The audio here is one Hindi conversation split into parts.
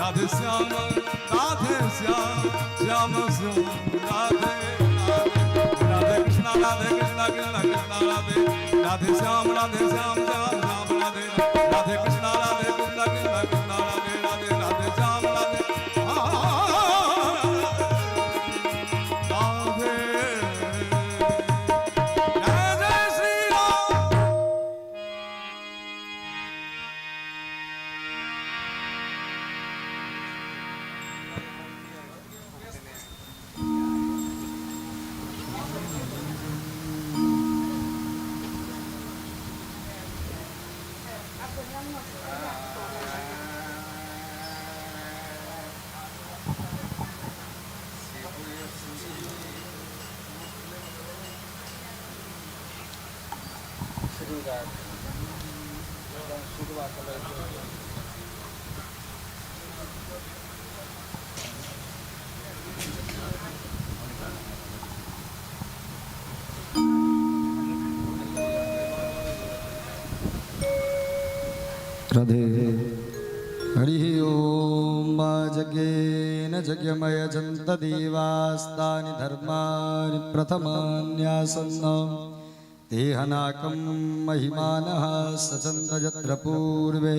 राधे श्याम राधे श्याम श्याम श्याम राधे राधे कृष्णा कृष्णा कृष्णा राधे राधे श्याम श्याम श्याम राधे राधे कृष्णा कृष्णा कृष्णा कृष्णा राधे राधे राधे श्याम राधे राधे हरि ओम यज्ञेन यज्ञमय जन्त देवास्तानि धर्माणि प्रथमान्यासन्न तेहनाकं महिमानः सचन्त यत्र पूर्वे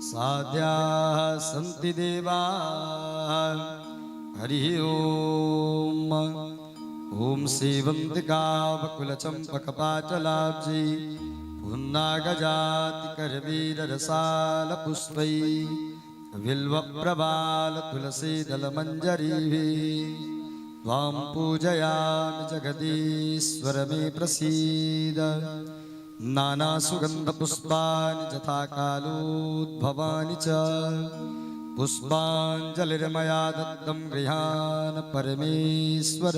साध्याः सन्ति देवाः हरि ओम ओम सेवन्तिकावकुलचम्पकपाटलाब्जी पुन्नागजातिकरवीररसालपुष्पै बिल्वप्रबालतुलसीदलमञ्जरीभिः त्वां पूजयामि जगदीश्वर मे प्रसीद नानासुगन्धपुष्पाणि यथा कालोद्भवानि च पुष्पाञ्जलिर्मया दत्तं गृहान् परमेश्वर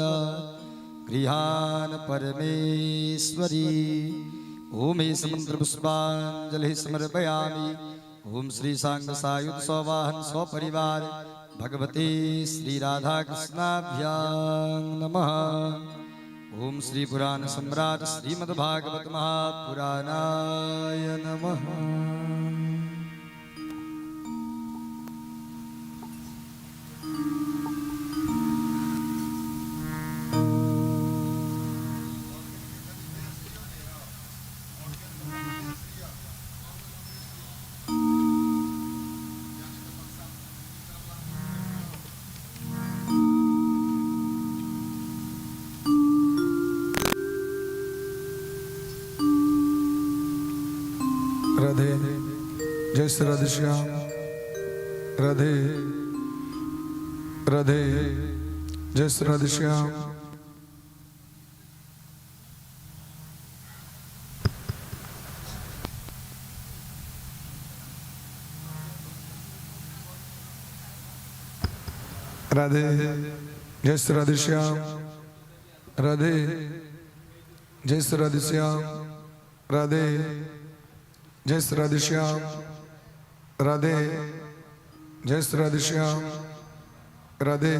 गृहान् परमेश्वरी ओम मंत्रपुष्पांजलि समर्पयामि ओम श्री सांग सायुध सौवाहन सौपरिवार भगवते श्री राधा कृष्णाभ्यां नमः। ओम श्री पुराण सम्राट श्रीमद्भागवत महापुराणाय नमः। जय श्री राधेश्याम। राधे राधे, जय श्री राधेश्याम। राधे, जय श्री राधेश्याम। राधे, जय श्री राधेश्याम। राधे, जय श्री राधेश्याम। राधे, जय श्री राधेश्याम। राधे,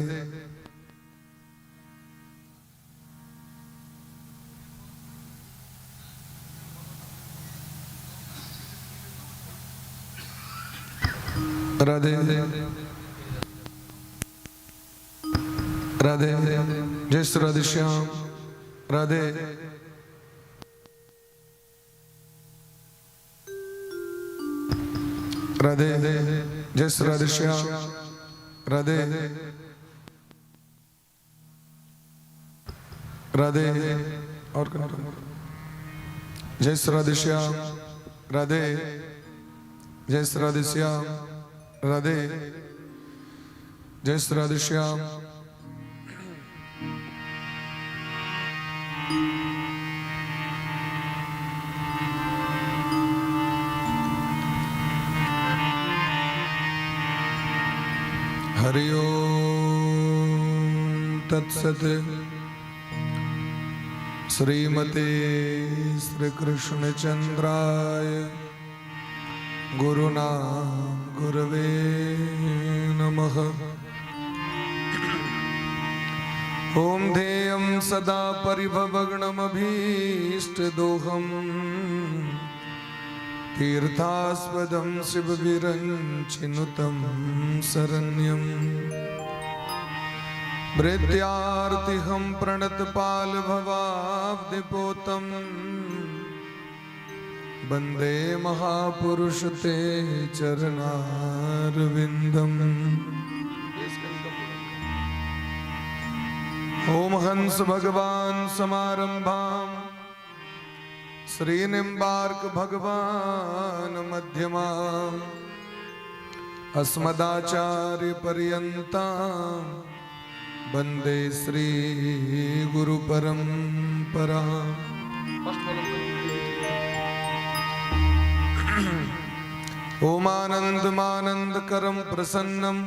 राधे राधे, जय श्री राधेश्याम। राधे, राधे, जय श्री राधेश्याम। राधे राधे, और जय श्री राधेश्याम। राधे, जय श्री राधेश्याम। राधे, जय श्री राधेश्याम। हरि ओम तत्सत। श्रीमते श्री कृष्ण चंद्राय गुरुनाम गुरवे नमः। ओम ध्येयं सदा परिभवग्नमभीष्टदोहम् तीर्थास्पदं शिवविरञ्चिनुतं शरण्यं भृत्यार्तिहं प्रणतपालभवाब्धिपोतं वन्दे महापुरुष ते चरणारविन्दम्। ओम हंस भगवान समारंभां श्रीनिम्बार्क भगवान मध्यमाम् अस्मदाचार्य पर्यन्तां वन्दे श्री गुरु परम्पराम्। ओम आनन्दमानन्दकरं प्रसन्नं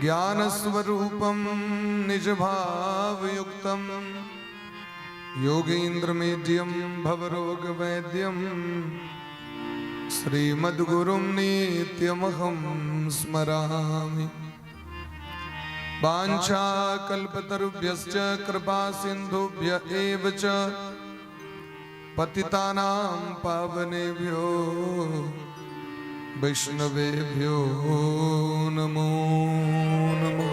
ज्ञानस्वरूपं निजभावयुक्तं योगीन्द्रमेद्यं भवरोगवैद्यं श्रीमद्गुरुं नित्यमहं स्मरामि। वाञ्छाकल्पतरुभ्यश्च कृपासिन्धुभ्य एव च पतितानां पावनेभ्यो वैष्णवेभ्यो नमो नमः।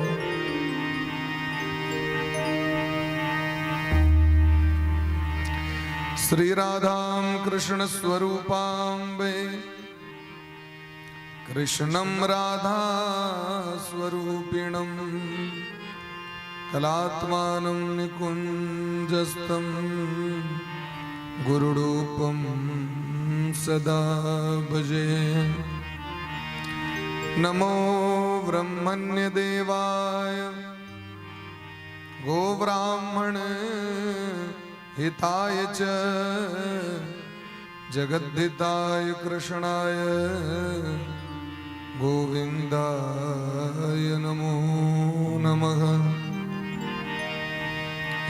श्री राधां कृष्ण स्वरूपां वे कृष्णं राधा स्वरूपिणं कलात्मानं निकुञ्जस्थं गुरुरूपं सदा भजे। नमो ब्रह्मण्यदेवाय गोब्राह्मण हिताय च जगद्धिताय कृष्णाय गोविन्दाय नमो नमः।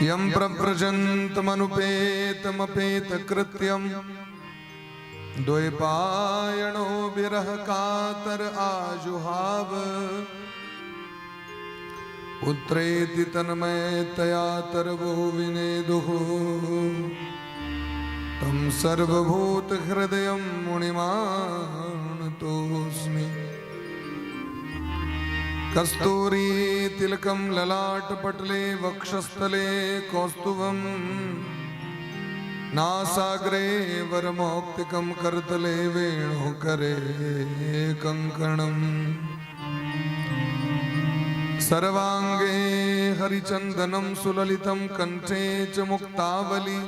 यं प्रव्रजन्तमनुपेतमपेतकृत्यं द्वैपायनो विरह कातर आजुहाव पुत्रेति तन्मयतया तरवो विनेदुः तं सर्वभूतहृदयं मुनिमानतोऽस्मि। कस्तूरी तिलकं ललाटपटले वक्षस्थले कौस्तुभं नासाग्रे वरमौक्तिकं करतले वेणुकरे कङ्कणम्। सर्वांगे हरिचन्दनं सुललितं कण्ठे च मुक्तावली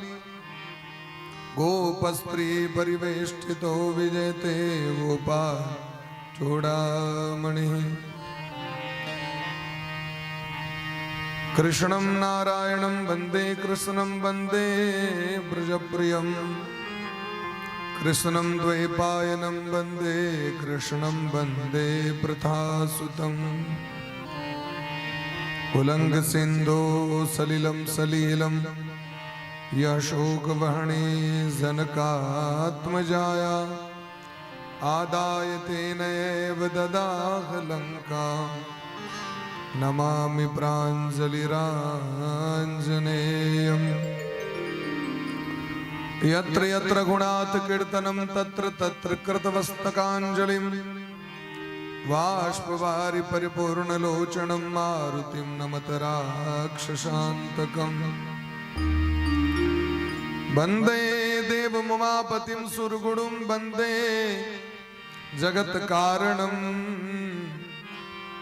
गोपस्त्री परिवेष्टितो विजयते गोपाल चूड़ामणि कृष्णं नारायणं वन्दे कृष्णं वन्दे ब्रजप्रियं कृष्णं द्वैपायनं वन्दे कृष्णं वन्दे प्रथासुतं उल्लंघ सिंधो सलिलं सलीलं यशोकवहने जनकात्मजाया आदाय तेनैव ददाह लङ्कां नमामि प्राञ्जलिराञ्जनेयम् यत्र यत्र गुणात् कीर्तनं तत्र तत्र कृतवस्तकाञ्जलिं बाष्पवारि परिपूर्णलोचनं मारुतिं नमत राक्षसान्तकम् वन्दे देवमुमापतिं सुरगुरुं वन्दे जगत्कारणं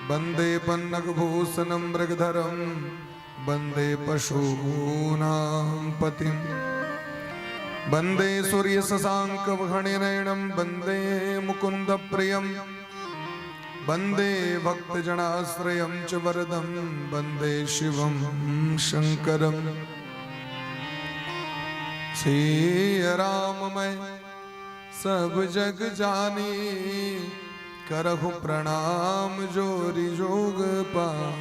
वन्दे पन्नगभूषणं मृगधरं वन्दे पशूनां पतिं वन्दे सूर्यशशाङ्कवहनिनयनं वन्दे मुकुन्दप्रियं वन्दे भक्तजनाश्रयं च वरदं वन्दे शिवं शङ्करम् सिया राम मैं सब जग जानी करहु प्रणाम जोरी जोग पान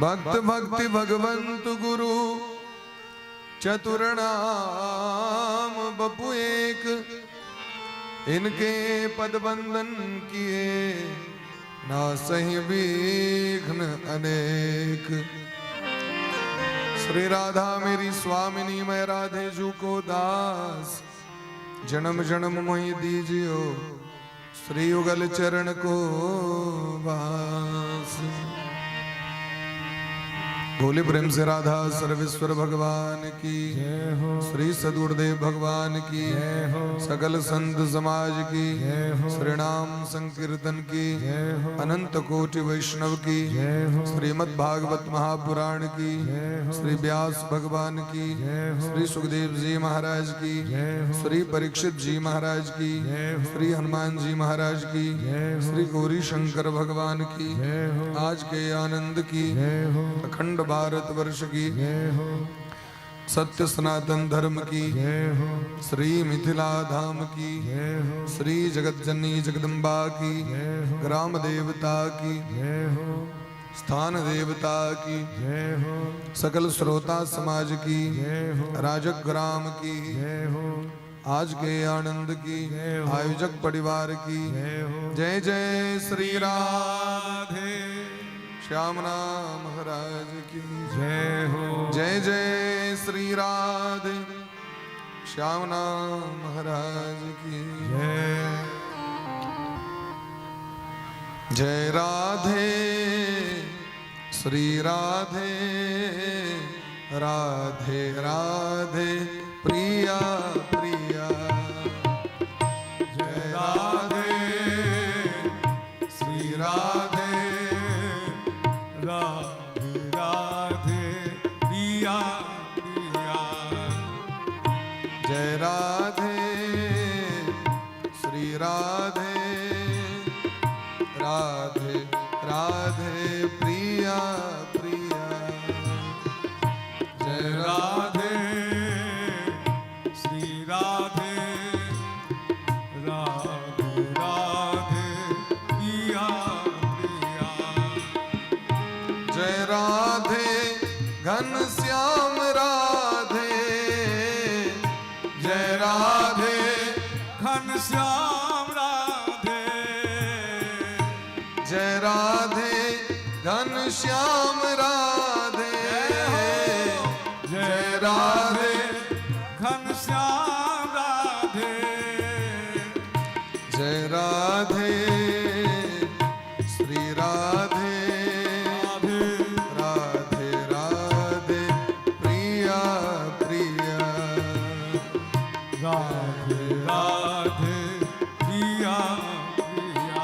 भक्त भक्ति भगवंत गुरु चतुर्णाम बपु एक इनके पद बंदन किए ना सही विघ्न अनेक। श्री राधा मेरी स्वामिनी मैं राधे जू को दास जन्म जन्म मोहि दीजियो श्री युगल चरण को वास। बोले प्रेम से राधा सर्वेश्वर भगवान की जय हो, श्री सदगुरुदेव भगवान की जय हो, सकल संत समाज की जय हो, श्री नाम संकीर्तन की जय हो, अनंत कोटि वैष्णव की जय हो, श्रीमद् भागवत महापुराण की जय हो, श्री व्यास भगवान की जय हो, श्री सुखदेव जी महाराज की जय हो, श्री परीक्षित जी महाराज की जय हो, श्री हनुमान जी महाराज की जय हो, श्री गौरी शंकर भगवान की जय हो, आज के आनंद की जय हो, अखंड भारत वर्ष की जय हो, सत्य सनातन धर्म की जय हो, श्री मिथिला धाम की जय हो, श्री जगत जननी जगदम्बा की जय हो, ग्राम देवता की जय हो, स्थान देवता की जय हो, सकल श्रोता समाज की जय हो, राजक ग्राम की जय हो, आज के आनंद की आयोजक परिवार की जय हो। जय जय श्री राधे श्यामना महाराज की जय हो। जय जय श्री राधे श्यामना महाराज की जय। जय राधे श्री राधे राधे राधे प्रिया प्रिया। जय राधे श्री राधे राधे राधे प्रिया प्रिया। जय राधे श्री राधे राधे राधे प्रिया प्रिया। जय राधे श्री राधे राधे राधे प्रिया प्रिया। जय राधे घनश्याम राधे। जय राधे घनश्याम राधे। जय राधे घनश्याम राधे। जय राधे घनश्याम राधे। जय राधे श्री राधे राधे राधे प्रिया प्रिया। राधे राधे प्रिया प्रिया।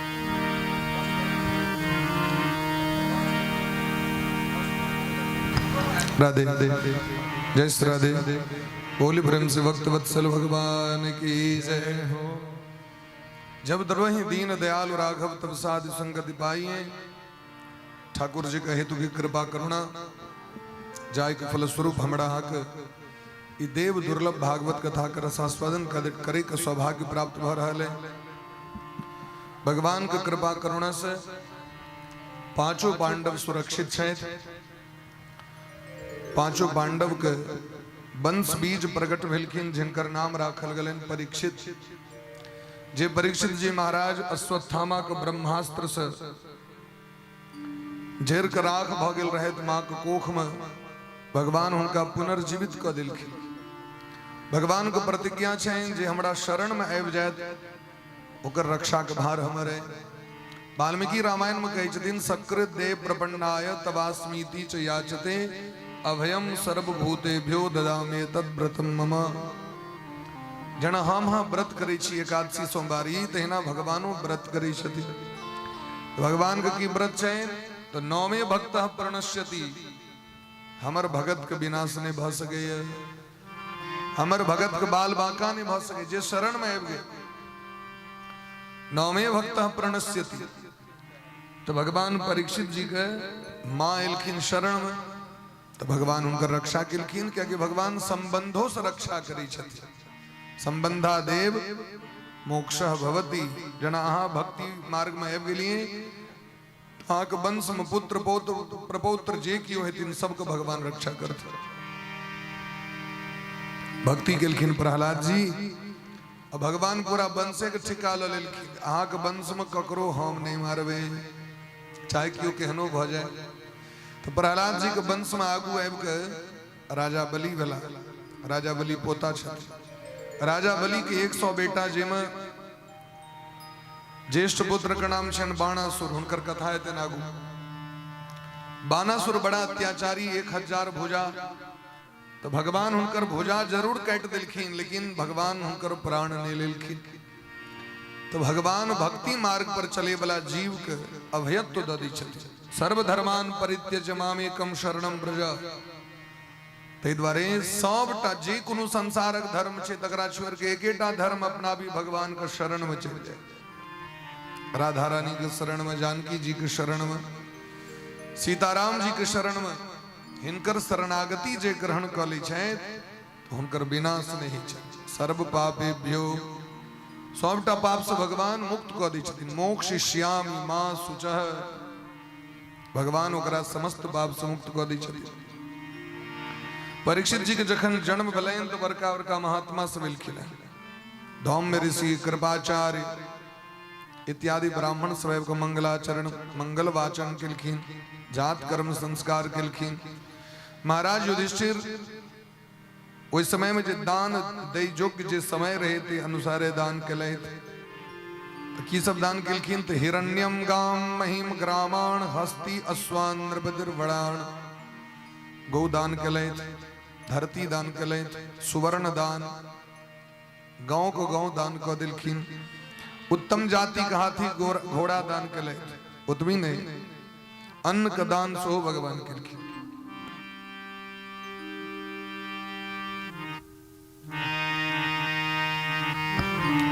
राधे जय श्री राधे। बोली प्रेम से भक्त वत्सल भगवान की जय हो। जब द्रोही दीन दयाल राघव तब साधु संगति पाइए, ठाकुर जी कहे तु की कृपा करुणा जाय के फलस्वरूप हमरा हक ई देव दुर्लभ भागवत कथा कर रसास्वादन करे के सौभाग्य प्राप्त भ रहल है। भगवान के कृपा करुणा से पांचों पांडव सुरक्षित हैं। पांचों पांडव के वंश बीज प्रकट भेलखिन जिनकर नाम राखल गलन परीक्षित। जे परीक्षित जी महाराज अश्वत्थामा के ब्रह्मास्त्र से झेर के राख भ गेल रहत मां के कोख में भगवान उनका पुनर्जीवित क देलखिन। भगवान को प्रतिज्ञा छन जे हमरा शरण में आबि जायत ओकर रक्षा के भार हमरे। वाल्मीकि रामायण में कहै छथिन सकृत देव प्रपन्नाय तवास्मीति च याचते अभयम सर्वभूतेभ्यो ददामे तद्व्रतम मम। जना हम व्रत करै छी एकादशी सोमवारी तहिना भगवानो व्रत करै छथि। भगवान के की व्रत छै तो नौमे भक्त प्रणश्यति। हमर भगत के विनाश नहीं भ सके, हमर भगत के बाल बांका नहीं भ सके। जे शरण में आबि गए नौमे भक्त प्रणश्यति। तो भगवान परीक्षित जी के मां एलखिन शरण में तो भगवान उनकर रक्षा केलखिन, क्योंकि भगवान संबंधों से रक्षा करै छथिन। संबंधा देव मोक्ष भवति। जना अहाँ भक्ति मार्ग में आबि गेलिए अहाँ के वंश में पुत्र पौत्र प्रपौत्र जे कियो हेथिन सबके भगवान रक्षा करथिन। भक्ति केलखिन प्रहलाद जी और भगवान पूरा वंशे के ठिका ल लेलखिन। अहाँ के वंश में ककरो हम नहीं मारबे चाहे कियो केहनो भ जाए। तो प्रहलाद जी के वंश में आगू आबि के राजा बलि भेला। राजा बलि पोता छथि। राजा बलि के 100 बेटा जेमे ज्येष्ठ पुत्र के नाम छन बाणासुर। हुनकर कथा हेतन आगू। बाणासुर बड़ा अत्याचारी 1000 भुजा। तो भगवान हुनकर भुजा जरूर काट देलखिन लेकिन भगवान हुनकर प्राण नहीं लेलखिन। तो भगवान भक्ति मार्ग पर चले वाला जीव के अभयत्व द दै छथिन। सर्वधर्मान परित्यज्य मामेकम शरणम व्रज। तै द्वारे सबटा जे कोनो संसारक धर्म छै तकरा छोड़ के एकेटा धर्म अपना भी भगवान के शरण में चल जाए। राधा रानी के शरण में, जानकी जी के शरण में, सीताराम जी के शरण में हिनकर शरणागति जे ग्रहण क लै छथि तो हुनकर विनाश नहीं छै। सर्व पापेभ्यो सबटा पाप से भगवान मुक्त क दै छथिन। मोक्षयिष्यामि मां शुचः। भगवान ओकरा समस्त पाप से मुक्त क दै छथिन। परीक्षित जी के जखन जन्म भेलनि तो बड़का बड़का महात्मा सब एलखिन। धौम्य ऋषि, कृपाचार्य इत्यादि ब्राह्मण सब को मंगलाचरण मंगल वाचन केलखिन, जात कर्म संस्कार केलखिन। महाराज युधिष्ठिर ओहि समय में जे दान दै योग्य जे समय रहे ते अनुसारे दान केलथि। तो की सब दान केलखिन तो हिरण्यम गाम महिम ग्रामाण हस्ती अश्वान नृपतिर्वणान। गोदान केलथि, धरती दान केलथि, सुवर्ण दान, गांव को गांव दान क देलखिन। उत्तम जाति का हाथी घोड़ा दान केलथि। उतमी ने अन्न का दान सो भगवान केलखिन।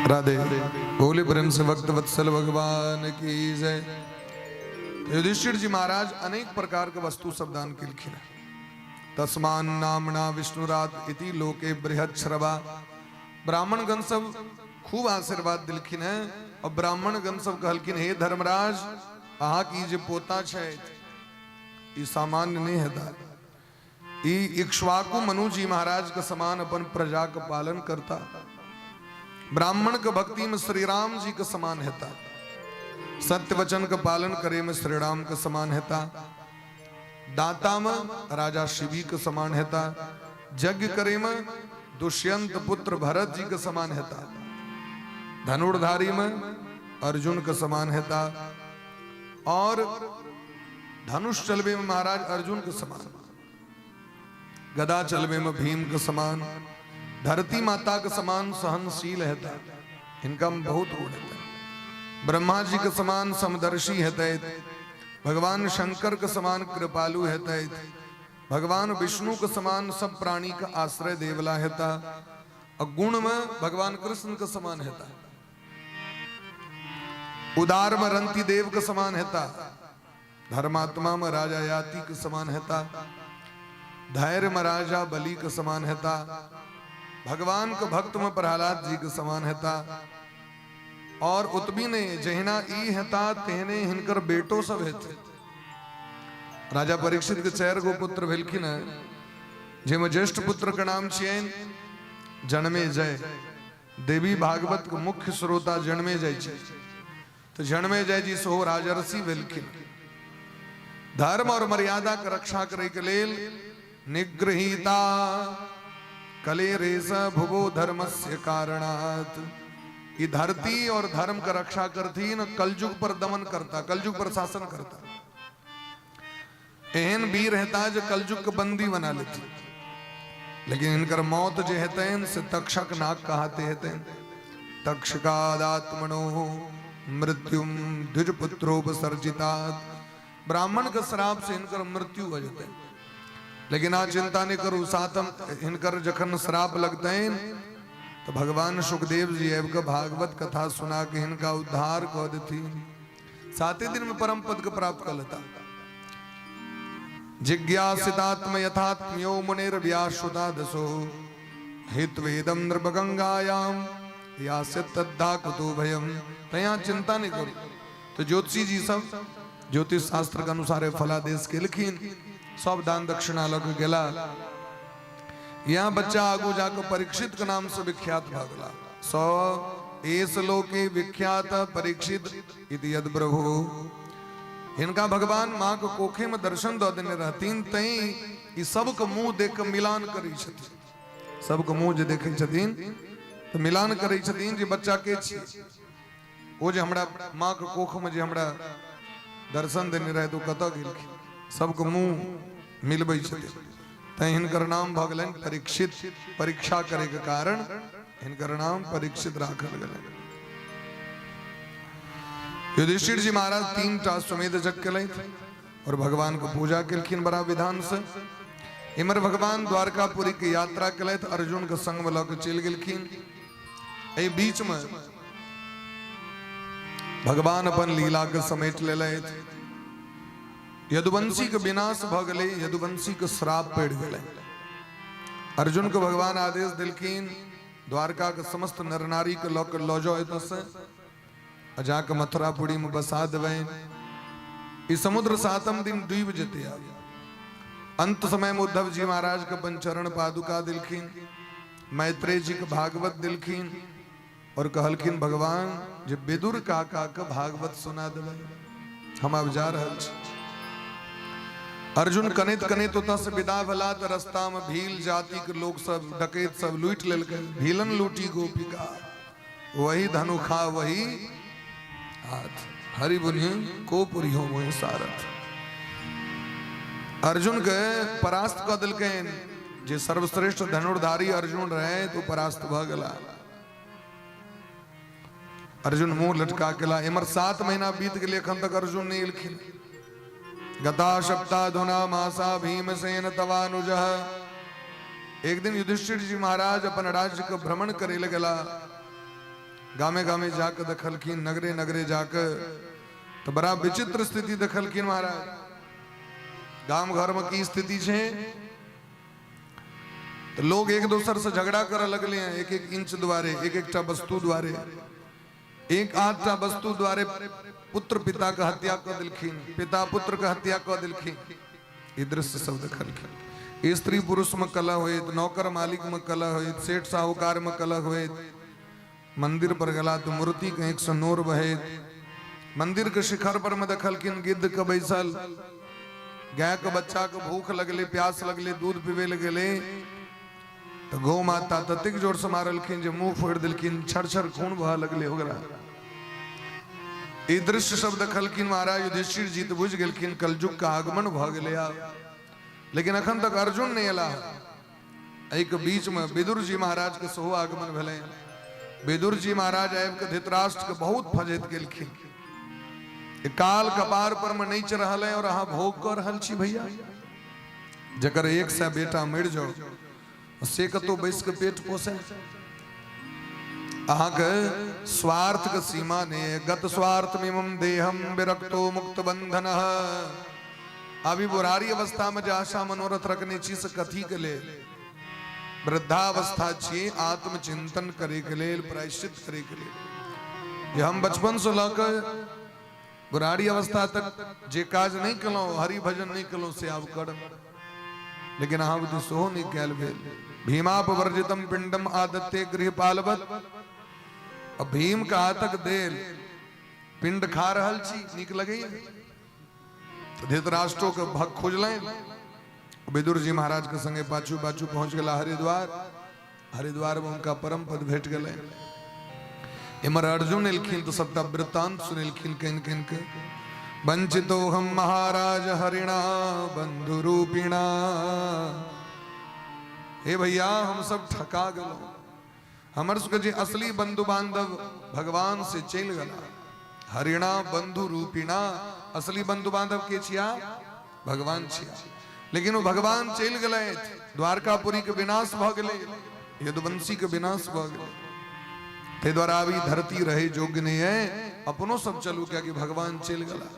राधे बोले प्रेम से भक्त वत्सल भगवान की जय। युधिष्ठिर जी महाराज अनेक प्रकार के वस्तु सब दान केलखिन। तस्मान नामना विष्णुरात इति लोके बृहत् श्रवा। ब्राह्मण गण सब खूब आशीर्वाद दिलखिन है और ब्राह्मण गण सब कहलखिन हे धर्मराज अहाँ की जे पोता छै ई सामान्य नहीं है। ई इक्ष्वाकु मनु जी महाराज के समान अपन प्रजा का पालन करता। ब्राह्मण के भक्ति में श्री राम जी के समान हेता। सत्य वचन का पालन करे में श्री राम के समान हेता। दाता में राजा शिवी के समान हेता। यज्ञ करे में दुष्यंत पुत्र भरत जी के समान हेता। धनुर्धारी में अर्जुन के समान हेता। और धनुष चलवे में महाराज अर्जुन के समान। गदा चलवे में भीम के समान। धरती माता के समान सहनशील हेता। इनका बहुत गुण है। ब्रह्मा जी के समान समदर्शी हेतैत। भगवान शंकर के समान कृपालु हेतैत। भगवान विष्णु के समान सब प्राणी का आश्रय देवला हेता और गुण में भगवान कृष्ण के समान हेता, उदार में रंती देव के समान हेता, धर्मात्मा में राजा याति के समान हेता, धैर्य में राजा बलि के समान हेता, भगवान के भक्त में प्रहलाद जी के समान हेता, और उतबी ने जहिना ई हेता तेहने हिनकर बेटो सब हेते। राजा परीक्षित के 4 गो पुत्र भेलखिन, जेम ज्येष्ठ पुत्र का नाम छियन जन्मे जय। देवी भागवत के मुख्य श्रोता जन्मे जय छे, तो जन्मे जय जी सो राजर्षि भेलखिन। धर्म और मर्यादा के रक्षा करे के लेल निगृहीता कलेरेस भुवो धर्मस्य कारणात्। ये धरती और धर्म का रक्षा करती न कलयुग पर दमन करता, कलयुग पर शासन करता। एहन वीर रहता जो कलयुग के बंदी बना लेती, लेकिन इनकर मौत जो हेतन से तक्षक नाग कहते हेतन। तक्षकादात्मनो मृत्युम द्विजपुत्रोपसर्जितात्। ब्राह्मण के श्राप से इनकर मृत्यु हो जाते हैं, लेकिन आज चिंता नहीं करू, सातम इनकर जखन श्राप लगते हैं तो भगवान सुखदेव जी एवं का भागवत कथा सुना के इनका उद्धार कर देती। 7 दिन में परम पद को प्राप्त कर लेता। जिज्ञासितात्म यथात्म्यो मुनिर्व्यासुता दसो हितवेदम नृपगंगायाम यास्य तद्धा कुतो भयम। तो यहाँ चिंता नहीं करो। तो ज्योतिषी जी सब ज्योतिष शास्त्र के अनुसार फलादेश के लिखीन, सब दान दक्षिणा लग गेला। यहाँ बच्चा आगू जाकर परीक्षित के नाम से विख्यात भागला। 100 एस लोके विख्यात परीक्षित इति यद प्रभु। इनका भगवान माँ को कोखे में दर्शन दो देने रहतीन, तई सबके मुंह देख के मिलान करी छथिन। सबके मुंह जे देखे छथिन तो मिलान करी छथिन जे बच्चा के छी। वो जे हमरा माँ के कोख में जे हमरा दर्शन देने रहे तो कत गेलखिन, सबके मुंह मिलबै छथिन। तै हिनकर नाम भ गेलनि परीक्षित। परीक्षा करे के कारण हिनकर नाम परीक्षित राखल गेलनि। युधिष्ठिर जी महाराज 3टा श्वमेध यज्ञ केलथि और भगवान को पूजा केलखिन बड़ा विधान से। इमर भगवान द्वारकापुरी की यात्रा केलथि, अर्जुन के संग में लऽ चल गेलखिन। एहि बीच में भगवान अपन लीला के समेट लेलथि। यदुवंशी के विनाश भ गेलै, यदुवंशी के श्राप पड़ गेलै। अर्जुन को भगवान आदेश दिलखिन द्वारका के समस्त नर नारी के लऽ के लऽ जाओ एतऽ से, जाके मथुरापुरी में बसा देवे। इस समुद्र 7म दिन डूब जेते। अंत समय में उद्धव जी महाराज के पंचरण पादुका दिलखिन, मैत्रेय जी के भागवत दिलखिन और कहलखिन भगवान जे विदुर काका के भागवत सुना देवे, हम अब जा रहल छी। अर्जुन कनेत कनेत ओतऽ से विदा भेला तऽ रास्ता में भील जाति के लोग सब डकैत सब लूट लेलकै। भीलन लूटी गोपिका वही धनुखा वही हाथ, हरि बुनि को पुरी हो मोहि सारथ। अर्जुन के परास्त क दिलकैन। जे सर्वश्रेष्ठ धनुर्धारी अर्जुन रहे तो परास्त भ गेला। अर्जुन मुंह लटका केला। इमर 7 महीना बीत गेले, एखन तक अर्जुन नहीं एलखिन। गता सप्ताधुना मासा भीमसेन तवानुजः। एक दिन युधिष्ठिर जी महाराज अपन राज्य के भ्रमण करे लगला। गामे गामे जाकर देखलखिन, नगरे नगरे जाकर तो बड़ा विचित्र स्थिति देखलखिन महाराज। गाम घर में की स्थिति छे तो लोग एक दूसरे से झगड़ा कर लगले हैं। 1-1 इंच द्वारे, 1-1टा वस्तु द्वारे, 1-8टा वस्तु द्वारे पुत्र पिता का हत्या कर दिलखिन, पिता पुत्र का हत्या कर दिलखिन। ये दृश्य सब देखलखिन। स्त्री पुरुष में कलह होइत, नौकर मालिक में कलह होइत, सेठ साहूकार में कलह होइत। मंदिर पर गला तो मूर्ति के 100 नोर बहेत। मंदिर के शिखर पर में देखलखिन गिद्ध के बैसल। गाय के बच्चा के भूख लगले, प्यास लगले, दूध पीवे लगले तो गौ माता ततिक जोर से मारलखिन जे मुंह फोड़ दिलखिन, छर खून बह लगले ओकरा। ई दृश्य सब देखलखिन महाराज युधिष्ठिर जी तो बुझ गेलखिन कलयुग का आगमन भ गेलै। लेकिन अखन तक अर्जुन नहीं अला। एक बीच में विदुर जी महाराज के सेहो आगमन भेलै। विदुर जी महाराज आबि के धृतराष्ट्र के बहुत फजैत गेलखिन। काल कपार पर में नहीं रहल है और अहाँ भोग कर रहल छी भैया। जकर एक सा बेटा मर जाओ से कतो बैस के पेट पोसे अहाँ के स्वार्थ के सीमा ने गत स्वार्थ मिमम देहम विरक्तो मुक्त बंधन अभी बुरारी अवस्था में जो आशा मनोरथ रखने चीज कथी के लिए वृद्धावस्था छे आत्मचिंतन करे के लिए प्रायश्चित करे के लिए ये हम बचपन से लेकर बुरारी अवस्था तक जे काज नहीं कलो हरि भजन नहीं कलो से आप कर लेकिन अहाँ बुद्धि सोह नहीं कैल भेल भीमापवर्जितम पिंडम आदत्ते गृहपालवत अब भीम का आतक देल पिंड खा रहल छी निक लगे धृतराष्ट्रों के भग खोज लें विदुर जी महाराज के संगे पाछू पाछू पहुंच गला हरिद्वार में उनका परम पद भेट गए इमर अर्जुन एलखिन तो सबटा वृत्तांत सुनेलखिन किन किन के वंचितो हम महाराज हरिणा बंधु रूपिणा हे भैया हम सब ठका गलो हमर सबके जे असली बंधु बांधव भगवान से चल गला हरिणा बंधु रूपिणा असली बंधु बांधव के छिया भगवान छिया लेकिन वो भगवान चल गए द्वारकापुरी के विनाश भ गए यदुवंशी के विनाश भ गए ते द्वारा अभी धरती रहे जोग्य नहीं है अपनो सब चलू क्या कि भगवान चल गला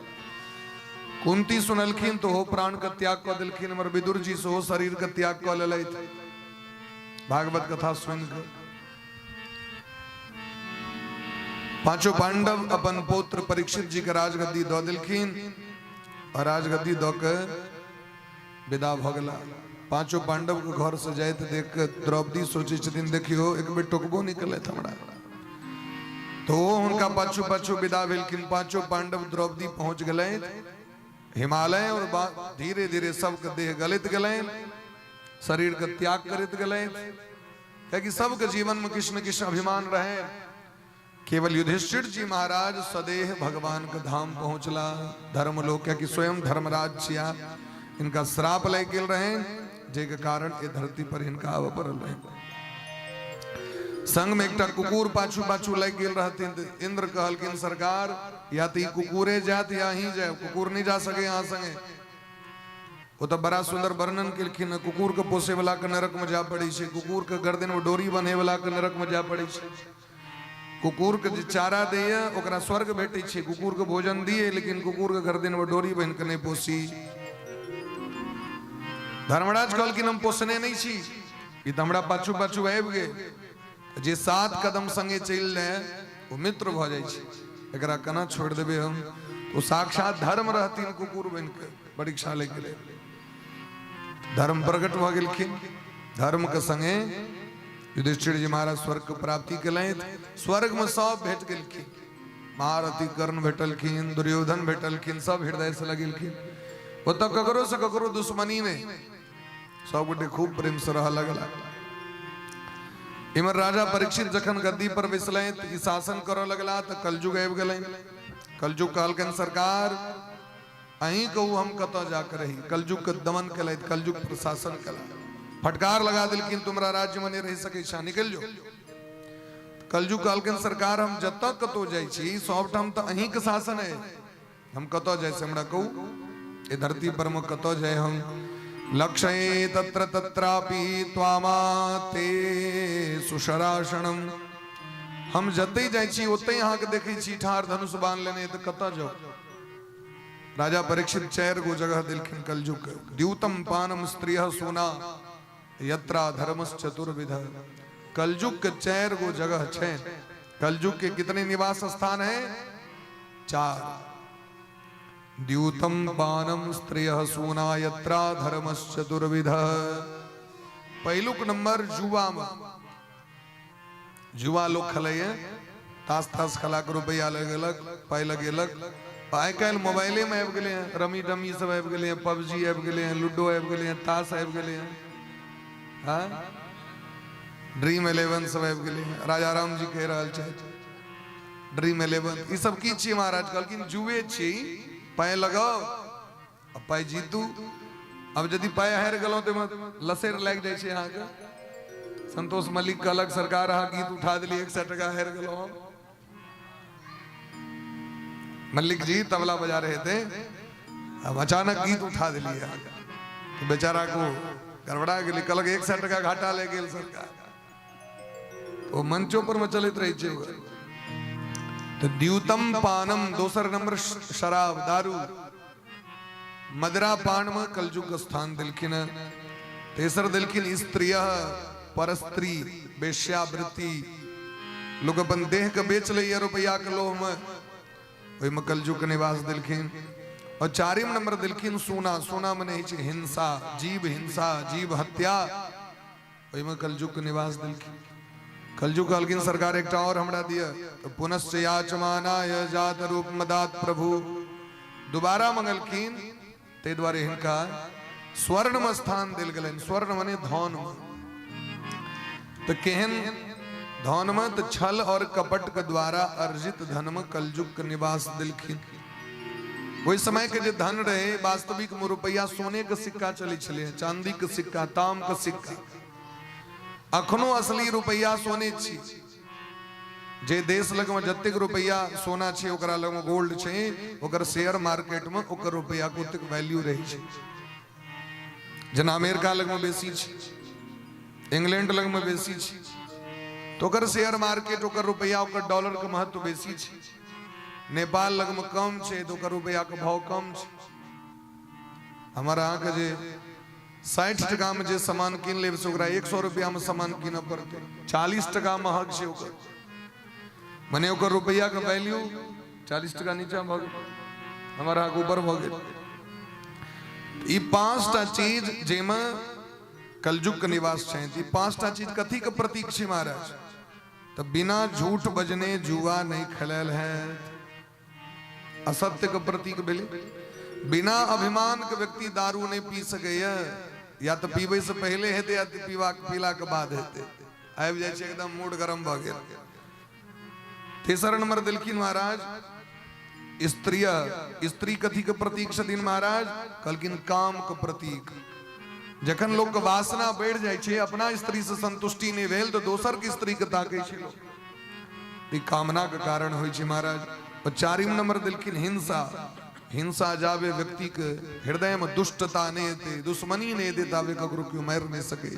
कुंती सुनलखिन तो हो प्राण का त्याग कर दिलखिन मर विदुर जी सो शरीर का त्याग कर ले भागवत कथा सुन कर पांचों पांडव अपन पुत्र परीक्षित जी के राजगद्दी दो दिलखिन और राजगद्दी दो के विदा भगला पांचों पांडव के घर से जाए देख द्रौपदी सोचे छथिन देखियो एक बेर टोकबो निकले हमरा तो उनका पाछू पाछू विदा भेलखिन पांचों पांडव द्रौपदी पहुंच गए हिमालय और धीरे धीरे सबके देह गलित गए शरीर का त्याग करित गए क्योंकि सबके जीवन में किसी न किसी अभिमान रहे केवल युधिष्ठिर जी महाराज सदेह भगवान के धाम पहुंचला धर्म लोक कि स्वयं धर्मराज छिया इनका श्राप लग गेल रहे जे के कारण ये धरती पर इनका आव पड़ल रहे संग में एक कुकुर पाछू पाछू लग गेल रहते इंद्र कहलकिन सरकार या तो कुकुरे जात या ही जाए कुकुर नहीं जा सके यहाँ संगे वो तो बड़ा सुंदर वर्णन केलखिन कुकुर के पोसे वाला के नरक में जा पड़ी छे कुकुर के गर्दन में डोरी बने वाला के नरक में जा पड़ी छे कुकुर के जे चारा दिए ओकरा स्वर्ग भेटे छे कुकुर के भोजन दिए लेकिन कुकुर के गर्दन में डोरी बन के नहीं पोसी धर्मराज कहलकिन हम पोसने नहीं छी ई त हमरा पाछू पाछू आबि गए जे 7 कदम संगे चल जाए वो मित्र भ जाय छै एकरा केना छोड़ देबे हम तो साक्षात धर्म रहतीन कुकुर बन के परीक्षा ले गेले धर्म प्रकट भ गेलखिन धर्म के संगे युधिष्ठिर जी महाराज स्वर्ग के प्राप्ति केले स्वर्ग में सब भेट गेलखिन महारथी कर्ण भेटलखिन दुर्योधन भेटलखिन सब हृदय से लगेलखिन वो तो ककरो से ककरो दुश्मनी में सब गोटे खूब प्रेम से रह लगला इमर राजा परीक्षित जखन गद्दी पर बैसले शासन करो लगला तो कलयुग आबि गेलै कलयुग कहलकन सरकार अहीं कहू हम कतौ जाकर रही कलयुग के दमन कल कलयुग प्रशासन कला फटकार लगा दिलखिन तुमरा राज्य में नहीं रह सके छा निकल जो कलयुग कहलकन सरकार हम जत कतौ जाय छी सब ठाम तो अहीं के शासन है हम कतौ जाय से हमरा कहू ए धरती पर में कतौ जाय हम लक्ष्ये तत्र तत्रापि त्वामाते सुशराशनम हम जते जाय छी ओते यहाँ के देखै छी ठार धनुष बाण लेने तो कतौ जाओ राजा परीक्षित 4 गो जगह दिलखिन कलयुग द्यूतम पानम स्त्रिय सोना यत्रा धर्मश्चतुर्विध कलयुग के 4 गो जगह है कलयुग के कितने निवास स्थान है 4 द्यूतम पानम स्त्रिय सोना यत्रा धर्मश्चतुर्विध पहलुक नंबर जुआ में जुआ लोग खेलैए ताश ताश खला के रुपया लगेलक पाई लगेलक आइ काल्हि मोबाइले में आबि गेलै हैं रमी डमी सब आबि गेलै हैं पबजी आबि गेलै हैं लूडो आबि गेलै हैं ताश आबि गेलै हैं हाँ ड्रीम 11 सब आबि गेलै हैं राजा राम जी कह रहल छथि ड्रीम 11 ई सब की छियै महाराज कहलखिन जुए छी पाय लगाओ अब पाय जीतू अब यदि पाय हारि गेलहुँ तो लसेर लागि जाइ छै अहाँके संतोष मलिक कहलक सरकार अहाँ गीत उठा देलियै 100 टका हारि गेलहुँ मल्लिक जी तबला बजा रहे थे अब अचानक गीत उठा दिलिए बेचारा को गड़बड़ा गेली कहलक 100 टका घाटा ले गेल सरकार वो मंचों पर में चलित रही छे तो द्यूतम पानम दोसर नंबर शराब दारू मदरा पान में कलजुग स्थान दिलखिन तेसर दिलखिन स्त्रिय परस्त्री वेश्यावृत्ति लोग अपन देह के बेच लिया रुपया के लोभ में वही में कलजुग के निवास दिलखिन और चारिम नंबर दिलखिन सोना सोना मने हिंसा जीव हत्या वही में कलजुग के निवास दिलखिन कलजुग कहलखिन सरकार एक और हमरा दिया तो पुनश्च याचमानाय जात रूप मदात प्रभु दोबारा मंगलखिन ते द्वारे हिनका स्वर्ण में स्थान दिल गलन स्वर्ण मने धन में तो केहन धन में तो छल और कपट के द्वारा अर्जित धन में कलजुग के निवास दिलखिन वही समय के जो धन रहे वास्तविक में रुपया सोने के सिक्का चली छले चांदी के सिक्का ताम के सिक्का अखनो असली रुपया सोने छी जे देश लग में जत्तेक रुपया सोना छे ओकरा लग में गोल्ड छे ओकर शेयर मार्केट में ओकर रुपया को तक वैल्यू रही छे जना अमेरिका लग में बेसी छे इंग्लैंड लग में बेसी छे तो ओकर शेयर मार्केट ओकर रुपया ओकर डॉलर के महत्व बेसी छे नेपाल लग में कम छे तो ओकर रुपया के भाव कम छे हमारा यहाँ के जे 60 टका में जे सामान किन ले 100 रुपया में सामान किन पड़ते 40 टका महग छे ओकर मने ओकर रुपया के वैल्यू 40 टका नीचा भ गेल हमारा ऊपर भ गेल ई पांचटा चीज जेमा कलजुग के निवास छै ई पांचटा चीज कथी के प्रतीक छै महाराज तो बिना झूठ बजने जुआ नहीं खेलल है असत्य के प्रतीक भेले बिना अभिमान के व्यक्ति दारू नहीं पी सके या तो पीबे से पहले हेते या पीला के बाद हेते आबि जाय छै एकदम मूड गरम भ गेल तेसर नंबर दिलखिन महाराज स्त्री कथी के प्रतीक छथिन महाराज कहलखिन काम के प्रतीक जखन लोग के वासना बढ़ जाय छै अपना स्त्री से संतुष्टि नहीं भेल तो दोसर की स्त्री के ताकै छै लोग ई कामना के कारण होय छै महाराज और चारिम नंबर दिलखिन हिंसा जावे व्यक्ति के हृदय में दुष्टता नहीं हेते दुश्मनी नहीं हेते तावे ककरो क्यों मार नहीं सके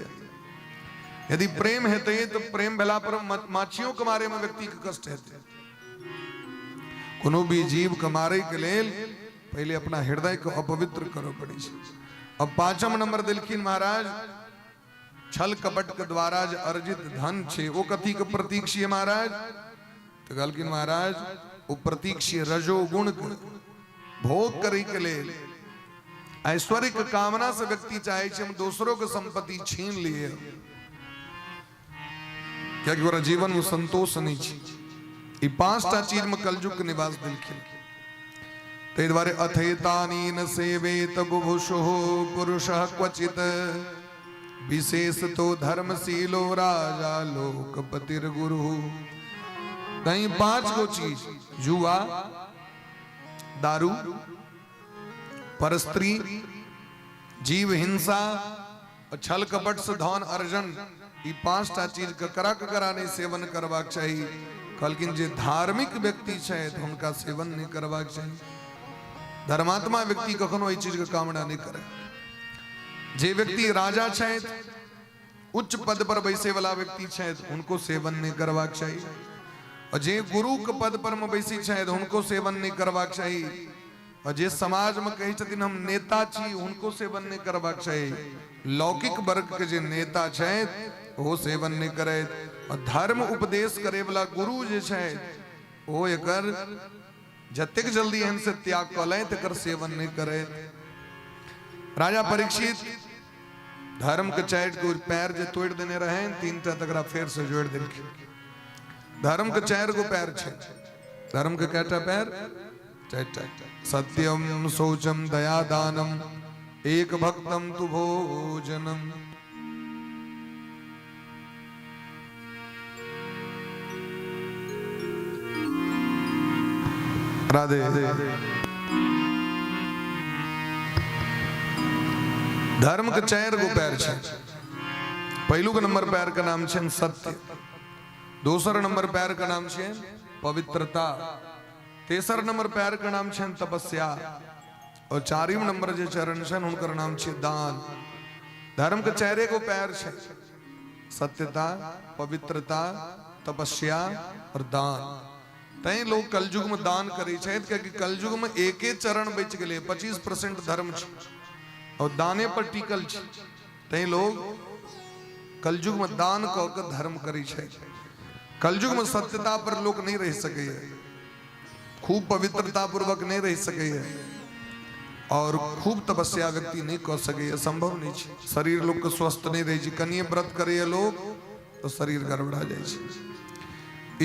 यदि प्रेम हेते तो प्रेम भेला पर माछियों के मारे में व्यक्ति के कष्ट हेते कोनो भी जीव के मारे के लेल पहले अपना हृदय को अपवित्र करो पड़ी छै अब पांचम नंबर दिलखिन महाराज छल कपट के द्वारा जो अर्जित धन छे वो कथी के प्रतीक छियै महाराज तो कहलखिन महाराज वो प्रतीक छियै रजोगुण के भोग करे के लेल ऐश्वर्य के कामना से व्यक्ति चाहे हम दूसरों के संपत्ति छीन लिए क्या कि जीवन में संतोष नहीं छी ई पांचटा चीज में कलजुग के निवास दिलखिन ते द्वारे अथेतानी न सेवेत बुभुषो पुरुषः क्वचित विशेष तो धर्मशीलो राजा लोकपतिर गुरु नहीं पांच को चीज जुआ दारू परस्त्री जीव हिंसा और छल कपट से धन अर्जन ये पांचटा चीज ककरा ककरा नहीं सेवन करवाक चाहिए कहलखिन जे धार्मिक व्यक्ति छै तो उनका सेवन नहीं करवाक चाहिए धर्मात्मा व्यक्ति कखनो ई चीज के कामना नहीं करे जे व्यक्ति राजा छै उच्च पद पर बैसे वाला व्यक्ति छै उनको सेवन नहीं करवाक चाहिए और जे गुरु के पद पर में बैसी छै उनको सेवन नहीं करवाक चाहिए और जे समाज में कही छथिन हम नेता छी उनको सेवन नहीं करवाक चाहिए लौकिक वर्ग के जे नेता छै वो सेवन नहीं करे और धर्म उपदेश करे वाला गुरु जे छै वो एकर जतेक जल्दी एहन से त्याग क ले तकर सेवन नहीं करे राजा परीक्षित धर्म के चाइट को पैर जे तोड़ देने रहे 3टा तकरा फेर से जोड़ देलखिन धर्म के 4 गो पैर छे धर्म के कैटा पैर 4टा सत्यम शौचम दया दानम एक भक्तम तु भोजनम राधे धर्म के 4 गो पैर छे पहलू के नंबर पैर का नाम छे सत्य दूसरा नंबर पैर का नाम छे पवित्रता तेसर नंबर पैर का नाम छे तपस्या और 4वीं नंबर जे चरण छन हुनकर नाम छे दान। धर्म के चेहरे को पैर छे, सत्यता, पवित्रता, तपस्या और दान। तई लोग कलयुग में दान करी छे कि कलयुग में एके चरण बच गेले, 25% धर्म छे और दाने पर टिकल छे। तई लोग कलयुग में दान क के धर्म करी छे। कलयुग में सत्यता पर लोग नहीं रह सके, खूब पवित्रता पूर्वक नहीं रह सके और खूब तपस्या व्यक्ति नहीं कर सके, संभव नहीं है। शरीर लोग के स्वस्थ नहीं रहे, कनिए व्रत करे लोग तो शरीर गड़बड़ा जाए।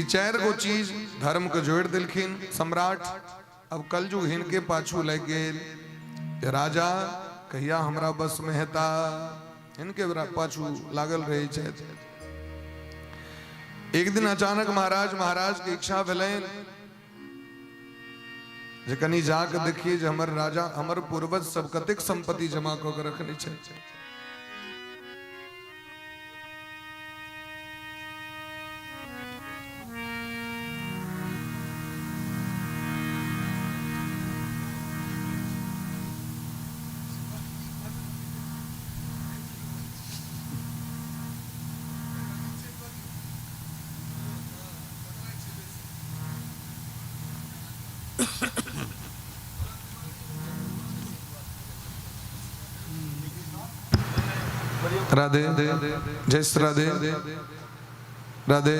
चार गो चीज धर्म के जोड़ दिलखिन सम्राट। अब कलयुग हिनके पाछू लग गए। राजा कहिया हमरा बस में हेता, इनके पाछू लागल रहे छे। एक दिन अचानक महाराज की इच्छा भेलैन जे कनी जाके देखिए जे हमर राजा हमर पूर्वज सब कतेक संपत्ति जमा क के रखने छे। राधे जय श्री राधे राधे।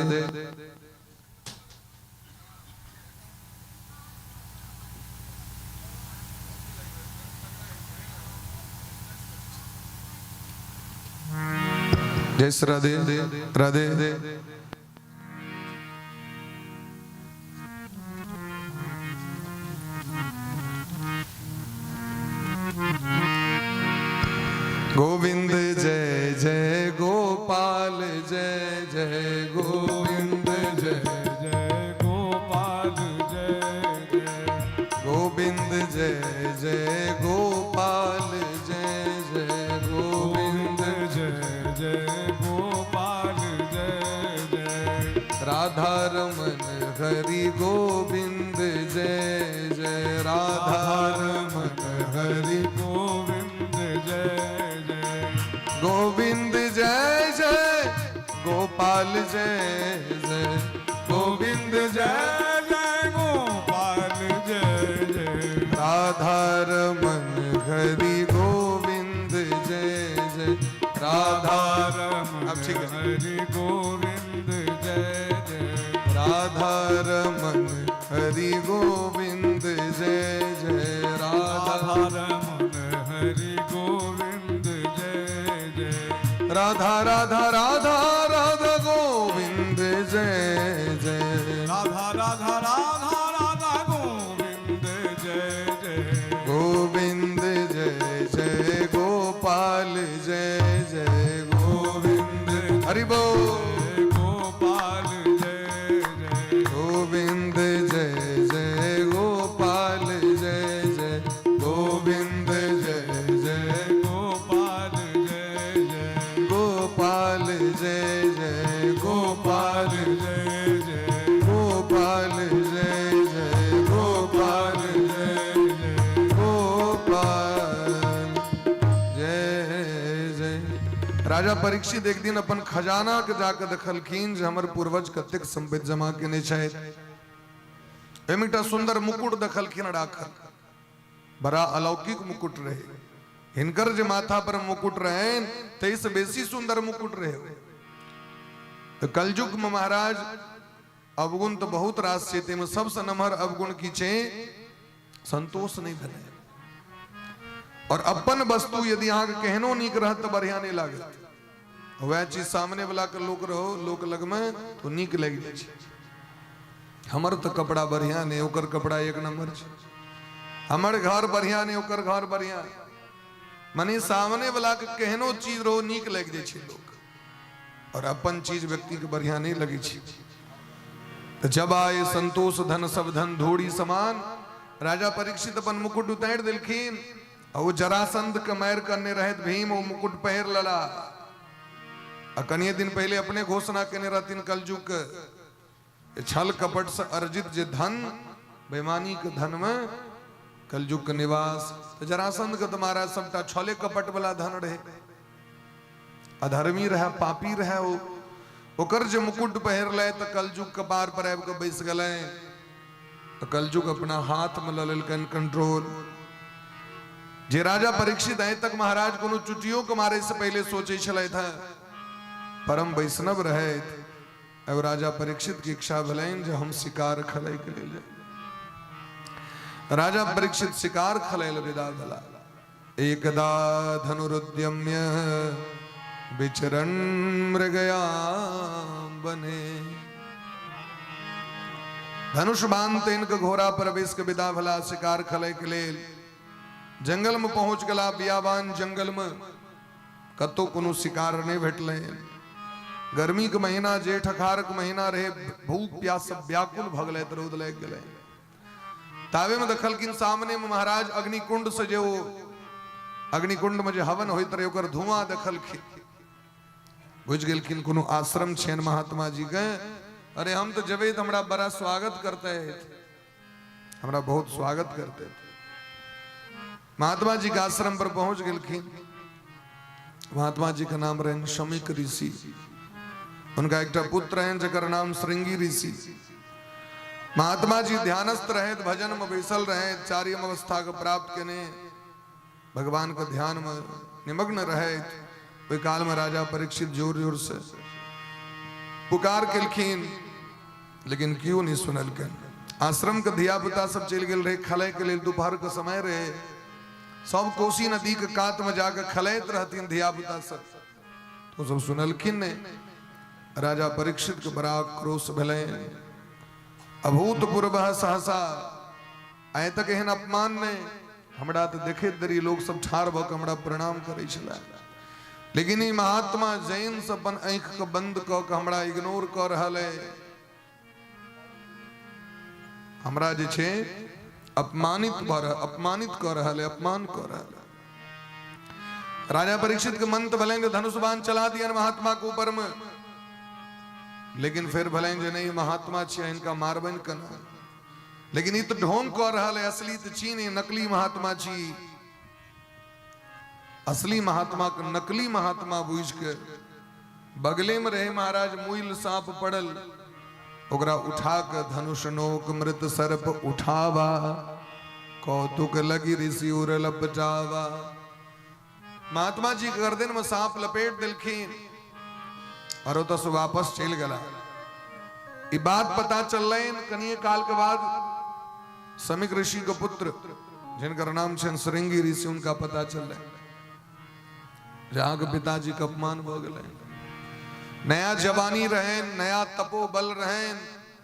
जय श्री राधे राधे। गोविंद जय जय गोपाल जय जय गोविंद जय जय गोपाल जय जय गोविंद जय जय गोपाल जय जय गोविंद जय जय गोपाल जय जय राधा रमन हरि गोविंद जय जय राधा रमन हरि गोविंद जय गोविंद जय जय गोपाल जय जय गोविंद जय जय गोपाल जय जय राधा रमन हरि गोविंद जय जय राधा रमन हरि गोविंद जय जय राधा रमन हरि गोविंद जय जय राधा रमन हरि गोविंद राधा राधा राधा राधा गोविंद जय जय राधा राधा राधा राधा गोविंद जय जय गोविंद जय जय गोपाल जय जय गोविंद हरि बोल गोपाल जय जय गोविंद जय जय गोपाल जय जय गोविंद जय जय गोपाल जय जय गोपाल जय जय गोपाल जय जय गोपाल जय जय गोपाल जय जय गोपाल जय जय। राजा परीक्षित एक दिन अपन खजाना के जाके देखलखिन जे हमर पूर्वज कतेक संपत्ति जमा केने छै। एमे एकटा सुंदर मुकुट देखलखिन राखल, बड़ा अलौकिक मुकुट रहे। हिनकर जे माथा पर मुकुट रहे तेईस बेसी सुंदर मुकुट रहे। तो कलयुग में महाराज अवगुण तो बहुत रास छे, तेमे सबसे नम्हर अवगुण की छे संतोष नहीं भेले। और अपन वस्तु यदि अहाँ के केहनो नीक रहत तो बढ़िया नहीं लागत, वह चीज सामने वाला के लोग रहो लोक लग में तो नीक लग जाए। हमर तो कपड़ा बढ़िया नहीं, ओकर कपड़ा एक नंबर छे। हमर घर बढ़िया नहीं, ओकर घर बढ़िया। माने सामने वाला के केहनो चीज रो नीक लग जाए छे लोग, और अपन चीज व्यक्ति के बढ़िया नहीं लगे छे। तो जब आए संतोष धन सब धन धूड़ी समान। राजा परीक्षित अपन मुकुट उतार दिलखिन और वो जरासंध के मैर करने रहत भीम वो मुकुट पहर लला। कनिए दिन पहले अपने घोषणा केने रहथिन कलयुग के छल कपट से अर्जित जे धन बेमानी के धन में कलयुग का निवास। तो जरासंध का तुम्हारा सबटा छोले कपट वाला धन रहे, अधर्मी रहे, पापी रहे, वो ओकर जो मुकुट पहर ले तो कलयुग कपार पर आब के बैस गए। तो कलयुग अपना हाथ में ललकन कंट्रोल। जे राजा परीक्षित आए तक महाराज को चुटियों के मारे से पहले सोचे चले था, परम वैष्णव रहे। अब राजा परीक्षित की इच्छा भलेन जो हम शिकार खले के ले जाए। राजा परीक्षित शिकार खलेल विदा भला। एकदा धनुरुद्यम्य विचरण मृगया बने। धनुष बांधते इनके घोड़ा पर बेस के विदा भला शिकार खले के लेल। जंगल में पहुंच गला, बियाबान जंगल में कतो कोनो शिकार नहीं भेटले। गर्मी के महीना जेठ अखार के महीना रहे, भूख प्यास सब व्याकुल भगले, रौद लग गए। तावे में दखल किन सामने में महाराज अग्निकुंड से जो अग्निकुंड में जो हवन होइत रहे ओकर धुआं दखल खी। बुझ गेल किन कोनो आश्रम छेन महात्मा जी गए। अरे हम तो जबे तो हमरा बड़ा स्वागत करते हैं, हमरा बहुत स्वागत करते थे। महात्मा जी के आश्रम पर पहुंच गेलखिन। महात्मा जी का नाम रहे शमीक ऋषि। उनका एक पुत्र है जकर नाम श्रृंगी ऋषि। महात्मा जी ध्यानस्थ रहे, भजन में बैसल रहे, चार्यम अवस्था को प्राप्त करने भगवान के ध्यान में निमग्न रहे। वही काल में राजा परीक्षित जोर जोर से पुकार केलखिन, लेकिन क्यों नहीं सुनलखिन। आश्रम के धिया पुता सब चल गए रहे खले के लिए। दोपहर का समय रहे, सब कोसी नदी के कात में जाकर खलैत रहती धिया पुता सब। तो सब सुनलखिन ने। राजा परीक्षित के बड़ा क्रोश भले। अभूतपूर्व सहसा आय तक एहन अपमान ने हमरा तो देखे दरी लोग सब ठार भक हमरा प्रणाम करे छला। लेकिन ई महात्मा जैन से अपन आंख के बंद क के हमरा इग्नोर कर रहल है। हमरा जे छे अपमानित कर रहल है, अपमान कर रहल है। राजा परीक्षित के मन तो भले धनुष बाण चला दिया महात्मा के ऊपर में, लेकिन फिर भले जो नहीं महात्मा छे इनका मारबन करना। लेकिन ये तो ढोंग कर रहा है, असली तो चीन नकली महात्मा छी। असली महात्मा के नकली महात्मा बुझ के बगले में रहे महाराज मुइल सांप पड़ल, ओकरा उठा के धनुष नोक मृत सर्प उठावा, कौतुक लगी ऋषि उर लपटावा। महात्मा जी गर्दन में सांप लपेट दिलखिन और तो से वापस चल गला। ये बात पता चल रही कनिए काल के बाद समीक ऋषि के पुत्र जिनका नाम छे श्रृंगी ऋषि, उनका पता चल रहा है जहां के पिताजी का अपमान हो गए। नया जवानी रहे, नया तपोबल रहे,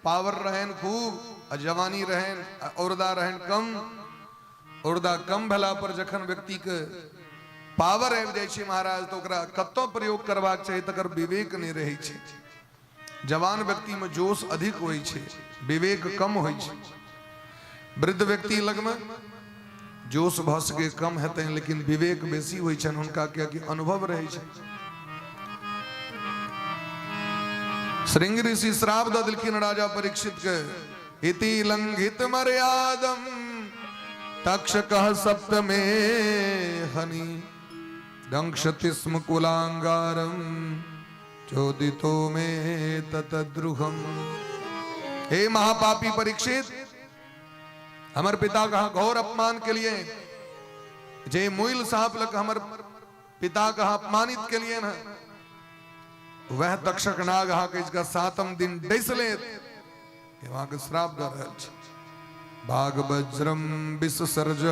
पावर रहे खूब, जवानी रहे, औरदा रहे कम। औरदा कम भला पर जखन व्यक्ति के पावर आबि जाय छै महाराज तो ओकरा कतो प्रयोग करबाक चाहिए तकर विवेक नहीं रहे छै। जवान व्यक्ति में जोश अधिक होय छै, विवेक कम होय छै। वृद्ध व्यक्ति लग में जोश भ सके कम हेते हैं, लेकिन विवेक बेसी होय छै उनका, क्या कि अनुभव रहे छै। श्रृंगी ऋषि श्राप द दिलखिन राजा परीक्षित के, इति लंघित मर्यादम तक्षकः सप्तमे हनि दंक्षति स्म कुलांगारम चोदितो में ततद्रुहम। हे महापापी परीक्षित, हमारे पिता का घोर अपमान के लिए जे मुइल सांप लग हमारे पिता का अपमानित के लिए ना, वह तक्षक नाग हा के इसका 7म दिन डैसले वहां के श्राप दे रहल छै। भाग वज्रम विष सर्ज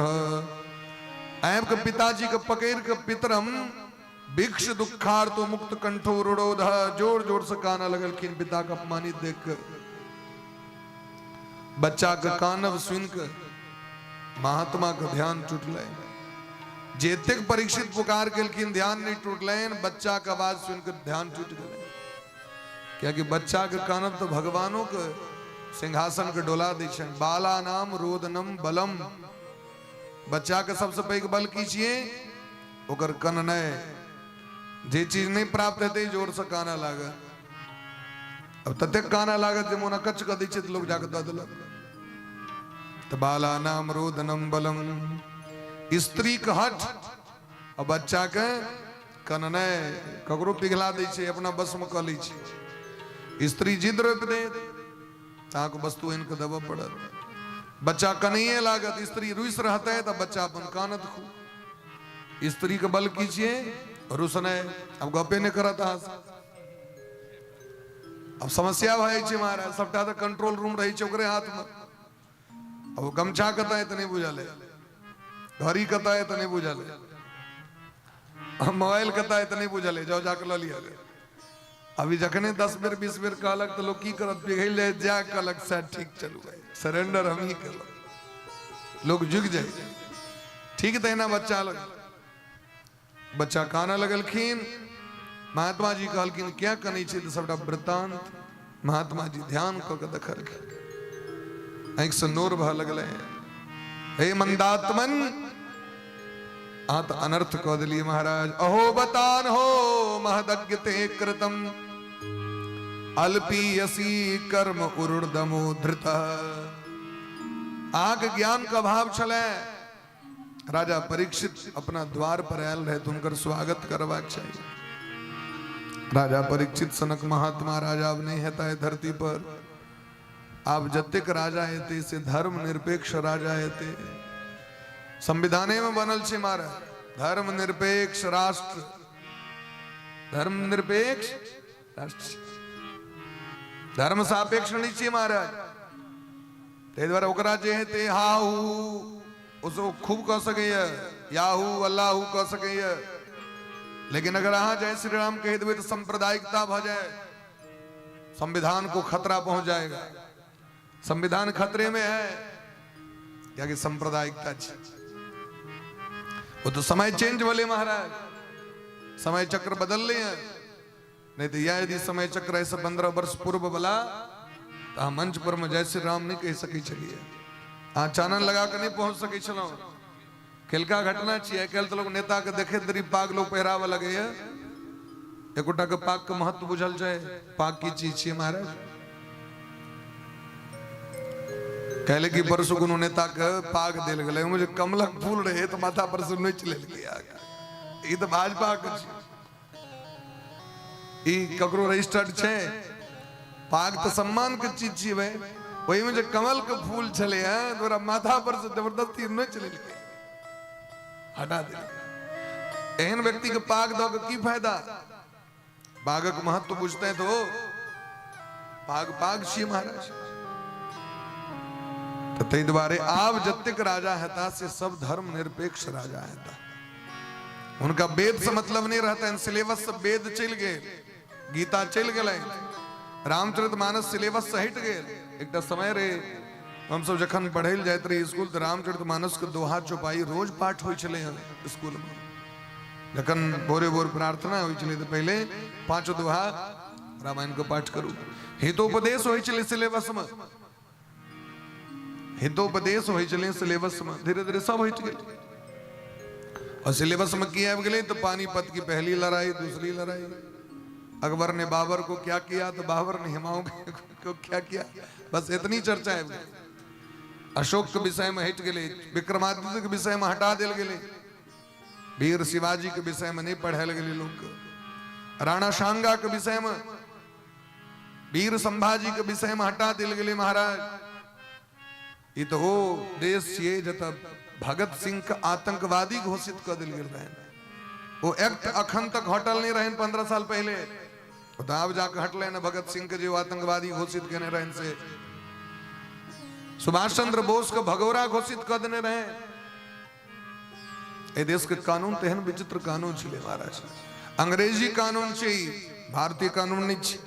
ऐब के पिताजी के पकड़ के पितरम भिक्ष दुखार्तो मुक्त कंठो रुड़ोध। जोर जोर से काना लगलखिन पिता का अपमानित देख कर। बच्चा के कानव सुन के महात्मा का ध्यान टूटले। जेतक परीक्षित पुकार केलखिन ध्यान नहीं टूटले, बच्चा का आवाज सुनकर ध्यान टूट गए। क्या कि बच्चा के कानव तो भगवानों के सिंहासन के डोला दै छन। बाला नाम रोदनम बलम। बच्चा के सबसे पैघ बल की छिए ओकर कन नहीं। जे चीज नहीं प्राप्त हेते जोर से काना लागत। अब ततेक काना लागत जे मोना कच क दै छै त लोग जाके द देलक। तो बाला नाम रोदनम बलम स्त्री का हट और बच्चा के कनने ककरो पिघला दै छै अपना बस में क लै छै स्त्री जिद रोप दे ताको वस्तु इनके दबा पड़त बच्चा कन्हैये लागत स्त्री रुस रहते तो बच्चा अपन कानत खूब स्त्री के बल कीजिए रुसने अब गपे नहीं करत अब समस्या भाई छै महाराज सबटा तो कंट्रोल रूम रही छै ओकरे हाथ में अब गमछा कता है तो नहीं बुझल घड़ी कता है तो नहीं बुझल मोबाइल कता है तो नहीं बुझल जाओ जाके ल लिया अभी जखने 10 बेर 20 बेर कहलक तो लोग की करत पिघल जाए जा कहलक सर ठीक चलू सरेंडर हम ही कर लोग झुक जाए ठीक थे ना बच्चा काना लगलखिन महात्मा जी कहलखिन क्या कनी छै सबटा वृत्तांत महात्मा जी ध्यान क के देखलखिन आंख से नोर बह लगले हे मंदात्मन आत अनर्थ कह दिलिए महाराज अहो बतान हो महदज्ञ ते कृतम अल्पीयसी कर्म उरुर्दमो धृत आग ज्ञान का भाव चले राजा परीक्षित अपना द्वार पर आयल रहे तो उनकर स्वागत करवाक चाहिए राजा परीक्षित सनक महात्मा राजा नहीं हेता है धरती पर आप जतिक राजा हेते से धर्म निरपेक्ष राजा हेते संविधाने में बनल छे महाराज धर्म निरपेक्ष राष्ट्र धर्म निरपेक्ष राष्ट्र धर्म सापेक्ष नहीं छे महाराज ते द्वारा ओकरा जे हेते हाहू उसको खूब कह सके याहू अल्लाहू कह सके लेकिन अगर अहाँ जय श्री राम कह देवे तो सांप्रदायिकता भ जाए संविधान को खतरा पहुंच जाएगा संविधान खतरे में है क्या कि सांप्रदायिकता वो तो समय चेंज वाले महाराज समय चक्र बदल ले हैं नहीं तो यह यदि समय चक्र ऐसे 15 वर्ष पूर्व बला तो हम मंच पर में जय श्री राम नहीं कह सके चलिए हाँ चानन लगा कर नहीं पहुंच सके चलो खेलका घटना चाहिए कल तो लोग नेता के देखे तरी पाग लोग पहरावा लगे एकोटा के पाग का महत्व बुझल जाए पाग की चीज है महाराज कहले कि परसों को नेता के पाग दिल गए मुझे कमलक फूल रहे तो माथा पर से नहीं चले गया ये तो भाजपा के ककरो रजिस्टर्ड छे पाग तो सम्मान के चीज छी भाई वही मुझे कमल के फूल चले हैं तो माथा पर से जबरदस्ती नहीं चले गए हटा दे एहन व्यक्ति के पाग दो की फायदा पागक महत्व बुझते हैं तो पाग पाग छी महाराज तो ते द्वारे आप जतिक राजा हेता से सब धर्म निरपेक्ष राजा हेता उनका वेद से मतलब नहीं रहता सिलेबस से वेद चल गए गीता चल गए रामचरितमानस सिलेबस से हट गए एक समय रे हम सब जखन पढ़े जाते रहे स्कूल तो रामचरितमानस के दोहा चौपाई रोज पाठ हो चले हैं स्कूल में जखन भोरे भोर प्रार्थना हो चले तो पहले 5 दोहा रामायण को पाठ करूं हितोपदेश हो चले सिलेबस में हितोपदेश हो चले सिलेबस में धीरे धीरे सब हो गए और सिलेबस में किया गए तो पानीपत की पहली लड़ाई दूसरी लड़ाई अकबर ने बाबर को क्या किया तो बाबर ने हुमायूं को क्या किया बस इतनी चर्चा है अशोक के विषय में हट गए विक्रमादित्य के विषय में हटा दिल गए वीर शिवाजी के विषय में नहीं पढ़े गए लोग राणा शांगा के विषय में वीर संभाजी के विषय में हटा दिल गए महाराज ये तो हो देश ये जब भगत सिंह का आतंकवादी घोषित कर दिल गए वो एक्ट अखन तक हटल नहीं रहे 15 साल पहले तो अब जाकर हटले न भगत सिंह के जो आतंकवादी घोषित करने रहे से सुभाष चंद्र बोस को भगोरा घोषित कर देने रहे ए देश के कानून तेहन विचित्र कानून चले महाराज अंग्रेजी कानून चाहिए भारतीय कानून नहीं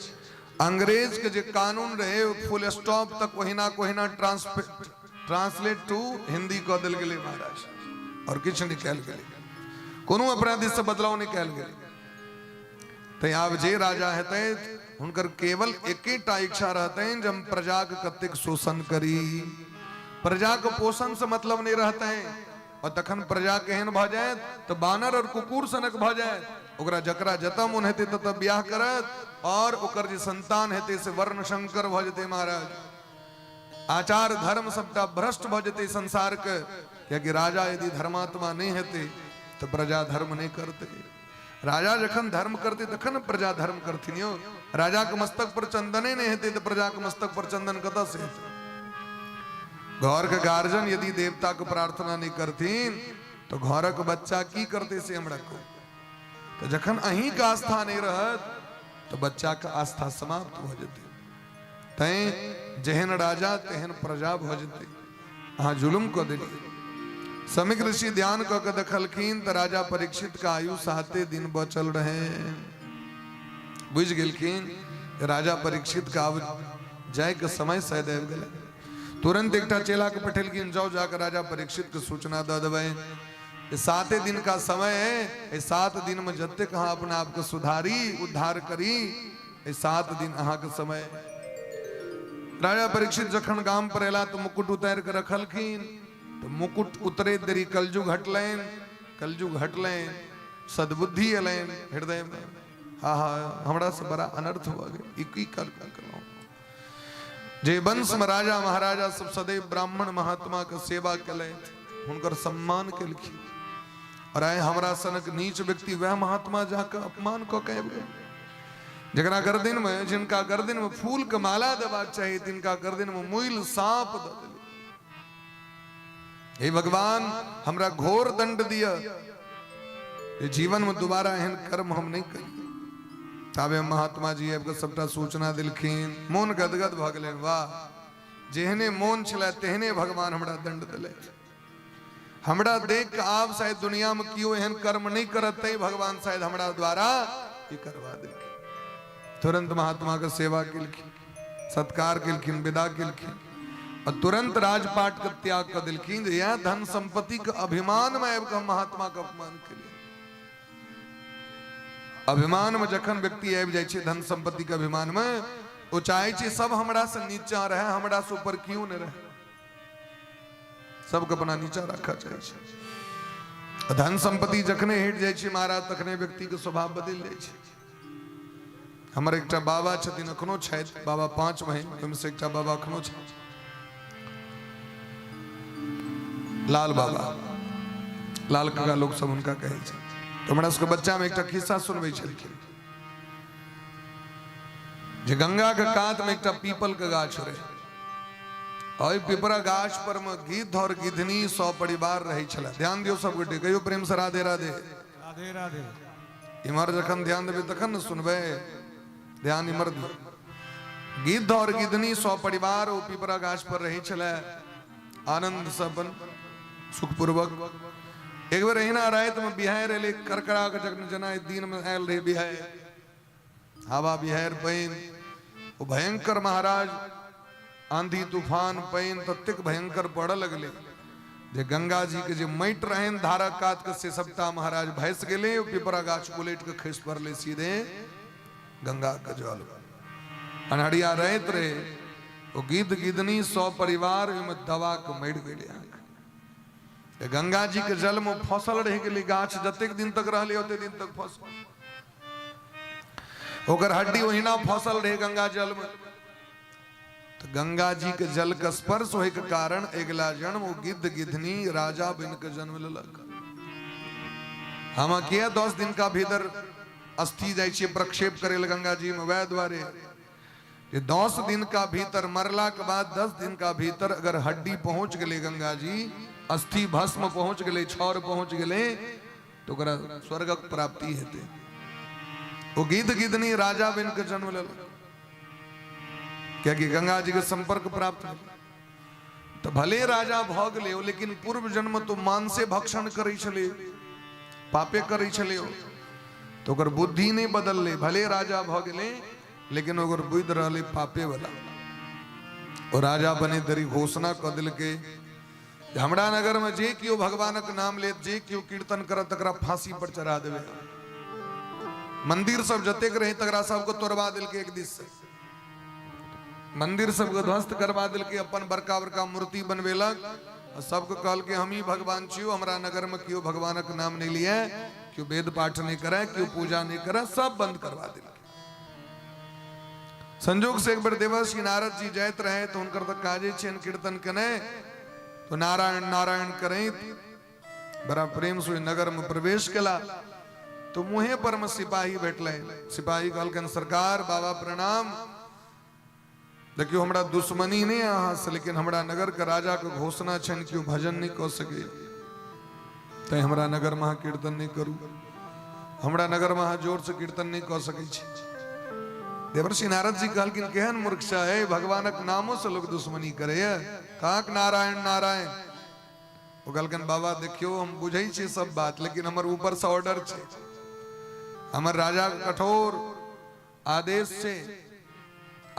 अंग्रेज के जो कानून रहे फुल स्टॉप तक कोई ना ट्रांसलेट टू हिंदी कह दिल गए महाराज और किछ नहीं कहल गए कोनो अपराधी से बदलाव नहीं कहल गए तो आप जे राजा हेते उनकर केवल एकेटा इच्छा रहते हैं जब प्रजा के कतिक शोषण करी प्रजा को पोषण से मतलब नहीं रहते हैं और तखन प्रजा केहन भ जाए तो बानर और कुकुर सनक भ जाए ओकरा जकरा जतम उन हेते तब ब्याह करत और ओकर जे संतान हेते से वर्ण शंकर भ जते महाराज आचार धर्म सबटा भ्रष्ट भ जेते संसार के, क्योंकि राजा यदि धर्मात्मा नहीं हेते तो प्रजा धर्म नहीं करते। राजा जखन धर्म करते तखन प्रजा धर्म करथिन यो। राजा के मस्तक पर चंदने नहीं हेते तो प्रजा के मस्तक पर चंदन कत से हेते। घर के गार्जियन यदि देवता को प्रार्थना नहीं करथिन तो घर के बच्चा की करते से हमरा को। तो जखन अहीं का आस्था नहीं रहत तो बच्चा का आस्था समाप्त हो जाती। तय जेहन राजा तेहन प्रजा भ जेते। अहाँ जुलुम को देलिए। समीक ऋषि ध्यान क के देखलखिन तो राजा परीक्षित का आयु 7 दिन बचल रहे। बुझ गेलखिन राजा परीक्षित का अब जाय के समय शायद आबि गेलै। तुरंत एकटा चेला के पठेलखिन, जाओ जाकर राजा परीक्षित के सूचना दे देबै। 7 दिन का समय है, 7 दिन में जते कहा अपना आप को सुधारी उद्धार करी, 7 दिन अहाँ के समय। राजा परीक्षित जखन गाम पर एला तो मुकुट उतार के रखलखिन। तो मुकुट उतरे देरी कलयुग हटलैन, कलयुग हटलैन, सद्बुद्धि एलैन हृदय में। हाँ हाँ हमरा से बड़ा अनर्थ हो गए। ई कर जे वंश में राजा महाराजा सब सदैव ब्राह्मण महात्मा के सेवा कले, हुनकर सम्मान केलखिन। और आए हमरा सनक नीच व्यक्ति वह महात्मा जाकर अपमान को कह गए। जकरा गर्दन में, जिनका गर्दन में फूल के माला देबाक चाहिए, तिनका गर्दन में मूल सांप द देली। हे भगवान हमरा घोर दंड दिया, ये जीवन में दोबारा एहन कर्म हम नहीं करी। ताबे महात्मा जी आपको सबटा सूचना दिलखिन। मोन गदगद भ गेलैन। वाह, जेहने मोन छलै तेहने भगवान हमरा दंड दिले। हमरा देख के आप शायद दुनिया में कियो एहन कर्म नहीं करत तै भगवान शायद हमरा द्वारा ये करवा देलखिन। तुरंत महात्मा का सेवा केलखिन, सत्कार केलखिन, विदा केलखिन और तुरंत राजपाट का त्याग कर दिलखिन। यह धन संपत्ति के अभिमान में आबि के महात्मा का अपमान केलिए। अभिमान में जखन व्यक्ति आबि जाय छै, धन संपत्ति के अभिमान में, वो चाहे छै सब हमरा से नीचा रहे, हमरा से ऊपर क्यों न रहे। सबके अपना नीचा रखा चाहिए। धन संपत्ति जखने हट जाय छै महाराज, तखने व्यक्ति के स्वभाव बदल जाय छै। हमर एकटा बाबा छथिन, अखनो छथि बाबा 5 बहिन, ओहिमे से एकटा बाबा अखनो छथि, लाल बाबा, लाल काका लोग सब हुनका कहै छै। तो हमरा सबके बच्चा में एकटा खिस्सा सुनबै छलखिन जे गंगा के कात में एकटा पीपल के गाछ रहे। और पिपरा गाछ पर में गिद्ध और गिद्धनी 100 परिवार रहे छले। ध्यान दियो सब गोटे, कहियो प्रेम से राधे राधे। राधे राधे। इमहर जखन ध्यान देबै तखन न सुनबै, ध्यान इमहर दियो। गिद्ध और गिद्धनी 100 परिवार ओ पिपरा गाछ पर रहे छले, आनंद से अपन सुखपूर्वक। एक बार अहिना रात में बिहार एले, करकरा के जखन जना दिन में आयल रहे बिहार, हवा बिहार पानि, वो भयंकर महाराज आंधी तूफान पानि ततेक भयंकर पड़े लगले जे गंगा जी के जे माटि रहन धारा कात के से सबटा महाराज भस गेले। पिपरा गाछ उलट के खसि पड़ले सीधे गंगा के जल। अनहरिया रहत रहे, वो गिद्ध गिद्धनी 100 परिवार में दबा के मरि गेले। गंगा जी के जल में फसल रह गेले। गाछ जतेक दिन तक रहले ओते दिन तक फसल, ओकर हड्डी ओहिना फसल रहे गंगा जल में। तो गंगा जी के जल का स्पर्श होए के कारण अगला जन्म वो गिद्ध गिद्धनी राजा बन के जन्म लेलक। हम किया 10 दिन का भीतर अस्थि जाय छियै प्रक्षेप करे ले गंगा जी में, वह द्वारे ये 10 दिन का भीतर मरला के बाद 10 दिन का भीतर अगर हड्डी पहुंच गए गंगा जी, अस्थि भस्म पहुंच गए, छौर पहुंच गए, तो ओकरा स्वर्गक प्राप्ति हेते। वो गिद्ध गिद्धनी राजा बन के जन्म लेलक, क्योंकि गंगा जी के संपर्क प्राप्त है। तो भले राजा भ गेले, लेकिन पूर्व जन्म तो मांसे भक्षण करे छले, पापे करे छले, तो ओकर बुद्धि नहीं बदलले। भले राजा भ गेले, लेकिन ओकर बुद्धि रहले पापे वाला। और राजा बने दरी घोषणा क दिल के हमरा नगर में जे कियो भगवानक नाम ले, जे कियो कीर्तन करत तकरा फांसी पर चढ़ा देवे। मंदिर सब जतेक रहे तकरा सबको तोड़वा दिल के, एक दिस से मंदिर सबको ध्वस्त करवा दिल के, अपन बड़का बड़का मूर्ति बनवेलक और सबको कहल के हम ही भगवान छियो। हमरा नगर में कियो भगवानक नाम नहीं लिया, क्यों वेद पाठ नहीं करे, क्यों पूजा नहीं करे, सब बंद करवा दिल। संजोग से एक बार देवर्षि नारद जी जात रहे तो उनकर तक काजे छेन कीर्तन कने तो नारायण नारायण करें बड़ा प्रेम से नगर में प्रवेश कला तो मुहे पर में सिपाही बैठले सिपाही कहलकन सरकार बाबा प्रणाम देखियो हमरा दुश्मनी नहीं यहाँ से लेकिन हमरा नगर के राजा को घोषणा छन क्यों भजन नहीं कर सके ते हमरा नगर में कीर्तन नहीं करू हमरा नगर में जोर से कीर्तन नहीं कर सके देवर्षि नारद जी कहलकिन केहन मूर्ख है भगवानक नामों से लोग दुश्मनी करे काक नारायण नारायण वो कहलकन बाबा देखियो हम बुझे छे सब बात लेकिन हमर ऊपर से ऑर्डर छे हमर राजा कठोर आदेश छे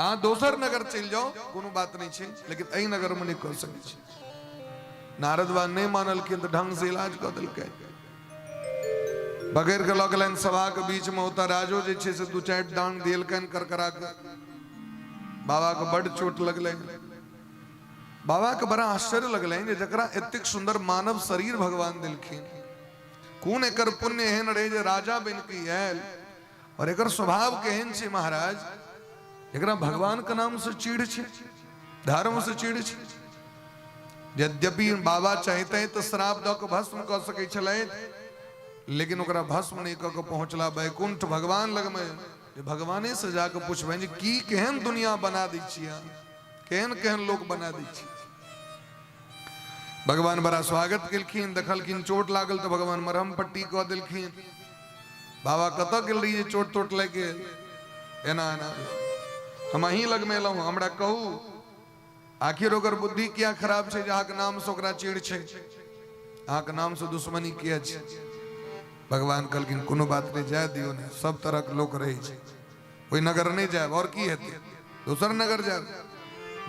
आ दोसर नगर चल जाओ कोनो बात नहीं छे लेकिन एही नगर में नहीं कर सके छे नारद बा नहीं मानलकिन तो ढंग से इलाज कर दिलकै बगैर के लगलन सभा के बीच में होता राजो जे छे से दू चार डांग दिलकन करकरा के बाबा के बड़ चोट लगले बाबा के बड़ा आश्चर्य लगले जे जकरा एतेक सुंदर मानव शरीर भगवान दिलखिन कौन एकर पुण्य एहन रहे जे राजा बन के आयल और एकर स्वभाव केहन छे महाराज एकरा भगवान के नाम से चीड़ छे धर्म से चीड़ छे यद्यपि बाबा चाहते तो श्राप द के भस्म कर सके छले लेकिन ओकरा भस्म नहीं क के पहुंचला बैकुंठ भगवान लग में जे भगवाने से जाके पूछबे जे की केहन दुनिया बना दै छियै केहन केहन लोग बना दै छियै भगवान बड़ा स्वागत केलखिन देखलखिन चोट लागल तो भगवान मरहम पट्टी कह दिलखिन बाबा कत गेल रही चोट तोट लेके एना एना हम अहीं लग में लहूं हमरा कहू आखिर ओकर बुद्धि क्या खराब छे जहाँ के नाम से ओकरा चीड़ छे अहाँ के नाम से दुश्मनी किया छे भगवान कहलखिन कोनो बात नहीं जाए दियो ने सब तरह के लोग रहे छे कोई नगर नहीं जाए और की हेते दूसर नगर जाए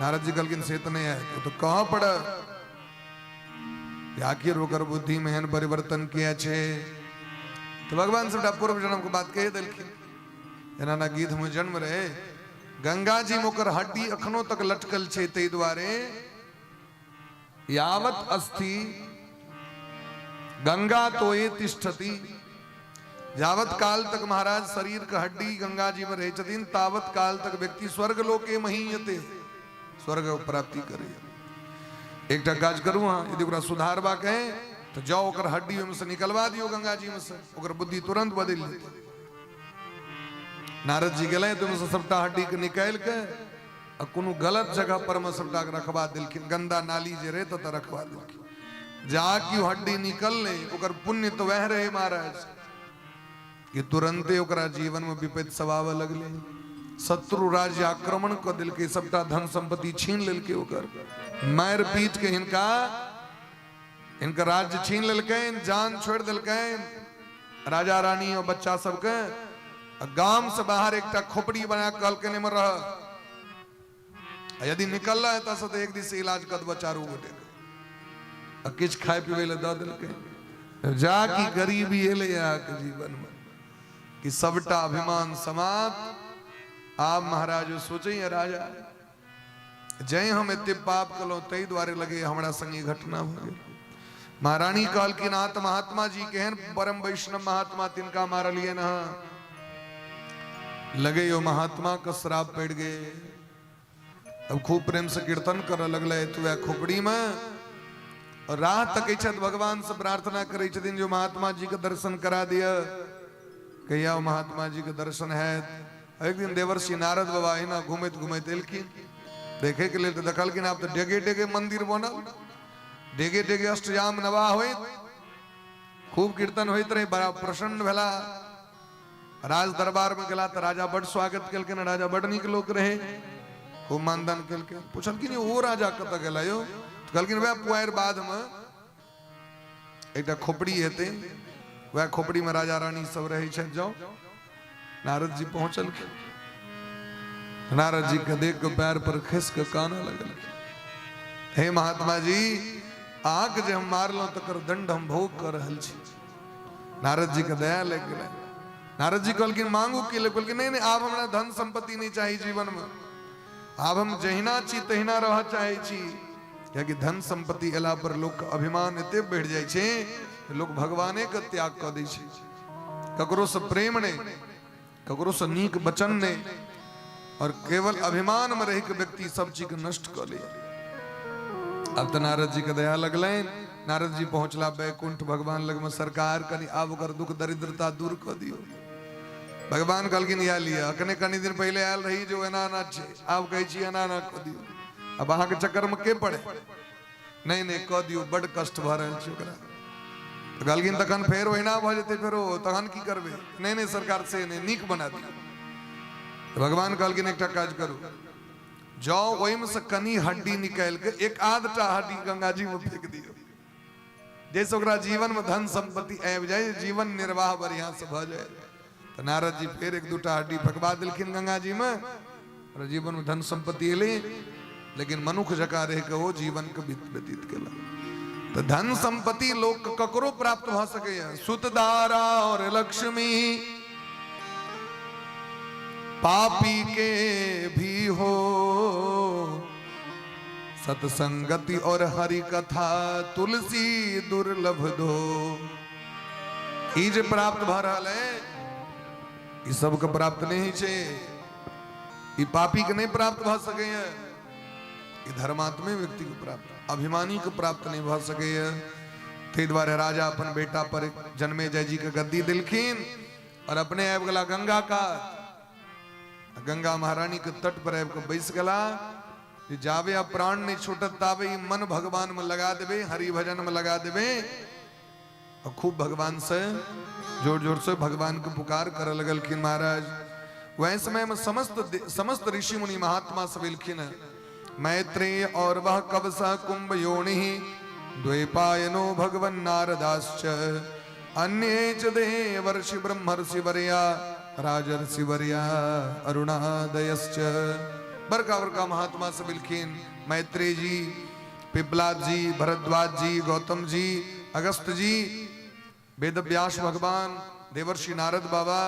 नारद जी कहलखिन से तो नहीं आए तो कहाँ पड़ा आखिर ओकर बुद्धि में एहन परिवर्तन किया छे तो भगवान सबटा पूर्व जन्म के बात कह दिलखिन एना ना गीत में जन्म रहे गंगा जी मोकर हड्डी अखनो तक लटकल छे ते द्वारे यावत अस्थि गंगा तोये तिष्ठति यावत काल तक महाराज शरीर का हड्डी गंगा जी में रहे छथिन तावत काल तक व्यक्ति स्वर्ग लोके महीयते स्वर्ग प्राप्ति करे एकटा काज करू हाँ यदि ओकरा सुधारबा कहे तो जाओ ओकर हड्डी में से निकलवा दियो गंगा जी में से ओकर बुद्धि तुरंत बदल लेते नारद जी गए तुम से सबटा हड्डी के निकाल के कोनो गलत जगह पर में सबटा रखवा दिलखिन गंदा नाली जे रहे तो रखवा दिलखिन जाकी हड्डी निकल ले ओकर पुण्य तो वह रहे महाराज कि तुरंते ओकरा जीवन में विपद सवाव लगले शत्रु राज्य आक्रमण कर दिल के सबटा धन संपत्ति छीन लेल के ओकर मार पीट के इनका राज्य छीन लेल के जान छोड़ दिल के राजा रानी और बच्चा सबके गांव से बाहर एकटा खोपड़ी बना कल के ने में रह यदि निकल रहा है तो एक दिन से इलाज कर चारू गोटे किछ खाए पीवे ले द दिलके जाकी गरीबी एले के जीवन में कि सबटा अभिमान समाप्त आप महाराज सोचे राजा जय हम एते पाप कलो तई द्वारे लगे हमरा संगी घटना हो गई महारानी कहल कि नाथ महात्मा जी केहन परम वैष्णव महात्मा तिनका मारलिए न लगे यो महात्मा का श्राप पड़ गए अब खूब प्रेम से कीर्तन कर लगले तो वह खोपड़ी में और राह तक भगवान से प्रार्थना करे जो महात्मा जी के दर्शन करा दिया कहिया महात्मा जी के दर्शन है एक दिन देवर्षि नारद बाबा ना घूमत घूमत एलखिन देखे के लिए तो देखलखिन आप तो डेगे डेगे मंदिर बनल डेगे डेगे अष्टयाम नवा होइत खूब कीर्तन होइत रहे बड़ा प्रसन्न भेला राज दरबार में गला तो राजा बड़ स्वागत केलखिन राजा बड़ नीक लोक रहे खूब मानदान केलखिन पूछलखिन वो राजा कत गेला यो तो कहलखिन वह पुआर बाद में एक खोपड़ी हेते वह खोपड़ी में राजा रानी सब रहे छे जाओ नारद जी पहुंचल नारद जी के देख के पैर पर खिस के काना लगल हे महात्मा जी आग जे हम मारलो तकर दंड हम भोग कर रहल छी नारद जी के दया लग गेलै नारद जी कहलखिन मांगू के लिए कहलखिन नहीं नहीं आब हमरा धन संपत्ति नहीं चाहिए जीवन में आब हम जहिना छी तहिना रह चाहे छी क्योंकि धन संपत्ति एला पर लोग अभिमान एते बढ़ जाय छे लोग भगवाने के त्याग कर दै छे ककरो से प्रेम ने ककरो से नीक वचन ने और केवल अभिमान में रह के व्यक्ति सब चीज के नष्ट कर ले। अब तो नारद जी के दया लगल। नारद जी पहुंचला बैकुंठ भगवान लग में, सरकार कनी अब ओकर दुख दरिद्रता दूर कर दियो। भगवान कहलखिन या लिया कने कनी दिन पहले आयल रही जो एना ना छे, आब कहै छी एना ना कर दियो। अब अहाँ के चक्कर में के पड़े, नहीं नहीं कह दियो, बड़ कष्ट भ रहल छै ओकरा। तो कहलखिन तखन फेर ओहिना भ जेतै, फेरो तखन की करबे, नहीं नहीं सरकार से नहीं नीक बना दियो। तो भगवान कहलखिन एकटा काज करू, जाओ ओहि में से कनी हड्डी निकाल के एक आधटा हड्डी गंगा जी में फेंक दियो, जैसे ओकरा जीवन में धन संपत्ति आबि जाए, जीवन निर्वाह बढ़िया से भ जाए। तो नारद जी फिर एक दूटा हड्डी फेंकवा दिलखिन गंगा जी में, और जीवन में धन संपत्ति एले, लेकिन मनुष्य जका रह के वो जीवन के व्यतीत केला। तो धन संपत्ति लोग ककरो प्राप्त भ सके, सुतदारा और लक्ष्मी पापी के भी हो, सत्संगति और हरि कथा तुलसी दुर्लभ दो। ई जे प्राप्त भ रहल है, ई सब के प्राप्त नहीं छे, ई पापी के नहीं प्राप्त भ सके है, ई धर्मात्मे व्यक्ति को प्राप्त, अभिमानी को प्राप्त नहीं भ सके है। ते द्वारे राजा अपन बेटा पर जन्मेजय जी के गद्दी दिलखिन और अपने आबि गेला गंगा का, गंगा महारानी के तट पर आबि के बैस गेला। जावे अब प्राण नहीं छूटत तावे मन भगवान में लगा देवे, हरि भजन में लगा देवे, और खूब भगवान से जोर जोर से भगवान को पुकार कर लगलखिन महाराज। वह समय में समस्त ऋषि मुनि महात्मा सबिलखिन, मैत्रेय और वह कवसा कुंभ योनि द्वैपायनो भगवन नारदाश्च अन्ये च देवर्षि ब्रह्मर्षि वर्या राजर्षि वर्या अरुणादयश्च। बरका बरका महात्मा सबिलखिन, मैत्रेय जी, पिपलाद जी, भरद्वाज जी, गौतम जी, अगस्त जी, वेदव्यास भगवान, देवर्षि नारद बाबा,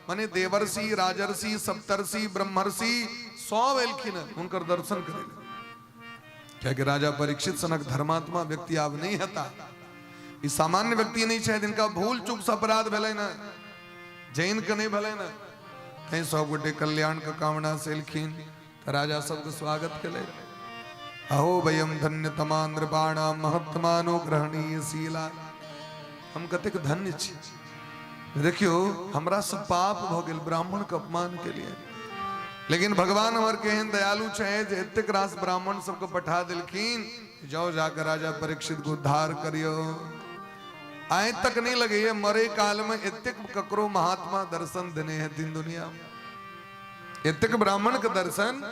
माने देवर्षि, राजर्षि, सप्तर्षि, ब्रह्मर्षि सब एलखिन उनकर दर्शन करे। क्या कि राजा परीक्षित सनक धर्मात्मा व्यक्ति आब नहीं हता, ई सामान्य व्यक्ति नहीं छे जिनका भूल चूक से अपराध भेलै न, जैन के नहीं भेलै न, तै सब गोटे कल्याण के कामना से एलखिन। राजा सबके स्वागत केले। अहो वयम धन्य तमा नृपाणा महत्मानो ग्रहणीय शीला। हम कतेक धन्य छी, देखियो हमरा से पाप भ गेल ब्राह्मण के अपमान के लिए, लेकिन भगवान हमर केहन दयालु छे जे एतेक रास ब्राह्मण सबको पठा दिलखिन, जाओ जाकर राजा परीक्षित को उद्धार करियो। आए तक नहीं लगे मरे काल में एतेक ककरो महात्मा दर्शन देने हैं तीन दुनिया में, एतेक ब्राह्मण का दर्शन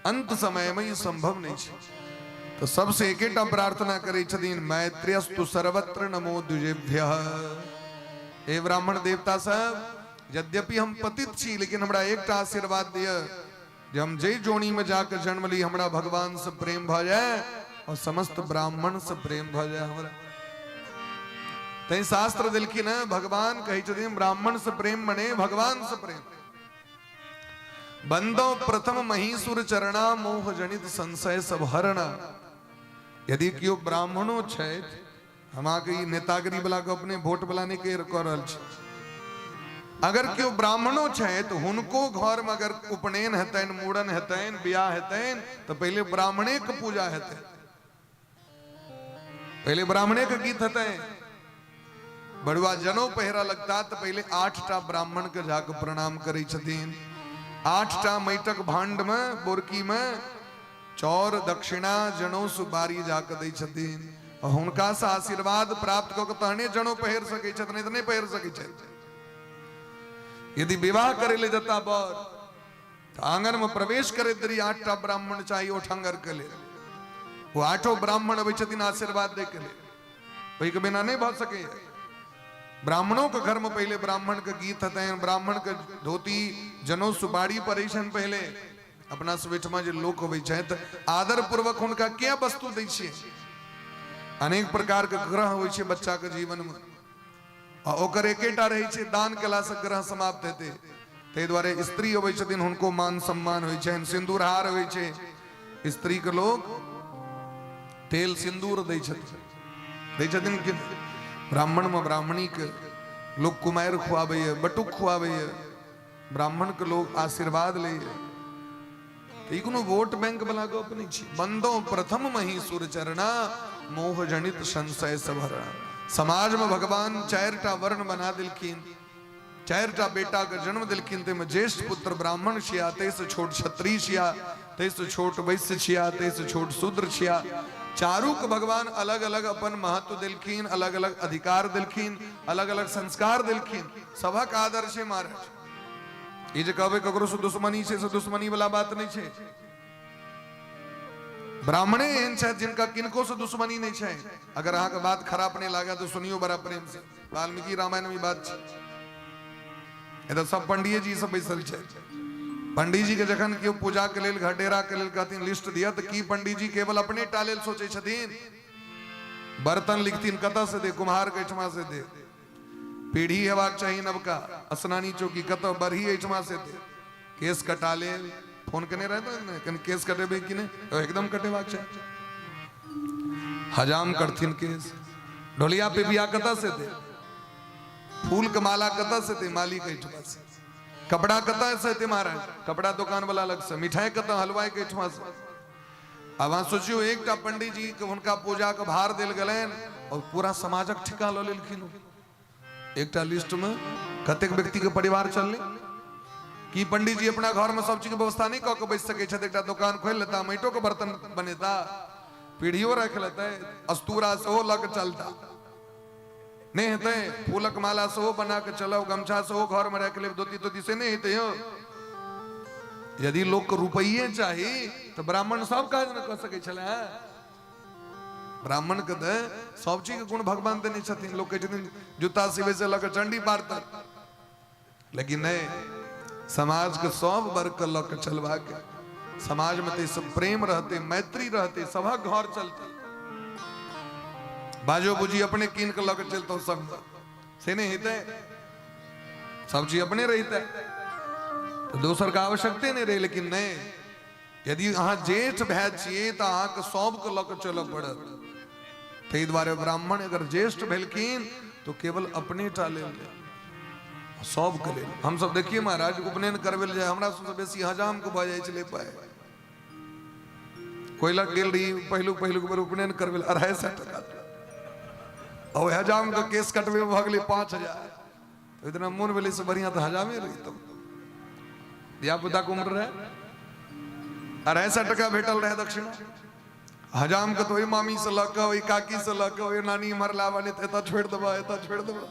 अंत समय में ये संभव नहीं है। तो सबसे एकेटा प्रार्थना करे छथिन, मैत्रेयस्तु सर्वत्र नमो द्विजेभ्यः। हे ब्राह्मण देवता सब, यद्यपि हम पतित छी, लेकिन हमरा एकटा आशीर्वाद दिया, जे हम जय जोनी में जाकर जन्म ली, हमरा भगवान से प्रेम भ जाए और समस्त ब्राह्मण से प्रेम भ जाए हमरा। तै शास्त्र दिलखिन है, भगवान कही छथिन ब्राह्मण से प्रेम मने भगवान से प्रेम। बंदो प्रथम महीसुर चरणा मोह जनित संशय सब हरणा। यदि क्यों ब्राह्मणों छे, हमारे नेतागिरी वाला को अपने वोट वाला नहीं कर रहल छै, अगर क्यों ब्राह्मणों छे तो हुनको घर में अगर उपनयन हेतैन, मूड़न हेतैन, ब्याह हेतैन, तो पहले ब्राह्मणे के पूजा हेतै, पहले ब्राह्मणे के गीत हेतैन। बड़ुआ जनौ पहरा लगता तो पहले 8टा ब्राह्मण के जाकर प्रणाम करै छथिन। 8टा मैटक भांड में बोरकी में चौर दक्षिणा जनौ सुपारी जाकर दै छथिन, और हुनका से आशीर्वाद प्राप्त क के तहने जनौ पहिर सकै छथिन, नहीं तो नहीं पहिर सकै छथिन। यदि विवाह करे ले जता बर तो आंगन में प्रवेश करे तरी 8टा ब्राह्मण चाहिए ओठंगर के लिए, वो 8 ब्राह्मण अबै छथिन आशीर्वाद दे के लिए, वही के बिना नहीं भ सके। ब्राह्मणों के घर में पहले ब्राह्मण के गीत हते, ब्राह्मण के धोती जनौ सुपारी परिछन, पहले अपना स्वेठ में जो लोक होबै छै त आदर पूर्वक हुनका क्या वस्तु दै छियै। अनेक प्रकार के ग्रह होइ छै बच्चा के जीवन में, और ओकर एकेटा रहै छै दान केला से ग्रह समाप्त हेतै। तै दुआरे स्त्री होबै छथिन, हुनको मान सम्मान होइ छनि, सिंदूरहार होइ छै, स्त्री के लोग तेल सिंदूर दै छथिन कि ब्राह्मण में ब्राह्मणी के लोग कुमार खुआबे, बटुक खुआबे, ब्राह्मण के लोग आशीर्वाद ले इकनो वोट बैंक बना गो अपनी छी बंदो प्रथम मही सुर चरणा मोह जनित संशय सभरा। समाज में भगवान चारटा वर्ण बना दिलखिन, चारटा बेटा का जन्म दिलखिन, ते में ज्येष्ठ पुत्र ब्राह्मण छिया, तेस छोट क्षत्रिय छिया, तेस छोट वैश्य छिया, तेस छोट शूद्र छिया। चारू के भगवान अलग अलग अपन महत्व दिलखिन, अलग अलग अधिकार दिलखिन, अलग अलग संस्कार दिलखिन। सबक आदर्श है महाराज। ये जो कहबे ककरो से दुश्मनी से दुश्मनी वाला बात नहीं छे। ब्राह्मणे एहन छे जिनका किनको से दुश्मनी नहीं छे। अगर अहाँ के बात खराब नहीं लागा तो सुनियो बड़ा प्रेम से। वाल्मीकि रामायण में बात छे। इधर सब पंडित जी सब बैसल छे। पंडित जी के जखन केओ पूजा के लेल घटेरा के लेल कहथिन लिस्ट दिया तो की पंडित जी केवल अपने टालेल सोचे छथिन। बर्तन लिखथिन कतऽ से दे, कुम्हार के एठमा से दे। पीढ़ी हेबाक चाहिए नवका, स्नानी चौकी कतऽ बरही एठमा से दे। केस कटा ले, फोन कने रहता है कन केस कटेबे कि नहीं तो एकदम कटेबाक चाहिए। हजाम करथिन केस। ढोलिया पे बिया कतऽ से दे, फूल के माला कतऽ से दे, माली के एठमा से। कपड़ा कतऽ से दे महाराज, कपड़ा दुकान वाला अलग से। मिठाई कतऽ, हलवाई के एठमा से। अब अहाँ सोचियो एकटा पंडित जी के हुनका पूजा के भार देल गेलैन और पूरा समाजक ठिका लऽ लेलखिन। एकटा लिस्ट में कतेक व्यक्ति के परिवार चलले कि पंडित जी अपना घर में सब चीज के व्यवस्था नहीं कऽ के बैस सकै छथि। एकटा दुकान खोल लेता, माइटो के बर्तन बनेता, पीढ़ियो रख लेते, अस्तूरा सेहो लऽ के चलता, नहीं हेतै फूलक माला सेहो बना के चलब, गमछा सेहो घर में रख लेब, धोती तोती से नहीं हेतै हो। यदि लोग के रुपये चाहिए तो ब्राह्मण सब काज न कऽ सकै छलै। ब्राह्मण के दे सब चीज के गुण भगवान देने छथिन। लोग कहते जूता सिवे से लग चंडी पार तक, लेकिन नहीं, समाज के सब वर्ग के लग चलवा के समाज में ते सब प्रेम रहते, मैत्री रहते, सबक घर चलते। बाजो बुझी अपने कीन के लग चलते संग से नहीं हेते, सब चीज अपने रहते तो दोसर का आवश्यकता नहीं रहे। लेकिन नहीं, यदि अहाँ ज्येष्ठ भाई छिए तो अहाँ के सब के लग चलऽ पड़त। ताहि द्वारे ब्राह्मण अगर ज्येष्ठ भेलखिन तो केवल अपने टा लेल सब के लेल। हम सब देखिए महाराज उपनयन करबे ले जाए, हमरा सबसे बेसी हजाम के भऽ जाइ छलै पाए। कोई लग गेल रही पहिलू के बेर उपनयन करबे 250 टका, और हजाम के केस कटबे में भऽ गेलै 5000। तो इतना मोन भेलै से बढ़िया तो हजामे रही। तब धिया पुता के उम्र रहे, 250 टका भेटल रहे दक्षिणा। हजाम के तो वही मामी से लऽ कऽ, वही काकी से लऽ कऽ, वही नानी मरला बने एतऽ छोड़ देबा, एतऽ छोड़ देबा,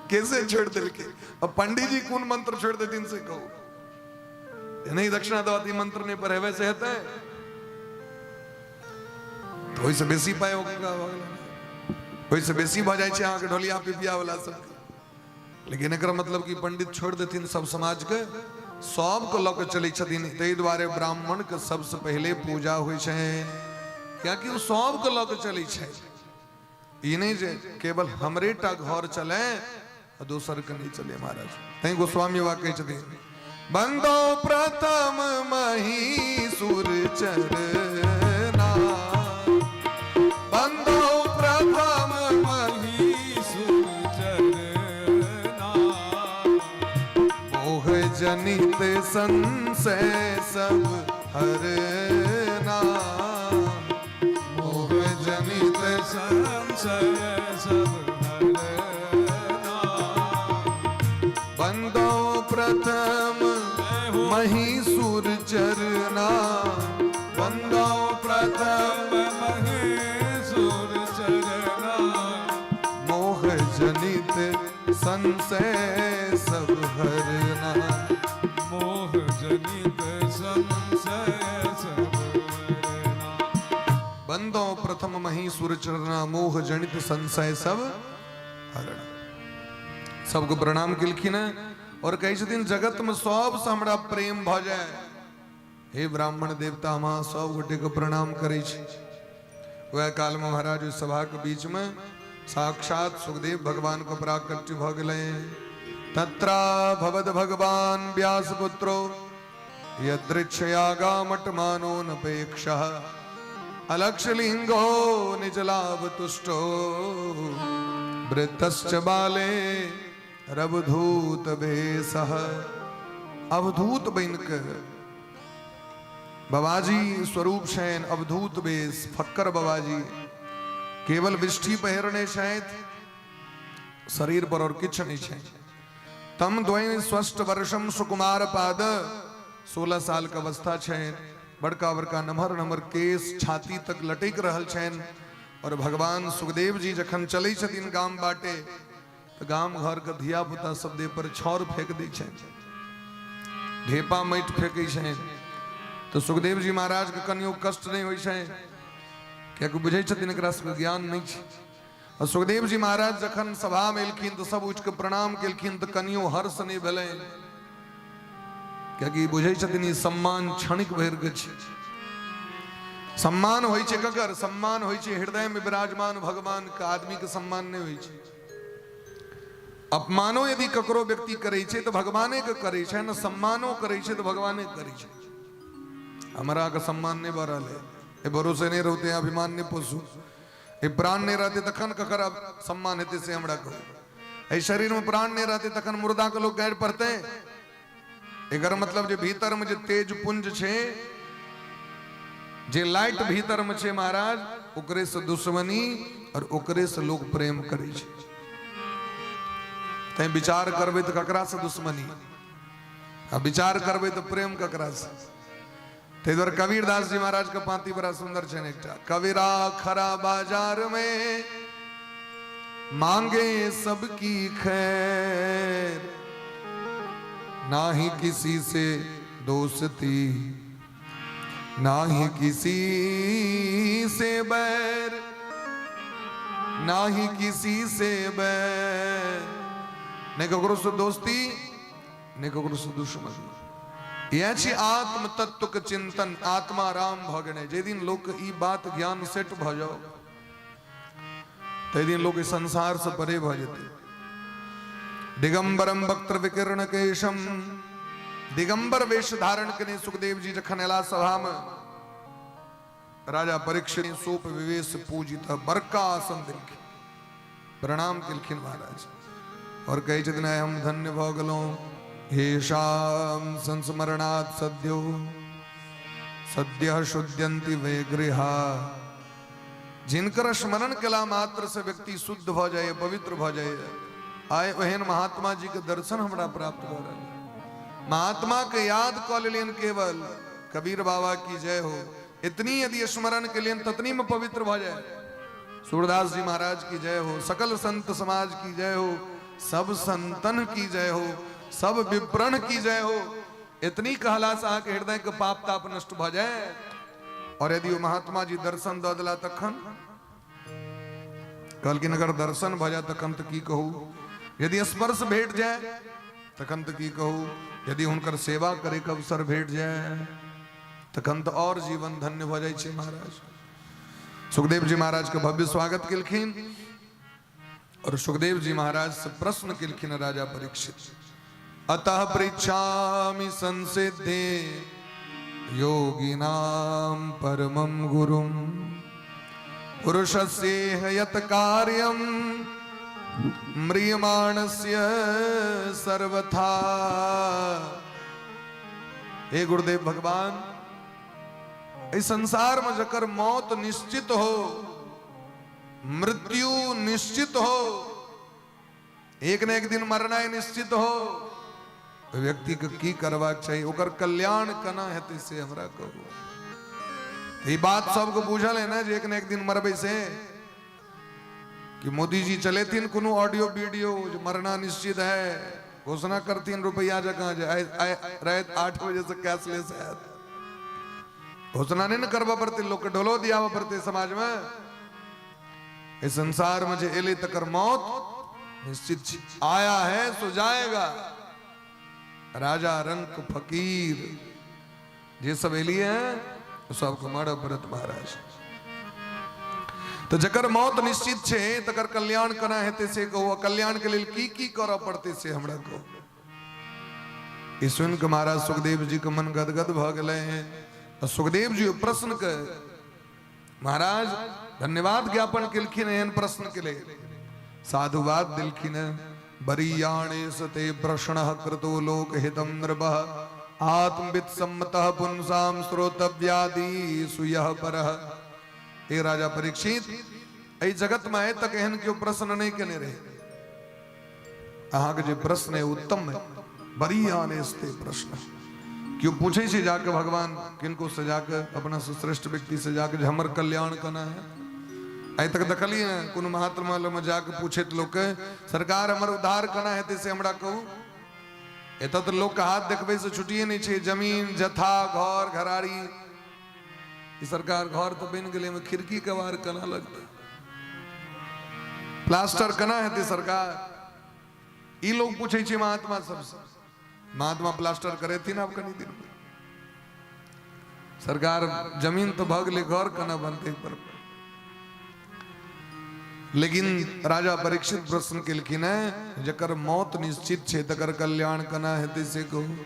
कैसे छोड़ देलके। अब पंडित जी कौन मंत्र छोड़ देथिन से कहू। नहीं दक्षिणा दवाती मंत्र नहीं पढ़ेबे से हेतै तो ओहिसँ बेसी पाइ होगा, ओहिसँ बेसी भऽ जाइ छै अहाँके ढोलिया पिपिया वाला सब। लेकिन एकर मतलब कि पंडित छोड़ देथिन सब समाज के, सब को लऽ के चलै छथिन। ताहि दुआरे ब्राह्मण के सबसे पहले पूजा होइ छै, कियाकि ओ सब के लऽ के चलै छै। ई नहीं जे केवल हमरे टा घर चले और दोसर के नहीं चले महाराज। तैं गोस्वामी बाबा कहै छथिन बंदो प्रथम मही सुर चरना, बंदो प्रथम मही सुर चरना, मोह जनित संशय सब हरना, मोह जनित संशय सब हरना। बंदो प्रथम मही सुर चरना, बंदो प्रथम मही सुर चरना, मोह जनित संशय सब हरना, मोह जनित संशय सब हरना। बंदो प्रथम मही सुर चरना, मोह जनित संशय सब हरना। सबको प्रणाम केलखिन और कहै छथिन जगत में सबसे हमरा प्रेम भ जाए। हे ब्राह्मण देवता माँ सब गोटे के प्रणाम करै छी। वह काल में महाराज उस सभा के बीच में साक्षात सुखदेव भगवान को प्राकट्य भ गेलै। तत्रा भवद भगवान व्यास पुत्रो यदृच्छयागामटमानो नपेक्षः, अलक्षलिंगो निजलाभ तुष्टो वृत्तश्च बाले रवधूत बेसह अवधूत बन के बाबाजी स्वरूप शैन अवधूत बेस फक्कर बाबाजी केवल विष्ठी पहरने शायद शरीर पर और किछ नहीं है। तम द्वय स्वस्थ वर्षम सुकुमार पाद 16 साल का अवस्था छैन बड़का बड़का नमहर नमहर केस छाती तक लटक रहल छैन। और भगवान सुखदेव जी जखन चले छथिन गाम बाटे तो गाम घर के धिया पुता सब देह पर छौर फेंक दै छैन ढेपा माटि फेंकै छैन। तो सुखदेव जी महाराज के कनियो कष्ट नहीं होइ छै कियाकि बुझै छथिन एकरा सबके ज्ञान नहीं छै। और सुखदेव जी महाराज जखन सभा में एलखिन तो सब उठ के प्रणाम केलखिन तो कनियो हर्ष नहीं भेलै कियाकि बुझै छथिन ई सम्मान क्षणिक भरि के छै। सम्मान होइ छै ककर सम्मान होइ छै हृदय में विराजमान भगवान के आदमी के सम्मान नहीं होइ छै। अपमानो यदि ककरो व्यक्ति करे छै तो भगवाने के करे छै न सम्मानो करे छै तो भगवाने के करे छै। हमारा का सम्मान नहीं बढ़ल है ये भरोसे नहीं रहते अभिमान नहीं पोसू ये प्राण नहीं रहते तखन ककर सम्मान हेते से हमरा कहो ये शरीर में प्राण नहीं रहते तखन मुर्दा के लोग गैर पड़ते एकर मतलब जे भीतर में जे तेज पुंज छे जे लाइट भीतर में छे महाराज ओकरे से दुश्मनी और ओकरे से लोग प्रेम करे छे। तै विचार करबे तो ककरा से दुश्मनी अब विचार करबे तो प्रेम ककरा से। ते द्वारा कबीरदास जी महाराज का पांति बड़ा सुंदर छे एकटा कबीरा खरा बाजार में मांगे सबकी खैर ना ही किसी से दोस्ती ना ही किसी से बैर ना ही किसी से बैर ने ककरो से दोस्ती ने ककरो से दुश्मनी। याची आत्म तत्व के चिंतन आत्मा राम भगने जे दिन लोग ई बात ज्ञान सेट भ जाओ ते दिन लोग संसार से परे भ जेते। दिगंबरम वक्त्र विकिरण केशम दिगंबर वेश धारण करने सुखदेव जी जखन एला सभा में राजा परीक्षित सोप विवेश पूजित बरका आसन दिलखिन प्रणाम केलखिन महाराज और कहे छथिन हम धन्य भ गेलौं हेशाम संस्मरणात् सद्यो सद्य शुद्ध्यन्ति वे गृहा जिनकर स्मरण कला मात्र से व्यक्ति शुद्ध भ जाए पवित्र भ जाए आए ओहन महात्मा जी के दर्शन हमरा प्राप्त भ रहल। महात्मा के याद क लेलियन केवल कबीर बाबा की जय हो इतनी यदि स्मरण के लिए ततनी में पवित्र भ जाए। सूरदास जी महाराज की जय हो सकल संत समाज की जय हो सब संतन की जय हो सब विप्रण की जय हो इतनी कहला सा के हृदय के पाप ताप नष्ट भ जाए। और यदि वो महात्मा जी दर्शन द दिला तखन कहलखिन अगर दर्शन भ जाए तखन तो की कहू यदि स्पर्श भेट जाए तखन तो की कहू यदि हुनकर सेवा करे के अवसर भेट जाए तखन तो और जीवन धन्य भ जाए छे। महाराज सुखदेव जी महाराज के भव्य स्वागत केलखिन और सुखदेव जी महाराज से प्रश्न केलखिन राजा परीक्षित अतः पृच्छामि संसिद्धे योगिनां परमं गुरुं पुरुषस्य यत् कार्यं म्रियमाणस्य सर्वथा। हे गुरुदेव भगवान इस संसार में जकर मौत निश्चित हो मृत्यु निश्चित हो एक न एक दिन मरना निश्चित हो व्यक्ति के की करवाक चाहिए ओकर कल्याण कना हेतै से हमरा कहू। ये बात सबको बुझल है ना जे एक न एक दिन मरबे से कि मोदी जी चलेथिन कोनो ऑडियो वीडियो जो मरना निश्चित है घोषणा करतीन रुपया जगह रात 8 बजे से कैशलेस है घोषणा नहीं न करवा पड़ते लोग के ढोलो दिया पड़ते समाज में। इस संसार में जे एले तकर मौत निश्चित आया है सो जाएगा। राजा रंक फकीर जे सब एलिए हैं सबको मर भरत महाराज तो जकर मौत निश्चित छे तकर कल्याण कना हेते से कहो कल्याण के लिए की कर पड़ते से हमरा को। ई सुन के महाराज सुखदेव जी के मन गदगद भ गए हैं और सुखदेव जी प्रश्न के महाराज धन्यवाद ज्ञापन केलखिन एहन प्रश्न के लिए साधुवाद दिलखिन बरीयाणे सते प्रश्नः कृतो लोकहितं नृपः आत्मवित् सम्मतः पुंसां श्रोतव्यादि यः परः। हे राजा परीक्षित, एहि जगत में आए तक एहन क्यों प्रश्न नहीं केने रहे। अहाँ के जे प्रश्न है उत्तम है। बरीयाणे सते प्रश्न क्यों पूछे से जाके भगवान किनको से जाके अपना श्रेष्ठ व्यक्ति से जाके हमर कल्याण करना है। अभी तक देखलिए कौन महात्मा लोग में जाके पूछे तो लोग सरकार हमर उद्धार करना है तैसे हमरा कहू। एत तो लोग का हाथ देखबे से छुटिए नहीं छे। जमीन जथा घर घराड़ी सरकार घर तो बन गए में खिड़की कबार कना लगता प्लास्टर कना है ते सरकार। ई लोग पूछे छे महात्मा सबसे। महात्मा प्लास्टर करे थी ना आपका नहीं दिन में सरकार जमीन तो भगले घर कना बनते पर। लेकिन राजा परीक्षित प्रश्न केलखिन है जकर मौत निश्चित छे तकर कल्याण कना हेते से कहू।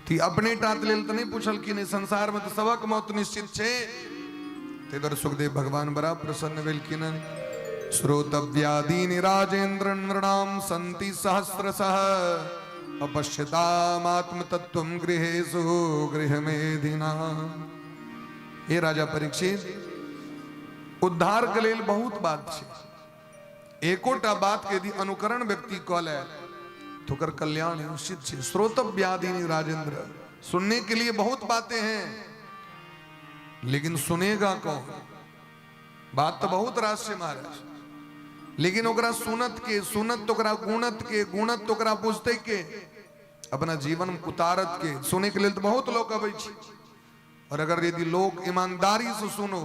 थी अपने टात लेल तो नहीं पूछल कि संसार में तो सबक मौत निश्चित छे। तेदर सुखदेव भगवान बड़ा प्रसन्न भेलखिन। श्रोतव्यादीनि राजेन्द्र नृणाम सन्ति सहस्रशः अपश्यतामात्म तत्वं गृहेषु गृहमेधिना। हे राजा परीक्षित, उद्धार के लेल बहुत बात छे। एकोटा बात के यदि अनुकरण व्यक्ति कले तो कर कल्याण निश्चित छे। श्रोतव्यादीनि राजेंद्र, सुनने के लिए बहुत बातें हैं लेकिन सुनेगा कौन। बात तो बहुत रास से महाराज, लेकिन ओकरा सुनत के सुनत ओकरा गुणत के गुणत ओकरा बुझते के अपना जीवन में उतारत के सुने के लिए तो बहुत लोग अबै छी। और अगर यदि लोग ईमानदारी से सुनो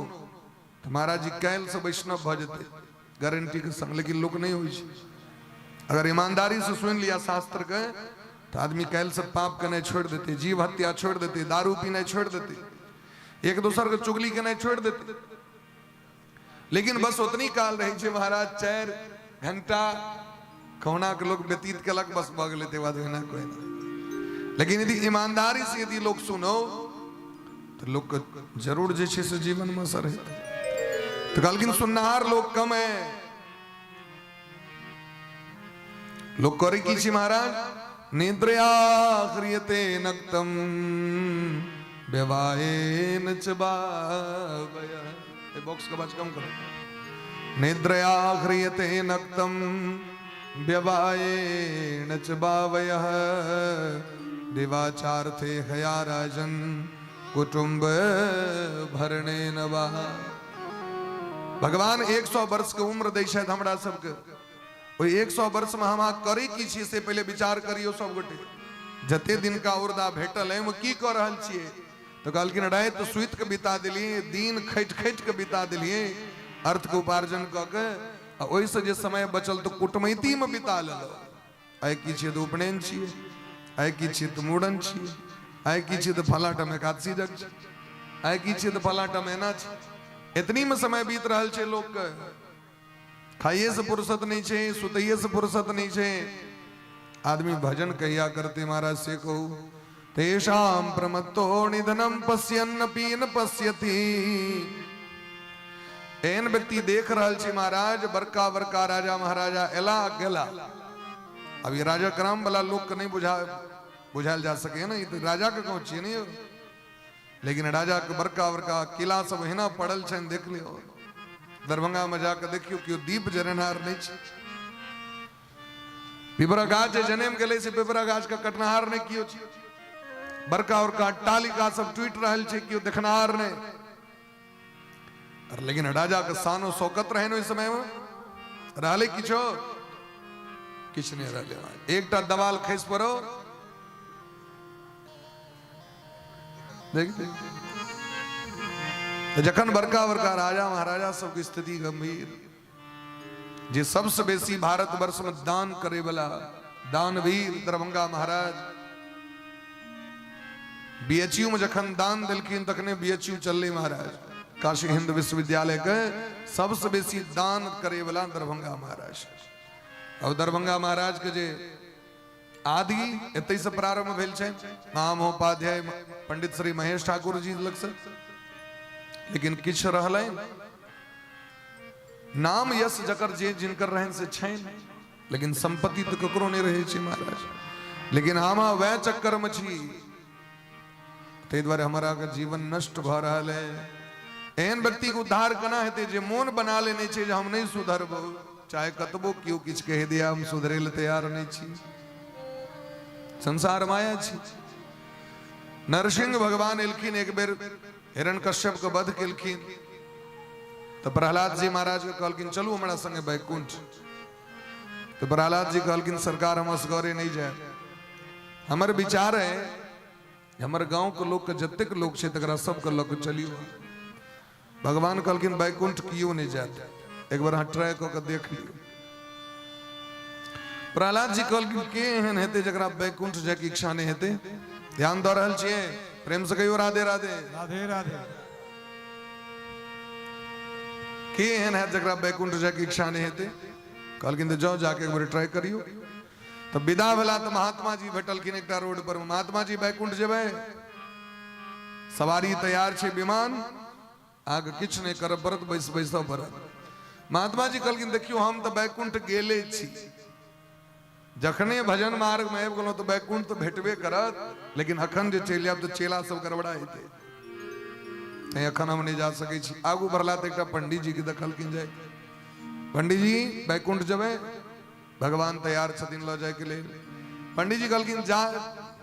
तो महाराज जी कैल से वैष्णव भ जते गारंटी के संग। लेकिन लोग नहीं हुई छे। अगर ईमानदारी से सुन लिया शास्त्र के तो आदमी कैल से पाप करने छोड़ देते, जीव हत्या छोड़ देते, दारू पीने छोड़ देते, एक दूसरे के चुगली करने छोड़ देते। लेकिन बस उतनी काल रही छे महाराज 4 घंटा कौना के लोग व्यतीत कलक बस बग लेते बाद ना कोई ना। लेकिन यदि ईमानदारी से यदि लोग सुनो तो लोग जरूर जे छे से जीवन में असर है। तो कहलखिन सुननार लोग कम है। लोग करे की छी महाराज, निद्रया क्रियते नक्तम व्यवायेन च बावया। बॉक्स का बाज कम करो। निद्रया क्रियते नक्तम व्यवायेन च बावयः दिवाचार्थे हया राजन कुटुंब भरणे नवा। भगवान 100 वर्ष के उम्र दै छथि हमरा सबके। ओहि 100 वर्ष में हम करे की छी से पहले विचार करियो सब गोटे। जते दिन का उर्दा भेटल है वो की कर रहल छिए। तो कहलखिन रात तो सुइत के बिता दिलिए, दिन खैट खैट के बिता दिलिए अर्थ के उपार्जन क के। ओहि से जे समय बचल तो कुटमैती में बिता लेलो। आइ की छिए तो उपनयन छिए, आइ की छिए तो मूड़न छिए, आइ की छिए तो फलाटा में एकादशी जग छै, आइ की छिए तो फलाटा महीना छै। इतनी में समय बीत रहल छे लोग के। खाइए से फुर्सत नहीं छे, सुतइए से फुर्सत नहीं छे। आदमी भजन कहिया करते महाराज से कहू। तेषां प्रमत्तो निधनम पश्यन्न पीन पश्यति। एहन व्यक्ति देख रहल छी महाराज बड़का बड़का राजा महाराजा एला गेला। अब ये राजा क्रम वाला लोग के नहीं बुझायल जा सके ना। ये तो राजा के कहूँ छी नहीं। लेकिन राजा के बड़का बड़का किला सब हिना पड़ल छन देख लियो। दरभंगा में जाकर देखियो कि दीप जरनहार नहीं छे। पिपरा गाछ जनेम गेले से पिपरा गाछ का कटनहार नहीं कियो छे। बड़का बड़का अट्टालिका सब टूट रहल छे कियो देखनहार नहीं। और लेकिन राजा के शानो शौकत रहे इस समय में रहले किछो किछ नहीं रहले। एकटा दवाल खैस पड़ो देख जखन बड़का बड़का राजा महाराजा सबकी स्थिति गंभीर, जे सबसे बेसी भारत वर्ष में दान करे वाला दानवीर दरभंगा महाराज बीएचयू में जखन दान दिलखिन तखने बीएचयू चलले महाराज। काशी हिंद विश्वविद्यालय के सबसे बेसी दान करे वाला दरभंगा महाराज। और दरभंगा महाराज के जे आदि एतै से प्रारंभ भेल छै महामहोपाध्याय पंडित श्री महेश ठाकुर जी लग से। लेकिन किछ रहलै नाम यश जकर जे जिनकर रहन से छैन। लेकिन संपत्ति तो ककरो नहीं रहे छी महाराज, लेकिन आमा वह चक्कर में छी ते द्वारे हमारा का जीवन नष्ट भ रहा है। एहन व्यक्ति को उद्धार करना है जे मोन बना लेने छे जे हम नहीं सुधरबो, चाहे कतबो क्यों किछ कह दिया हम सुधरे ले तैयार नहीं छी। संसार माया छी। नरसिंह भगवान एलखिन एक बेर हिरण्यकश्यप के वध केलखिन, तो प्रहलाद जी महाराज के कहलखिन चलू हमारा संगे बैकुंठ। तो प्रहलाद जी कहलखिन सरकार हम असगरे नहीं जाए, हमर विचार है हमर गांव के लोग के जतेक लोग छे तकरा सब के लग चलियो। भगवान कहलखिन बैकुंठ क्यों नहीं जाते, एक बार हाँ ट्राई कऽ के देख लियो। प्रहलाद जी कहलखिन के एहन हेते जकरा बैकुंठ जाय के इच्छा नहीं हेते। ध्यान दऽ रहल छियै, प्रेम से कहियो राधे राधे। राधे राधे। के एहन है जकरा बैकुंठ जाय के इच्छा नहीं हेते। कहलखिन तो जाओ जाके एक बार ट्राई करियो। तो विदा भेला तो महात्मा जी भेटलखिन एकटा रोड पर। महात्मा जी बैकुंठ जेबै, सवारी तैयार छे विमान, आगे किछ नहीं करब पड़त, बैस बैसब पड़त। महात्मा जी कहलखिन देखियो हम तो बैकुंठ गेले छी, जखने भजन मार्ग में आबि गेलहुं तो बैकुंठ तो भेटबे करत, लेकिन अखन जे चलि जाब तो चेला सब गड़बड़ा हेतै, नहीं अखन हम नहीं जा सकै छी। आगू बढ़ला तो एकटा पंडित जी के देखलखिन जाय, पंडित जी बैकुंठ जेबै, भगवान तैयार छथिन ल जाय के लेल। पंडित जी कहलखिन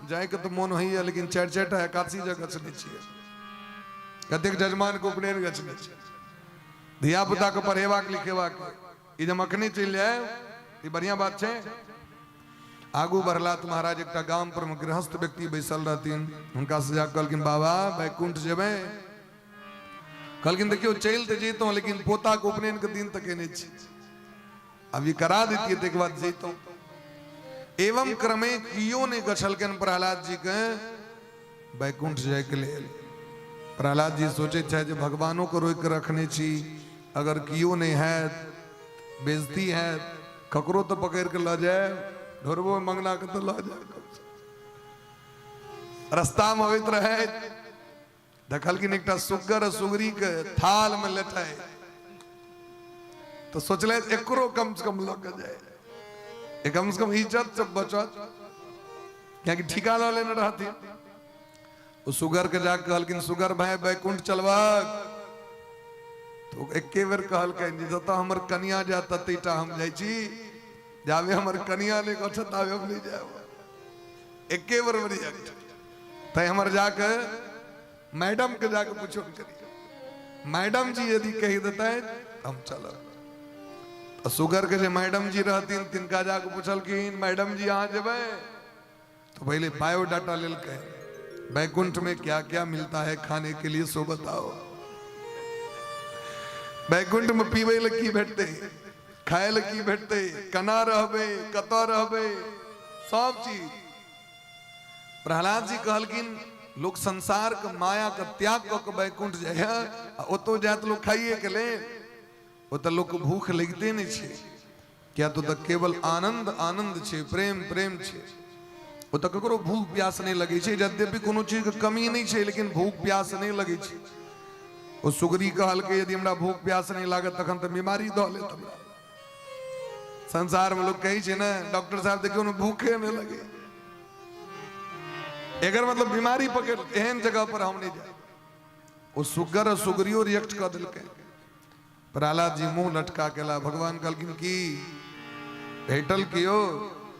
जाय के तो मोन होइए, लेकिन चारि चारिटा एकादशी जगह गछने छियै, कतेक जजमान के उपनयन गछने छियै, धिया पुता के पढ़ेबाक लिखेबाक, ई जब अखने चलि जाए ई बढ़िया बात छै। आगू बढ़ला तो महाराज एकटा गाम पर गृहस्थ व्यक्ति बैसल रहथिन, हुनका से जाके कहलखिन बाबा बैकुंठ जेबै। कहलखिन देखियो चलि तो जैतौं, लेकिन पोता के उपनयन के दिन तक नहीं छी, अभी करा देतियै तै के बाद जैतौं। एवं क्रमे कियो ने गछलखिन प्रहलाद जी के बैकुंठ जाय के लेल। प्रहलाद जी सोचे छै जे भगवानों को रोक के रखने छी, अगर कियो नहीं है बेइज्जती है, ककरो तो पकड़ के ल जाए, ढोरबो मंगना के तो ल जाए। रास्ता में अबैत रहे देखलखिन एकटा सुग्गर सुगरी के थाल में लेटाए, तो सोचले एकरो कम से कम लग जाए, कम से कम इज्जत से बचत, क्या ठिका ल लेने रहती। वो सुगर के जाके कहलखिन सुगर भाई बैकुंठ चलबाक, तो एके बेर कहलखिन जतऽ हमर कनिया जा ततैटा हम जाइ छी, जाबे हमर कनिया ने कहत ताबे हम नहीं जाब। एके बेर रिजेक्ट। तै हमर जाके मैडम के जाके पूछो करिए, मैडम जी यदि कह देते हम चलब। तो सुगर के जे मैडम जी रहथिन तिनका जाके पूछलखिन मैडम जी अहाँ जेबै, तो पहले बायोडाटा लेलकै, बैकुंठ में क्या क्या मिलता है खाने के लिए सो बताओ। बैकुंठ में पीबे ले की भेटते, खाए ले की भेटते, कना रहबे कतऽ रहबे, सब चीज। प्रहलाद जी कहलखिन लोग संसार के माया के त्याग क के बैकुंठ जाय, ओतो जात लोग खाइए के ले, ओतऽ लोग के भूख लगिते नहीं छे, क्या तो केवल आनंद आनंद छे, प्रेम प्रेम छे। वो तो ककरो भूख प्यास नहीं लगे छे, यद्यपि कोनो चीज के कमी नहीं छे, लेकिन भूख प्यास नहीं लगे छे। वो सुगरी कहल के यदि हमरा भूख प्यास नहीं लागत तखन तो बीमारी द लेत हमरा। संसार में लोग कहे छे ना डॉक्टर साहब देखियो न भूखे नहीं लगे, एकर मतलब बीमारी पकड़, एहन जगह पर हम नहीं जाए। वो सुगर और सुगरियो रिएक्ट कर दिलके। प्रहलाद जी मुंह लटका केला, भगवान कहलखिन की भेटल कियो,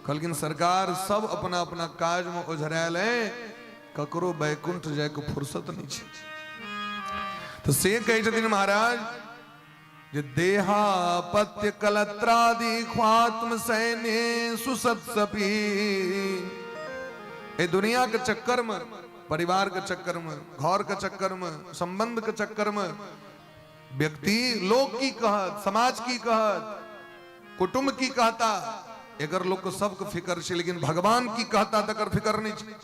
कहलखिन सरकार सब अपना अपना काज में ओझरायल है, ककरो बैकुंठ जाय के फुर्सत नहीं छे। तो से कहे छथिन महाराज जे देहापत्य कलत्रादि ख्वात्म सैन्य सुसत्सपी। ए दुनिया के चक्कर में, परिवार के चक्कर में, घर के चक्कर में, संबंध के चक्कर में व्यक्ति लोग की कहत, समाज की कहत, कुटुंब की कहता, अगर लोग को सबके फिकर छे, लेकिन भगवान की कहता तकर फिकर नहीं छे,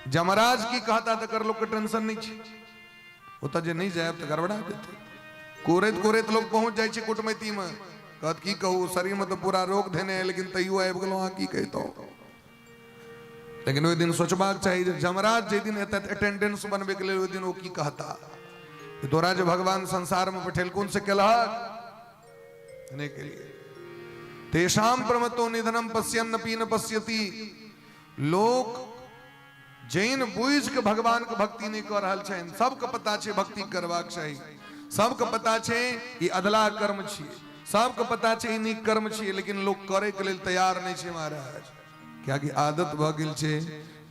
जमराज की कहता तकर लोग के टेंशन नहीं छे। ओतऽ जे नहीं जाए तो गड़बड़ा जेतै। कोरैत कोरैत लोग पहुंच जाए छे कुटमैती में, कहत की कहू शरीर में तो पूरा रोग धेने है, लेकिन तैयो आबि गेलौं अहाँ की कहितौ। लेकिन ओइ दिन सोचबाक चाही जे जमराज जे दिन एतै अटेंडेंस बनबे के लेल, ओइ दिन ओ की कहता, तोरा जे भगवान संसार में पठेलखुन से केलहक नहीं के लिए। तेषाम प्रमतो निधनम पश्यन्नपि न पश्यति। लोग जैन बुझ के भगवान के भक्ति नहीं कर रहल छन। सबके पता छे भक्ति करबाक चाहिए, सबके पता छे ई अधला कर्म छिए, सबके पता छे ई नीक कर्म छिए, लेकिन लोग करे के लेल तैयार नहीं छे महाराज। क्या की आदत भ गेल छे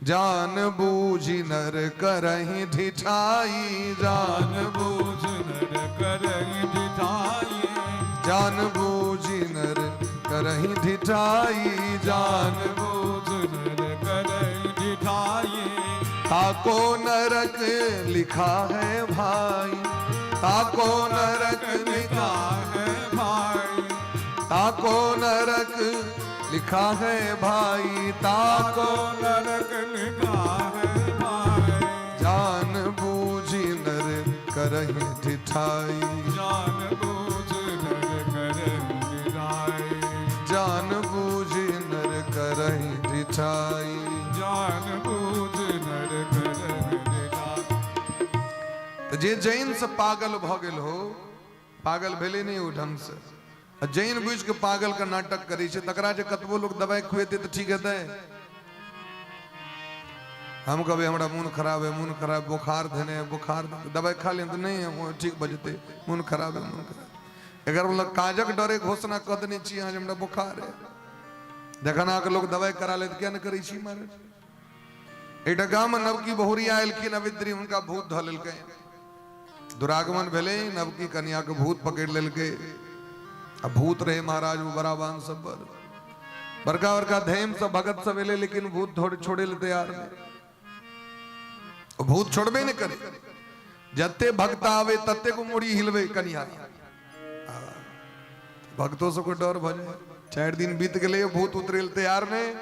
जान बूझी नर करहि ढिठाई, जान बूझ नर करहि ढिठाई, जान बूझी नर करहि ढिठाई, जान बूझ नर करहि ढिठाई। ताको नरक लिखा है भाई, ताको नरक लिखा है भाई, ताको नरक लिखा है भाई, ताको नरक लिखा है भाई। जान बूझी नर करहि ढिठाई, जान बूझ नर करहि ढिठाई, जान बूझी नर करहि ढिठाई, जान बूझ नर करहि ढिठाई। तो जे जैन से पागल भ गेल हो, पागल भेले नहीं हो ढंग से, जैन बुझ के पागल का नाटक करी छे, तकरा जे कतबो लोग दवाई खुएते तो ठीक हेतै। हम कभी हमरा मन खराब है, मन खराब, बुखार धने बुखार, दवाई खा लें तो नहीं है ठीक बजते, मन खराब है, मन खराब। अगर मतलब काजक डरे घोषणा कर देने चाहिए आज हमरा बुखार है, देखना के लोग दवाई करा ले क्या न करी छी महाराज। एक गांव में नवकी बहुरी आयलखिन अविद्री, उनका भूत ध लेलकै, दुरागमन भेले, नवकी कन्या के भूत पकड़ लेलकै। अब भूत रहे महाराज वो बराबान सब बड़का बड़का धैम सब भगत सब एले, लेकिन भूत छोड़े ले तैयार नहीं। भूत छोड़बे नहीं करे, जत्ते भक्त आवे तत्ते को मुड़ी हिलवे कन्या। भक्तों से कोई डर भजे 4 दिन बीत गए, भूत उतरे ले तैयार नहीं।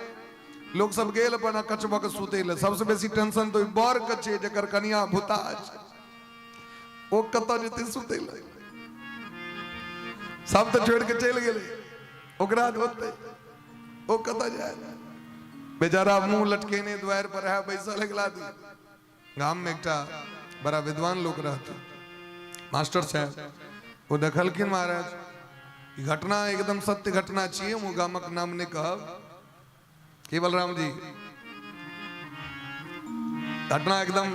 लोग सब गेल अपन कचबा के सुते ले। सबसे बेसी टेंशन तो बर कचे जकर कन्या भूताज, वो कत जते सुते ले, सब तो छोड़ के चल गए, ओकरा होते ओ कता जाए बेचारा मुंह लटकेने द्वार पर है बैसा लगला दी। गांव में एकटा बड़ा विद्वान लोग रहते, मास्टर साहब, वो देखलखिन महाराज ई घटना एकदम सत्य घटना छिए। वो गामक नाम ने कहब केवल राम जी, घटना एकदम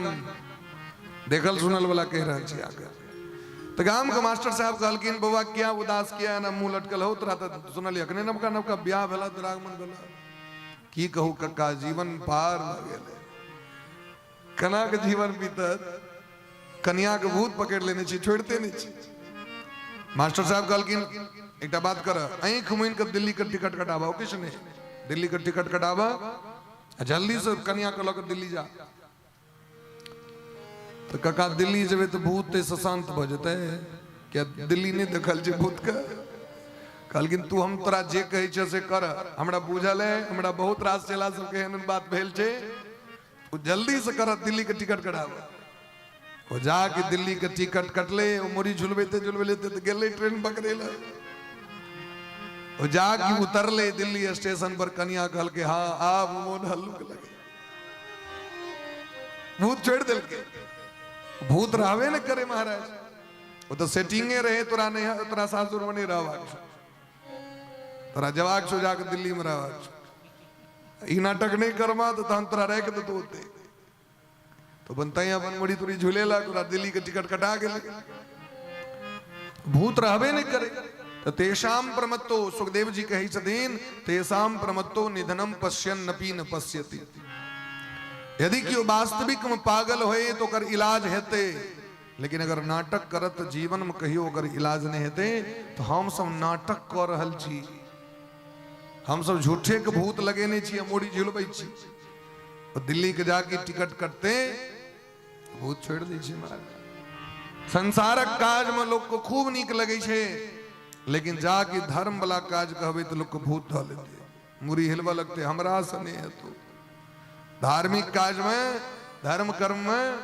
देखल सुनल वाला कह रहा छी आगे। तो गांव के मास्टर साहब कहलखिन बउआ क्या उदास किया ना मुंह लटकल हो, तोरा तो सुनल अखने नवका नवका ब्याह भेला, दुरागमन भेला, की कहू कक्का जीवन पार भ गेले। कना के जीवन बीतत, कन्या के भूत पकड़ लेने छी, छोड़ते नहीं छी। मास्टर साहब कहलखिन एकटा बात कर, आंख मुइन के दिल्ली के टिकट कटाबा, किसने दिल्ली के टिकट कटाबा, जल्दी से कन्या के लग दिल्ली जा। तो कका दिल्ली जब तो भूत से शांत भ जते, क्या दिल्ली नहीं देखल छे भूत का। कहलखिन तू हम तोरा जे कहे छे से कर, हमरा बुझल है, हमरा बहुत रास चला सब के एहन बात भेल छे, तू जल्दी से कर, दिल्ली के टिकट कटावा। वो जाके दिल्ली के टिकट कटले, वो मुड़ी झुलबेते झुलबेते तो गेले ट्रेन पकड़ेला। वो जाके उतरले दिल्ली स्टेशन पर, कन्या कहल के हाँ आप मोन हल्लुक लगे, भूत छोड़ दिल के। भूत रहवे न करे महाराज, वो तो सेटिंगे रहे, तोरा नहीं तोरा सासुर में नहीं रहवाक, तोरा जवाक छो जाके दिल्ली में रहवाक। ई नाटक नहीं करमा तो तहन तोरा रह के तो होते, तो बनता ही अपन मुड़ी तुरी झूलेला, तोरा दिल्ली के टिकट कटा गेले। भूत रहवे नहीं करे। तो तेषाम प्रमत्तो, सुखदेव जी कही छथिन, तेषाम प्रमत्तो निधनम पश्यन्नपि न पश्यति। यदि क्यों वास्तविक में पागल होए तो कर इलाज हेते, लेकिन अगर नाटक करत जीवन में कहियो अगर इलाज नहीं हेते, तो हम सब नाटक कर रहल छी, हम सब झूठे के भूत लगेने छी, मोड़ी झुलबै छी। और दिल्ली के जाके टिकट कटते भूत छोड़ दै छी महाराज। संसारक काज में लोग को खूब नीक लगे छे, लेकिन जाके धर्म वाला काज कहबे तो लोग को भूत ध लेते, मुरी हिलवा लगते, हमरा से नहीं है। तो धार्मिक काज में, धर्म कर्म में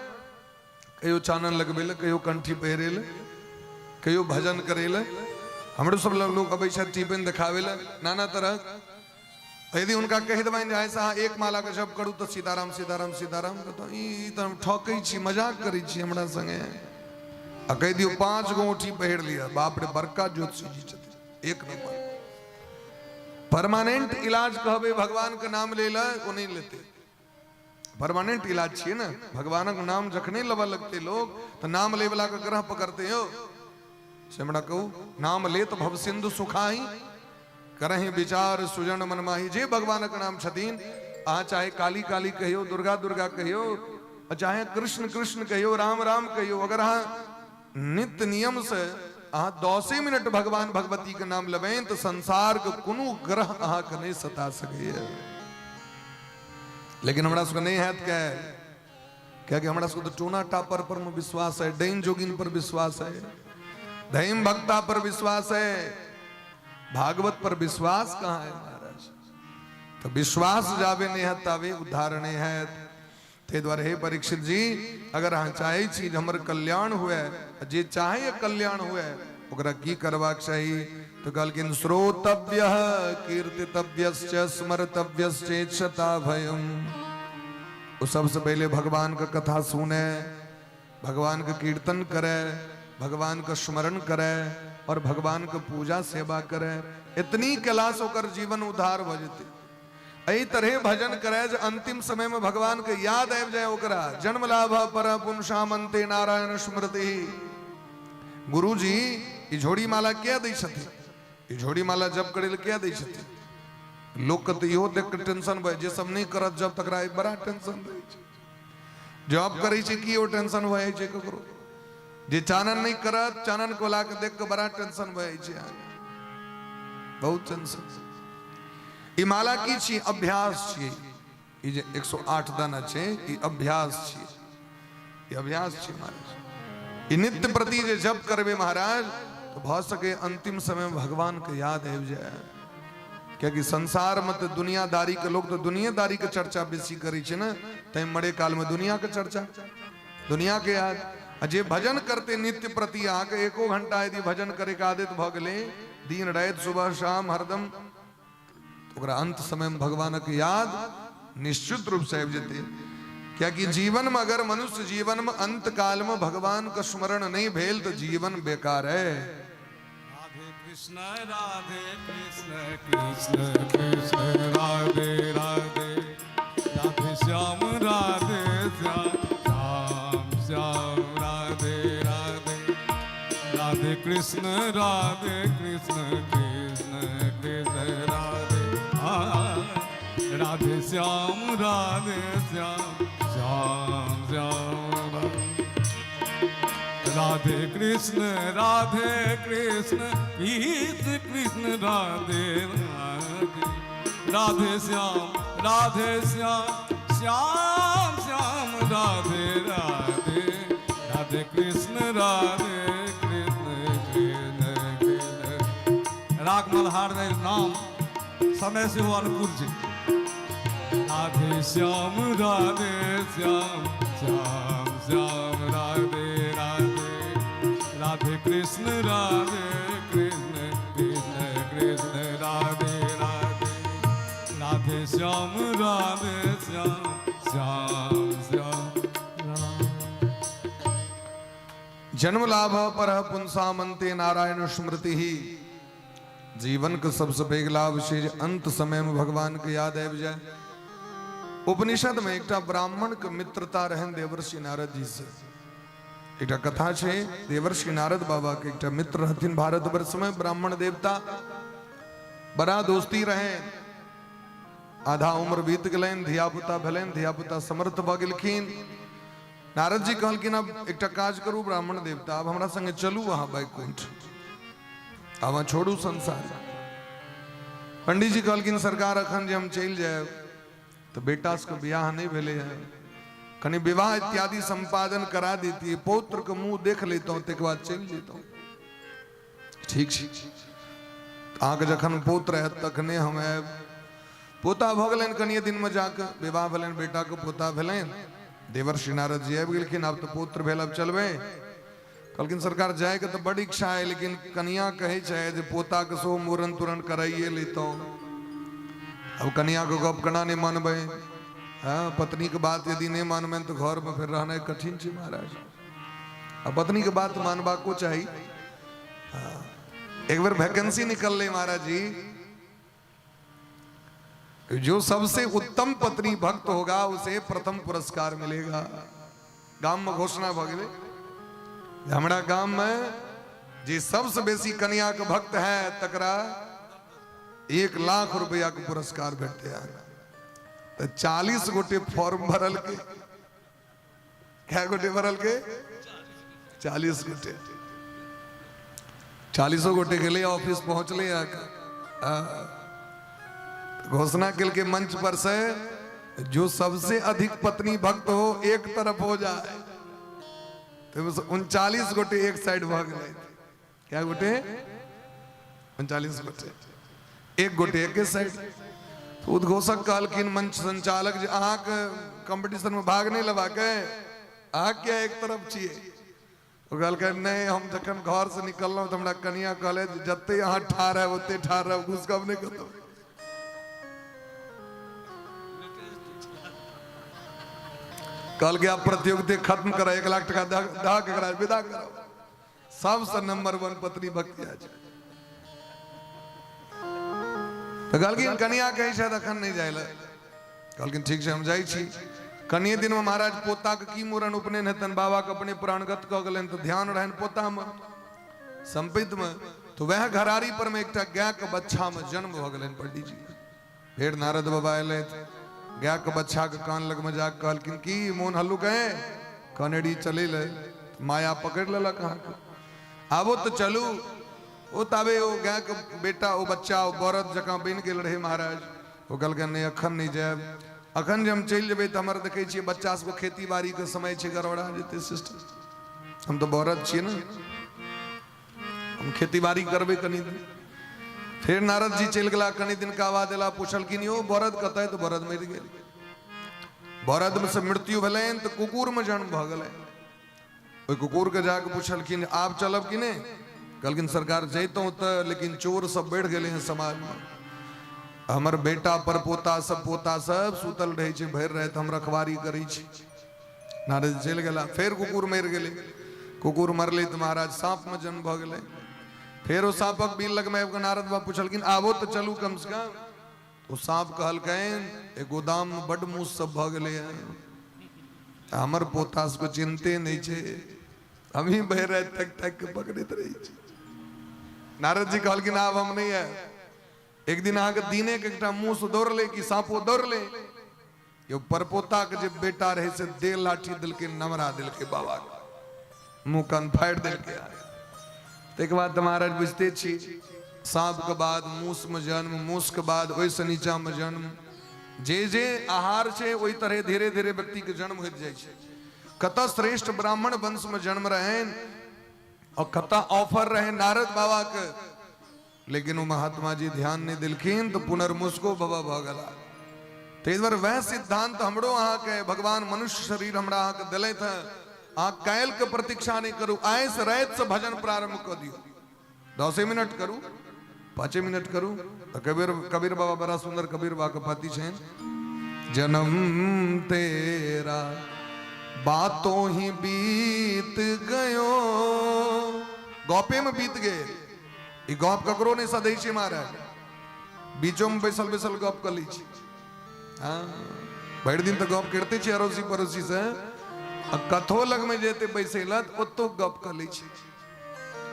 कहियो चानन लगबेले, कहियो कंठी पहिरेले, कहियो भजन करेले। हमरो सब लोग अबै छै टिफिन देखावेले नाना तरह। यदि उनका कह देबनि ऐसा एक माला के जप करू तो सीताराम सीताराम सीताराम, तो ई त हम ठकै छी, मजाक करै छी हमरा संगे। आ कह दियो 5 गो औठी पहिर लिया, बाप रे बड़का ज्योतिषी जी छथिन, एक नंबर। परमानेंट इलाज कहबे भगवान के नाम ले वो नहीं लेते। परमानेंट इलाज छे ना, भगवान का नाम जखने लबा लगते लोग तो नाम ले वाला का ग्रह पकड़ते हो। सेमड़ा कहू नाम ले तो भव सिंधु सुखाई करही विचार सुजन मनमाही। जे भगवान का नाम छतीन आ चाहे काली काली कहियो, दुर्गा दुर्गा कहियो, चाहे कृष्ण कृष्ण कहियो, राम राम कहियो, अगर हाँ नित्य नियम से अहा 10 मिनट भगवान भगवती के नाम लबें तो संसार के कोनो ग्रह अहा के नहीं सता सके। लेकिन हमरा सबके नहीं है क्या कि हमरा सबके तो टोना टापर पर में विश्वास है, डैन जोगिन पर विश्वास है, धैम भक्ता पर विश्वास है, भागवत पर विश्वास कहाँ है महाराज। तो विश्वास जावे नहीं है तावे उद्धार नहीं है। ते द्वारा हे परीक्षित जी अगर हाँ चाहे चीज हमर कल्याण हुए, जे चाहे कल्याण हुए ओकरा की करवाक चाहिए। तो कहलकिन श्रोतव्य कीर्तितव्यश्च स्मर्तव्यश्चेक्षता भयम। वो सबसे पहले भगवान का कथा सुने, भगवान का कीर्तन करे, भगवान का स्मरण करे और भगवान का पूजा सेवा करे। इतनी कैलाश होकर जीवन उद्धार हो जते। यही तरह भजन करे जो अंतिम समय में भगवान के याद आब जाए ओकरा। जन्म लाभ पर पुंसामंते नारायण स्मृति। गुरु जी ई झोड़ी माला क्या दै छथिन, ई झोड़ी माला जब करे क्या दै छथिन। लोग के इहो देख के टेंशन भए जे सब नहीं करत जब तकरा बड़ा टेंशन रहे छै। जॉब करे छै की ओ टेंशन भए छै ककरो। जे चानन नहीं करत चानन को ला के देख के बड़ा टेंशन भए छै, बहुत टेंशन। ई माला की छी अभ्यास छी। ई जे 108 दाना छै ई अभ्यास छी, ई अभ्यास छी महाराज। ई नित्य प्रति जे जप करबे महाराज तो भ सके अंतिम समय में भगवान के याद आबि जाए। क्योंकि संसार में तो दुनियादारी के लोग तो दुनियादारी के चर्चा बेसी करे छै ना, तै मरे काल में दुनिया के चर्चा, दुनिया के याद। जे भजन करते नित्य प्रति आके 1 घंटा यदि भजन करे के आदत भ गेले दिन रात सुबह शाम हरदम, ओकरा अंत समय में भगवान के याद निश्चित रूप से आबि जेते। क्या कि जीवन में अगर मनुष्य जीवन में अंत काल में भगवान का स्मरण नहीं भेल तो जीवन बेकार है। राधे कृष्ण कृष्ण कृष्ण राधे राधे, राधे श्याम राधे श्याम श्याम श्याम राधे राधे, राधे कृष्ण कृष्ण कृष्ण राधे, राधे श्याम श्याम श्याम राधे कृष्ण कृष्ण कृष्ण राधे राधे, राधे श्याम श्याम श्याम राधे राधे, राधे कृष्ण कृष्ण कृष्ण। राग मल्हार नाम समय से हो अनुकूल जी। राधे श्याम श्याम श्याम राधे राधे, राधे कृष्ण कृष्ण कृष्ण राधे राधे, राधे श्याम श्याम श्याम जन्म लाभ पर पुंसामंते नारायण स्मृति ही। जीवन का सबसे बड़ा लाभ से अंत समय में भगवान के याद आबि जाए। उपनिषद में एक ब्राह्मण के मित्रता रहन देवर्षि नारद जी से। एक कथा छे, देवर्षि नारद बाबा के एक मित्र रहथिन भारतवर्ष में, ब्राह्मण देवता, बड़ा दोस्ती रहे। आधा उम्र बीत गलन, धिया पुता भेलन, धिया पुता समर्थ भ गेलखिन। नारद जी कहलखिन अब एक काज करू ब्राह्मण देवता, अब हमरा संगे चलू वहां बैकुंठ, अब छोड़ू संसार। पंडित जी कहलखिन सरकार अखन जे हम चल जाए तो बेटा के ब्याह नहीं भेले है, कनी विवाह इत्यादि संपादन करा देती, पौत्र के मुंह देख लेता हूँ तक बाद चल जेता हूँ। ठीक आगे जखन पौत्र है तखने हम पोता भ गलन, कनिए दिन में जाकर विवाह भेलन, बेटा के पोता भेलन। देवर्षि नारद जी आबि गेलखिन, अब तो पुत्र भेल, अब चलबे। कहलखिन सरकार जाए के तो बड़ी इच्छा है, लेकिन कन्या कहे चाहे जे पोता के सो मूरन तुरन कराइए लेता हूँ। अब कन्या को गप कना नहीं मानबे, हाँ पत्नी के बात यदि नहीं मानबे तो घर में फिर रहना कठिन छे महाराज। अब पत्नी के बात मानबा को चाहिए। एक बार वैकेंसी निकल ले महाराज जी, जो सबसे उत्तम पत्नी भक्त होगा उसे प्रथम पुरस्कार मिलेगा। गांव में घोषणा भगवे हमारा गांव में जे सबसे बेसी कन्या के भक्त है तकरा 1 लाख रुपया के पुरस्कार भेटते हैं। तो 40 गोटे फॉर्म भरल के, क्या गोटे भरल के 40 गोटे, 40 गोटे के लिए ऑफिस पहुंचले। घोषणा के लिए मंच पर से जो सबसे अधिक पत्नी भक्त हो एक तरफ हो जाए, तो 39 गोटे एक साइड भाग गए। क्या गोटे 39 गोटे, एक गोटे एक साइड। तो उद्घोषक कहलखिन मंच संचालक जे अहाँ के कंपटीशन में भाग नहीं लेवा के, अहाँ क्या एक तरफ छिए? तो कहलखिन नहीं, हम जखन घर से निकललहुँ तो हमरा कनिया कहले जते अहाँ ठाढ़ है ओते ठाढ़ रह, घुस कब नहीं कतो। कल के आप प्रतियोगिता खत्म करा, 1 लाख टका दहा के करा विदा करो। सबसे नंबर 1 पत्नी भक्ति आज। तो कहलखिन कनिया कहीं शायद अखन नहीं जाए। कहलखिन ठीक से हम जाई छी। कनिए दिन में महाराज पोता के की मूरण उपनयन हेतन, बाबा के अपने प्राणगत कह गलन, तो ध्यान रहन पोता में संपित में। तो वह घरारी पर में एक गाय के बच्चा में जन्म भ गलन पंडित जी। फिर नारद बाबा अल, गाय के बच्चा के कान लग में जाके कहलखिन की मोन हल्लू कहे कनेडी चले ले, माया पकड़ लेला कहाँ के आबो तो चलू। ओ ताबे ओ गाय के बेटा ओ बच्चा ओ बरद जका बन गेल रहे महाराज। वो कहलखिन नहीं अखन नहीं जाए, अखन जे हम चल जेबे तो हमारे देखे छे बच्चा सबको खेती बाड़ी के समय छे गड़बड़ा जेते सिस्टम। हम तो बरद छे ना, हम खेती बाड़ी करबे कनी दिन। फिर नारद जी चल गला, कनी दिन का बाद एला पूछलखिन यो बरद कतय? तो बरद मर गेल। बरद में से मृत्यु भेलैन तो कुकुर में जन्म भ गेलै। ओइ कुकुर के जाके पूछलखिन आप चलब कि नहीं? कहलखिन सरकार जैतों तो, लेकिन चोर सब बढ़ गए हैं समाज में। हमर बेटा पर पोता सब सुतल रहे छे, भर रहे तो हम रखवारी करै छी। नारद चल गला। फिर कुकुर मर गेले। कुकुर मरले तो महाराज सांप में जन्म भ गेलै। फिर वो सांपक बिल लग में नारद बाबा पूछलखिन आबो तो चलू कम से कम। तो सांप कहलकैन ए गोदाम में बड मूस सब भ गेलै हैं, हमर पोता को चिंते नहीं छे, हम ही बह रहे तक तक के पकड़ित रही छी। नारद जी कहलखिन आब हम नहीं है। एक दिन आके दीने के एकटा मूस दौड़ ले कि सांपो दौड़ ले। यो परपोता के जे बेटा रहे से दे लाठी दिल के नमरा दिल के बाबा मुंह कान फाड़ दिल के आए। एक बात महाराज बुझते छी, सांप के बाद मूस में जन्म, मूस के बाद ओइसे नीचा में जन्म। जे जे आहार छे ओई तरह धीरे धीरे व्यक्ति के जन्म होइत जाय छे। कता श्रेष्ठ ब्राह्मण वंश में जन्म रहे और कता ऑफर रहे नारद बाबा के, लेकिन वो महात्मा जी ध्यान नहीं दिलखिन तो पुनर्मुस्को बाबा भगला। तो इस बार वह सिद्धांत हमरो अहाँ के भगवान मनुष्य शरीर हमरा अहाँ के दिले थे। अहाँ कायल के प्रतीक्षा नहीं करू, आए से रात से भजन प्रारंभ कर दियो। 10 मिनट करू, 5 मिनट करू। तो कबीर बाबा बड़ा सुंदर कबीर बाबा के पति छे। जन्म तेरा बातों ही बीत गयो, गौपे में बीत गए। गौप ककरो नहीं सदै छे महाराज, बीचों में बैसल बैसल गौप कर ली छे। भर दिन तो गौप करते छे अड़ोसी पड़ोसी से, कथो लग में जेते बैसेलत ओतो गप कर ली छे।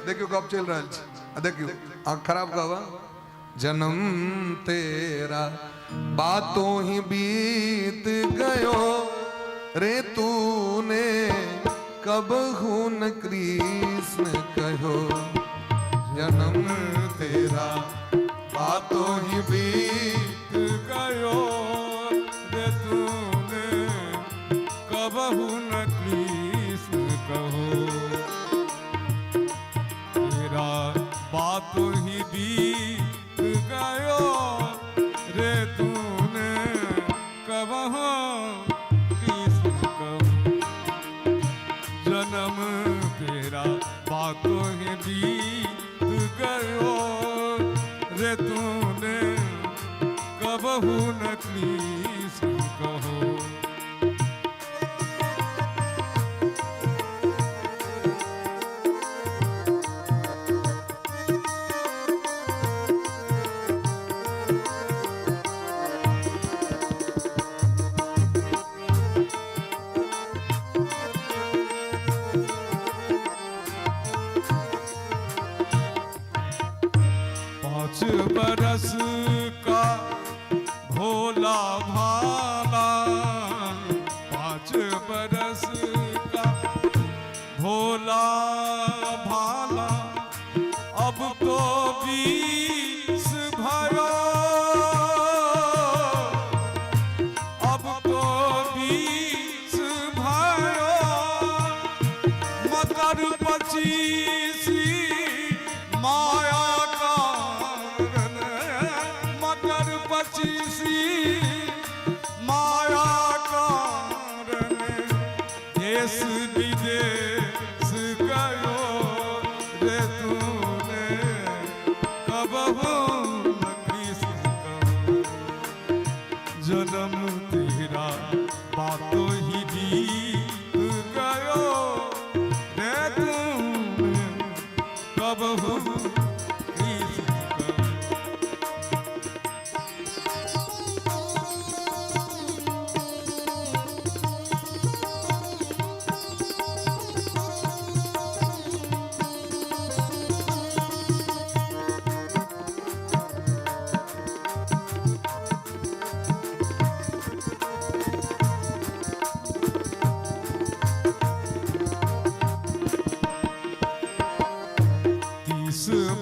देखियो गप चल रहा है, देखियो आँख खराब कहवा। जन्म तेरा बातों ही बीत गयो रे, तूने कब खून कृष्ण कहो। जन्म तेरा बातों ही बीत गयो रे, तूने कबहू न कृष्ण कहो। तेरा बातों ही बीत गयो रे, तूने कबहू कृष्ण कहो। जन्म तेरा बातों ही बीत गयो रे, तूने कबहू न कृष्ण कहो। बरस का भोला भाला, 5 बरस का भोला भाला, अब तो 20 भयो, अब तो 20 भयो, मकर 25 माया कारण, मकर 25 माया कारण, देश विदेश गयो रे तूने, कबहू न कृष्ण कहो, जन्म तेरा बातों ही बीत गयो रे तूने, कबहू कृष्ण कहो।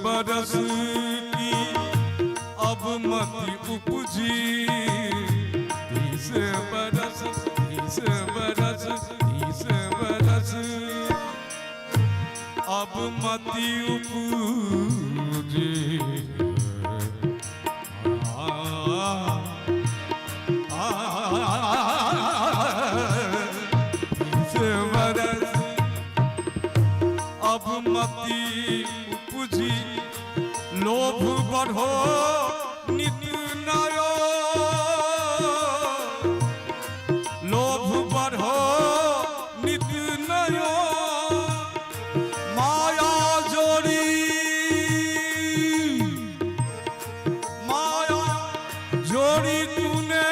बरस की अब मति उपजी, 30 बरस, 30 बरस, 30 बरस अब मति उपजी, 30 बरस अब मति उपजी, लोभ बढ़ो नित नयो, लोभ बढ़ो नित नयो, माया जोड़ी, माया जोड़ी तूने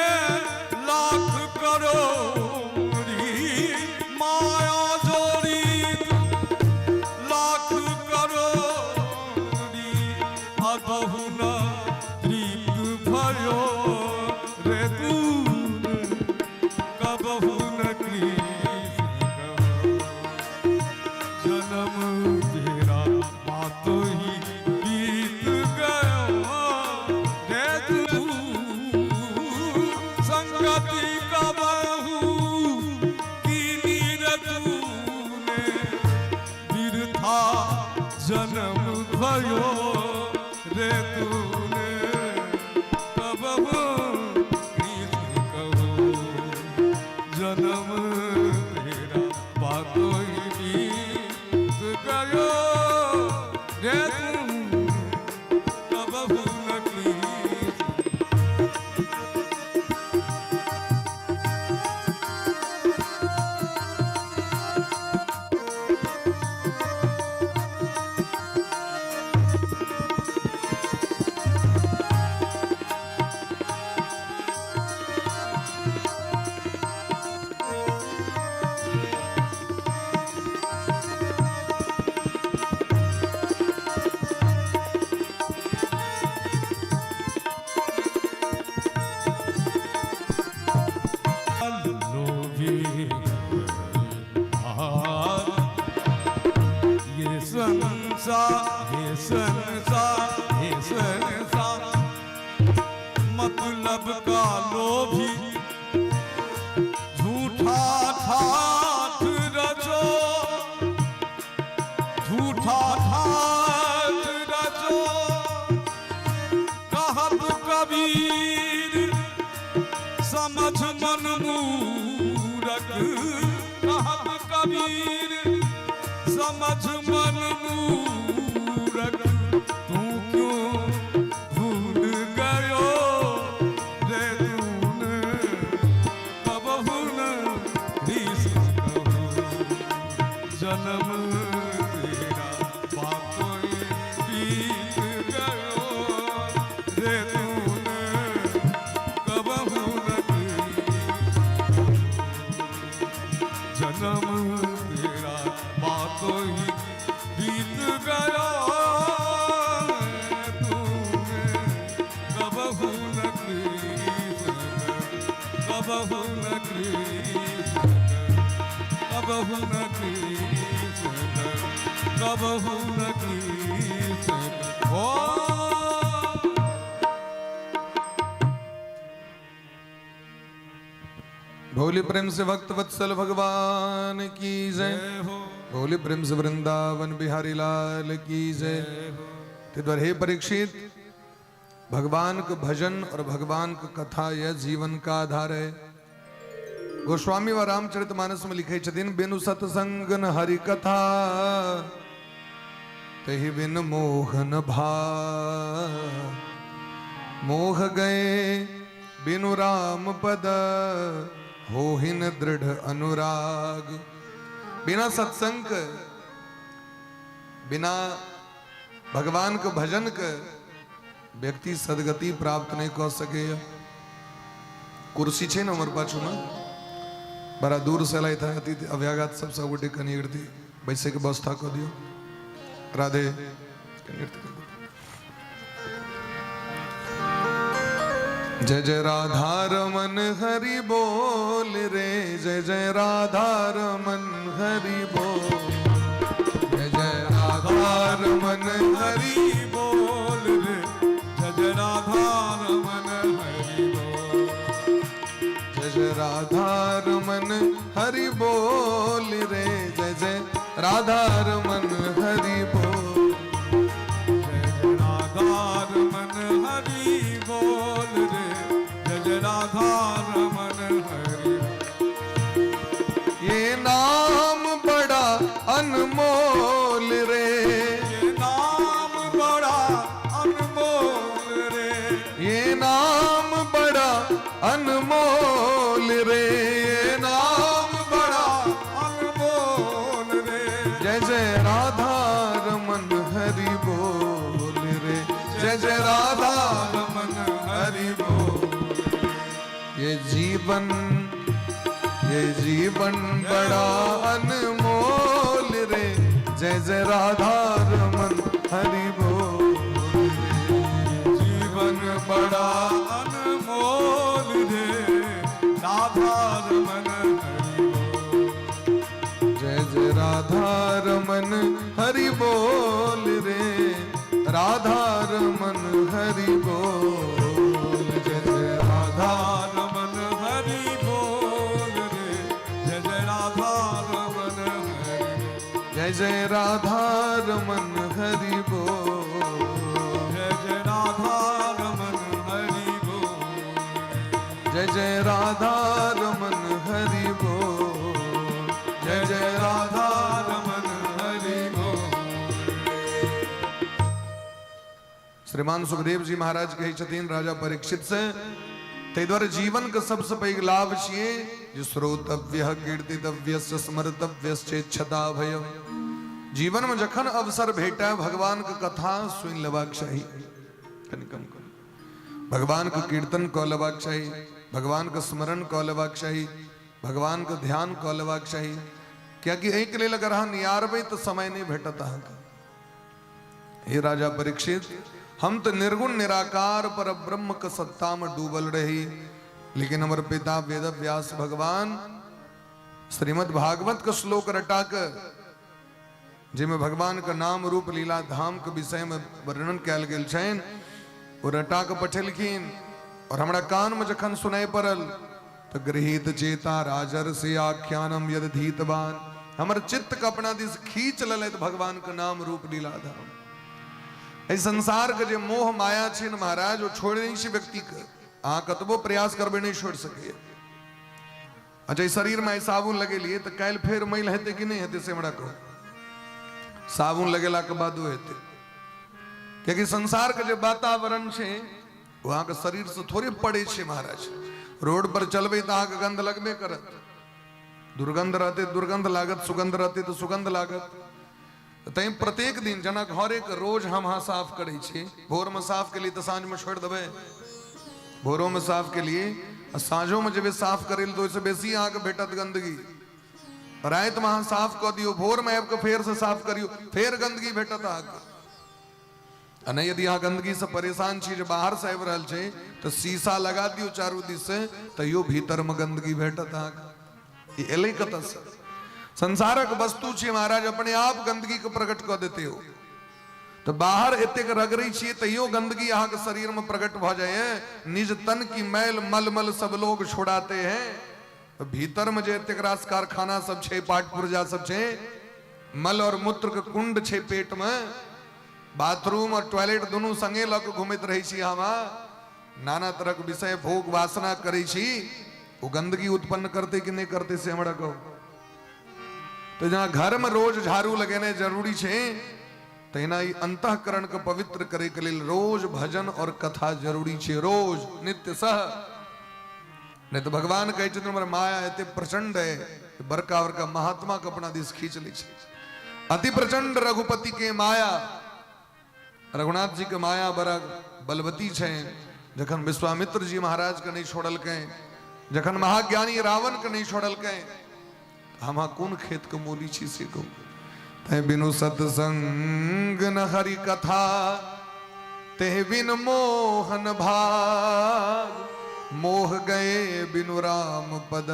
लाख करोड़ी, माया जोड़ी लाख करोड़ी, अबहु न तृप्त भयो रे तूने, कबहु न कृष्ण कहो, जन्म तेरा बातों ही बीत गयो रे तू, संगति कबहु कीनी रे तूने, बिरथा जन्म भयो रे तूने, कबहू कृष्ण कहो, जन्म तेरा बातों ही बीत गयो रे तूने, कबहू न कृष्ण। ये संसार मतलब का लोभी, झूठा ठाठ रचो, झूठा ठाठ रचो, कहत कबीर समझ मन मूरख, कहत कबीर समझ मन मूरख, तू क्यों भूल गयो रे तूने, कबहू न कृष्ण कहो, जन्म तेरा बातों ही बीत गयो रे तूने, कबहू न कृष्ण, जन्म तेरा बातों ही बीत गया तूने, कबहू न कृष्ण कबहू न कृष्ण कबहू न कृष्ण ओ भोले प्रेम से भक्त वत्सल भगवान की जय हो भोले प्रेम से वृंदावन बिहारी लाल की जय तिद्वर हे परीक्षित भगवान का भजन और भगवान का कथा यह जीवन का आधार है। गोस्वामी व रामचरितमानस में लिखे छथिन बिनु सत्संग न हरि कथा तहि बिन मोहन भा मोह गए बिनु राम पद होहिन दृढ़ अनुराग। बिना सत्संग के बिना भगवान के भजन के व्यक्ति सदगति प्राप्त नहीं कर सके। कुर्सी छे ने अमर पाछू में बड़ा दूर से लाई था अव्याघात सब गोटे कनियर थी बैसे के व्यवस्था कर दियो राधे जय जय राधा रमन हरि बोल रे जय जय राधा रमन हरि बोल जय जय राधा रमन हरि बोल रे जय जय राधा रमन हरि बोल जय जय राधा रमन हरि बोल रे जय जय राधा रमन हरि बोल जय जय राधा रमन हरि बोल रे जय जय राधा रमन हरि ये नाम बड़ा अनमोल रे ये नाम बड़ा अनमोल रे ये नाम बड़ा अनमोल रे ये नाम बड़ा अनमोल रे जय जय राधा रमन हरि बोल रे जय जय राधा रमन हरि बोल ये जीवन बड़ा अनमोल रे जय जय राधा रमन हरि बोल रे जीवन बड़ा अनमोल रे राधा रमन हरि बोल जय जय राधा रमन हरि बोल रे राधा रमन हरि बोल जय जय राधा रमन हरि बोल रे जय जय राधा रमन हरि जय जय राधा रमन हरि बोल जय जय राधा रमन हरि बोल जय जय राधा रमन हरि बोल जय जय राधा रमन हरि बोल श्रीमान सुखदेव जी महाराज कही छथिन राजा परीक्षित से ते द्वारा जीवन का सबसे पैघ लाभ छिए जे श्रोतव्य कीर्तितव्य स्मर्तव्य चेच्छता भय। जीवन में जखन अवसर भेटा भगवान के कथा सुन लेबाक चाही कनिकम भगवान के कीर्तन कऽ लेबाक चाही भगवान के स्मरण कऽ लेबाक चाही भगवान के ध्यान कऽ लेबाक चाही कियाकि एहि के लेल अगर अहाँ नियारबै तो समय नहीं भेटत अहाँके। हे राजा परीक्षित हम तो निर्गुण निराकार पर ब्रह्म के सत्ता में डूबल रही लेकिन हमारे पिता वेद व्यास भगवान श्रीमद् भागवत का श्लोक रटा कर जिसमें भगवान का नाम रूप लीला धाम के विषय में वर्णन कयल गेल छन वो रटा के पठेलखिन और हमारा कान में जखन सुनाई पड़ल तो गृहीत चेता राजर से आख्यानम यद धीतवान हमर चित्त का अपना दिस खींच ललैत भगवान का नाम रूप लीला धाम। इस संसार के जो मोह माया छे न महाराज वो छोड़ नहीं से व्यक्ति के अहाँ कतबो प्रयास करबे नहीं छोड़ सके। अच्छा इस शरीर में साबुन लगे लिए तो काल फिर मैल हेते कि नहीं हेते से हमरा कहो साबुन लगेला के बाद हेते क्योंकि संसार के जो वातावरण छे वो अहाँ के शरीर से थोड़े पड़े छे महाराज। रोड पर चलबे तो अहाँ के गंध लगबे करत दुर्गंध रहते दुर्गंध लागत सुगंध रहते तो सुगंध लागत। तैं प्रत्येक दिन जना घरे के रोज हम हाँ साफ करे छी भोर में साफ के लिए तो साँझ में छोड़ देवे भोरों में साफ के लिए और साँझों में जब साफ करे तो इससे बेसी अहाँ के भेटत गंदगी। रात में हाँ साफ कर दियो भोर में आपके फेर से साफ करियो फेर गंदगी भेटत अहाँ के। अने यदि यहाँ गंदगी से परेशान छी जे बाहर से आबि रहल छै तो शीशा लगा दियो चारू दिस से तैयो भीतर में गंदगी भेटत अहाँके। ई एलै कतऽ से? संसारक वस्तु छी महाराज, अपने आप गंदगी के प्रकट कऽ देते हो। तो बाहर एतेक रगड़ै छियै तैयो गंदगी अहाँके शरीर में प्रकट भ जाए है। निज तन की मैल मलमल सब लोग छोड़ाते हैं। तो भीतर में जे एतेक रास कारखाना सब छै, पाट पुर्जा सब छै, मल और मूत्र के कुंड छै पेट में, बाथरूम और टॉयलेट दोनों संगे लऽ के घूमैत रहै छी हम, नाना तरह के विषय भोग वासना करै छी, वो गंदगी उत्पन्न करते कि नहीं करते से हमरा कहू। तो जहाँ घर में रोज झाड़ू लगेने जरूरी छे, तहिना ई अंतःकरण के पवित्र करे के लेल रोज भजन और कथा जरूरी छे, रोज नित्य सह। नहीं तो भगवान कहै छथिन हमर माया एते प्रचंड है, बड़का बड़का महात्मा के अपना दिस खींच लै छै। अति प्रचंड रघुपति के माया, रघुनाथ जी के माया बड़ा बलवती छै। जखन विश्वामित्र जी महाराज के नहीं छोड़लकै, जखन महाज्ञानी रावण के नहीं छोड़लकै, हम कोन खेत के मूली छी से कहू। तै बिनु सत्संग न हरि कथा, ते बिन मोहन भाग, मोह गए बिनु राम पद,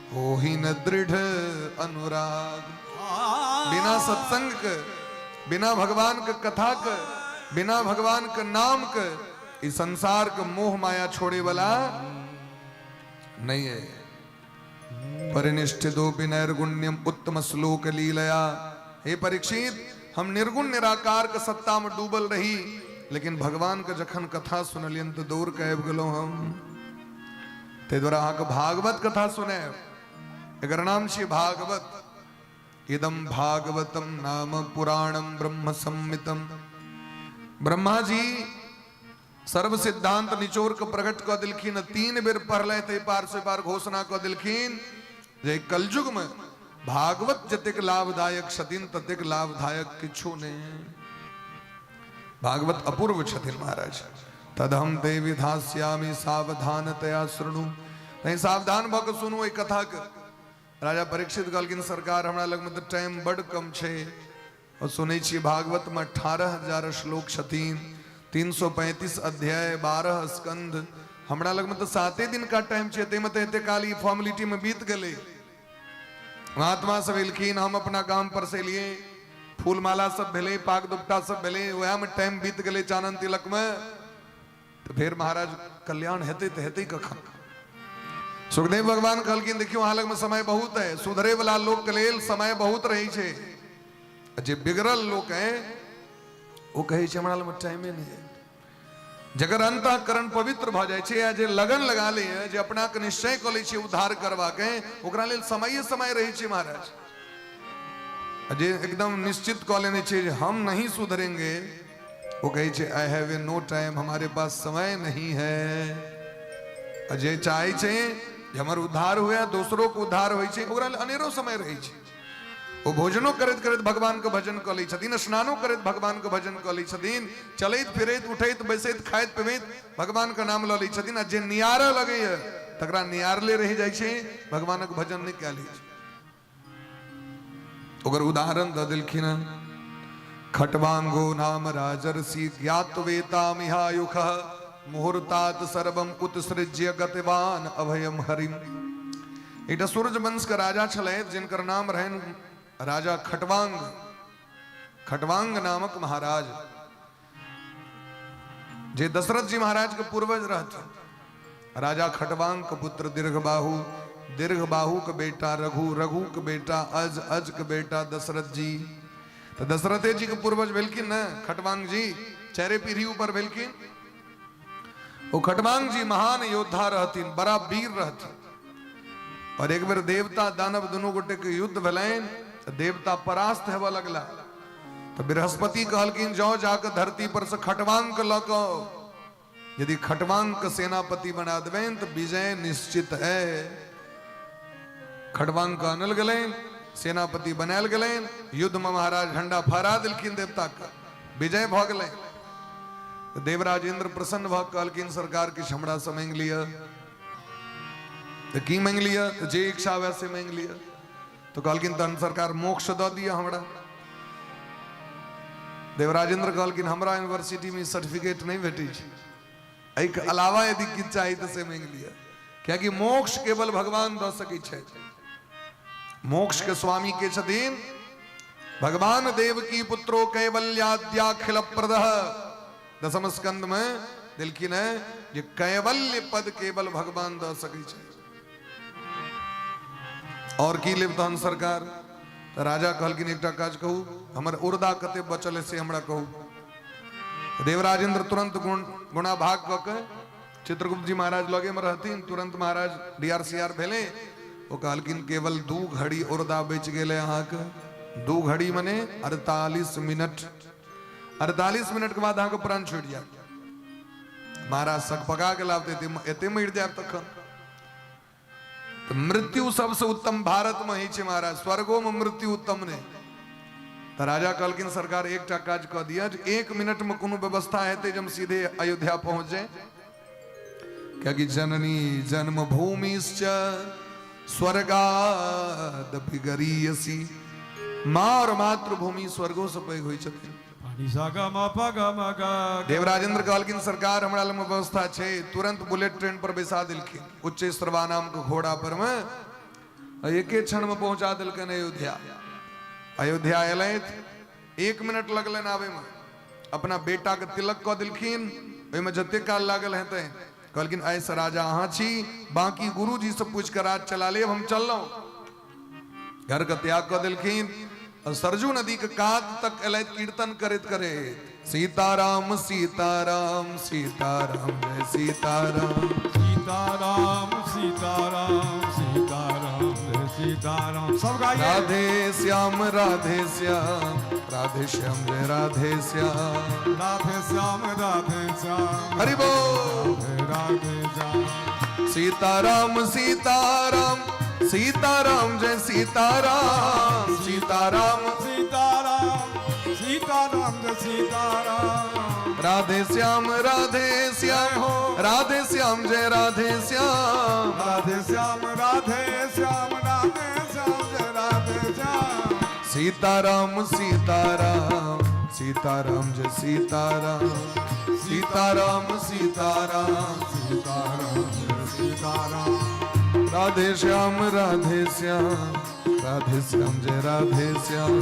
होहि न दृढ़ अनुराग। बिना सत्संग के, बिना भगवान के कथा के, बिना भगवान के नाम के इस संसार के मोह माया छोड़े वाला नहीं है। परिनिष्ठितो नैर्गुण्यम उत्तम श्लोक लीलया। हे परीक्षित, हम निर्गुण निराकार के सत्ता में डूबल रही, लेकिन भगवान के जखन कथा सुनलियन तो दूर के आबि गेलहुं हम। ते द्वारा अहाँके भागवत कथा सुने, एकर नाम छी भागवत। इदम भागवतम नाम पुराणम ब्रह्म संहितम। ब्रह्मा जी सर्व सिद्धांत निचोर के प्रकट क दिलखिन, 3 बेर पढ़ले ते पार से पार घोषणा क दिलखिन जे कलयुग में भागवत जतेक लाभदायक छथिन ततेक लाभदायक किछु नहीं। भागवत अपूर्व छथिन महाराज। तदहम ते विधास्यामि सावधानतया शृणु। नहीं सावधान भऽ के सुनू एहि कथा के। राजा परीक्षित कहलखिन सरकार हमरा लग में तो टाइम बड़ कम छे, और सुनै छी भागवत में 18,000 श्लोक छथिन, 335 अध्याय, 12 स्कंद। हमरा लग में तो 7 दिन का टाइम छे, ते में तो एते काल ई फॉर्मेलिटी में बीत गेले। महात्मा सब एलखिन, हम अपना काम पर से लिए, फूल माला सब भेले, पाग दुपटा सब भेले, वह में टाइम बीत गेले चानन तिलक में। तो फिर महाराज कल्याण हेते तो हेते कखन। सुखदेव भगवान कहलखिन देखियो अहाँ लग में समय बहुत है, सुधरे वाला लोग के लेल समय बहुत रही छे, जे बिगड़ल लोग है वो कहे छे हमरा लग में टाइमे नहीं है। जगर अंतःकरण पवित्र भ जाय छे, या जे लगन लगा ले, जे अपना के निश्चय क लै छे उद्धार करवा के, ओकरा लेल समय समय रही छे महाराज। जे एकदम निश्चित क लेने छे जे हम नहीं सुधरेंगे, वो कहे छे आई हैव नो टाइम, हमारे पास समय नहीं है। जे चाहे छे जे हमर उद्धार हुए, दूसरों को उद्धार होय छे, ओकरा लेल अनेरो समय रही छे। वो भोजनो करत करत भगवान के भजन क लै छथिन, स्नानो करत भगवान के भजन क लै छथिन, चलैत फिरैत उठैत बैसैत खाइत पीबैत भगवान के नाम ल लै छथिन। आ जे नियार लगे तकरा नियारले रह जाय छे, भगवानक भजन नहीं कय लै छे। ओकर उदाहरण द देलखिन, खटवांगो नाम राजर्षि ज्ञातवेता मिहायुख, मुहूर्तात सर्वम उत्सृज्य गतवान अभयम हरिम। एकटा सूर्य वंश के राजा छलथि, जिनकर नाम रहन राजा खटवांग। खटवांग नामक महाराज, जे दशरथ जी महाराज के पूर्वज रहते। राजा खटवांग के पुत्र दीर्घबाहु, दीर्घबाहु के बेटा रघु, रघु के बेटा अज, अज के बेटा दशरथ जी। तो दशरथे जी के पूर्वज भेलखिन न खटवांग जी, 4 पीढ़ी ऊपर भेलखिन। वो खटवांग जी महान योद्धा रहथिन, बड़ा वीर रहथिन। और एक बेर देवता दानव दोनों गोटे के युद्ध भेलैन, देवता परास्त हेबऽ लगला। तो बृहस्पति कहलखिन जाओ जाकर धरती पर से खटवांग के लऽ कऽ, यदि खटवांग के सेनापति बना देबैन तो विजय निश्चित है। खटवांग के आनल गेलैन, सेनापति बनायल गेलैन। युद्ध में महाराज झंडा फहरा देलखिन देवता का, विजय भऽ गेलै। तो देवराज इंद्र प्रसन्न भऽ कहलखिन सरकार किछु हमरा से मांगि लिअ। तो की मांग लिया? तो जे इच्छा वैसे मांग लिया। तो कहलखिन तहन सरकार मोक्ष द दिया हमरा। देवराजेंद्र कहल कि हमरा यूनिवर्सिटी में सर्टिफिकेट नहीं भेटी एक अलावा यदि किछु चाही तो से मांग लिया क्या कि मोक्ष केवल भगवान द सकै छै मोक्ष के स्वामी के छथिन भगवान देव की पुत्रो कैवल्याद्याखिल प्रदः दसम स्कंद में दिलखिन है ये कैवल्य पद केवल भगवान द सकै छै और की लेब तहन सरकार तो राजा कहलखिन एकटा काज कहू हमर उर्दा कते बचल है से हमरा कहू देवराजेंद्र तुरंत गुणा भाग क के चित्रगुप्त जी महाराज लगे में रहथिन तुरंत महाराज डीआरसीआर भेले वो कहलखिन केवल 2 घड़ी उर्दा बच गेले अहाँ के 2 घड़ी मने 48 मिनट 48 मिनट के बाद अहाँ के प्राण छूट जाए महाराज सकपका के लाभते एते मर जाए तखन तो मृत्यु सबसे उत्तम भारत में ही महाराज स्वर्गो में मृत्यु उत्तम ने तो राजा कहलखिन सरकार एक काज कह दिया 1 मिनट में कोनो व्यवस्था हेते जब सीधे अयोध्या पहुंच जाए क्योंकि जननी जन्मभूमिश्च स्वर्गादपि गरीयसी माँ और मातृभूमि स्वर्गो से पैघ होई छथिन देवराजेंद्र कहलखिन सरकार हमरा लग व्यवस्था छे तुरंत बुलेट ट्रेन पर बैसा दिलखिन उच्च स्त्रवा नाम के घोड़ा पर में एके क्षण में पहुंचा दिलखिन अयोध्या अयोध्या एलैथ 1 मिनट लगलन आवे में अपना बेटा के तिलक क दिलखिन ओय में जते काल लागल हेते कहलखिन ऐसा राजा अहाँ छी बाकी गुरुजी से पूछ कर राज चला ले हम चललौ घर का त्याग क दिलखिन और सरजू नदी के कात तक एलैथ कीर्तन करत करे सीताराम सीताराम सीताराम जय सीताराम सीताराम सीताराम सीताराम जय सीताराम सब गाइए राधे श्याम राधे श्याम राधे श्याम जय राधे श्याम राधे श्याम राधे श्याम हरि बोल राधे श्याम सीताराम सीताराम सीताराम जय सीताराम सीताराम सीताराम सीताराम जय सीताराम राधे श्याम राधे श्याम राधे श्याम जय राधे श्याम राधे श्याम राधे श्याम राधे श्याम जय राधे श्याम सीताराम सीताराम सीताराम जय सीताराम सीताराम सीताराम सीताराम जय सीताराम राधे श्याम राधे श्याम राधे श्याम जय राधे श्याम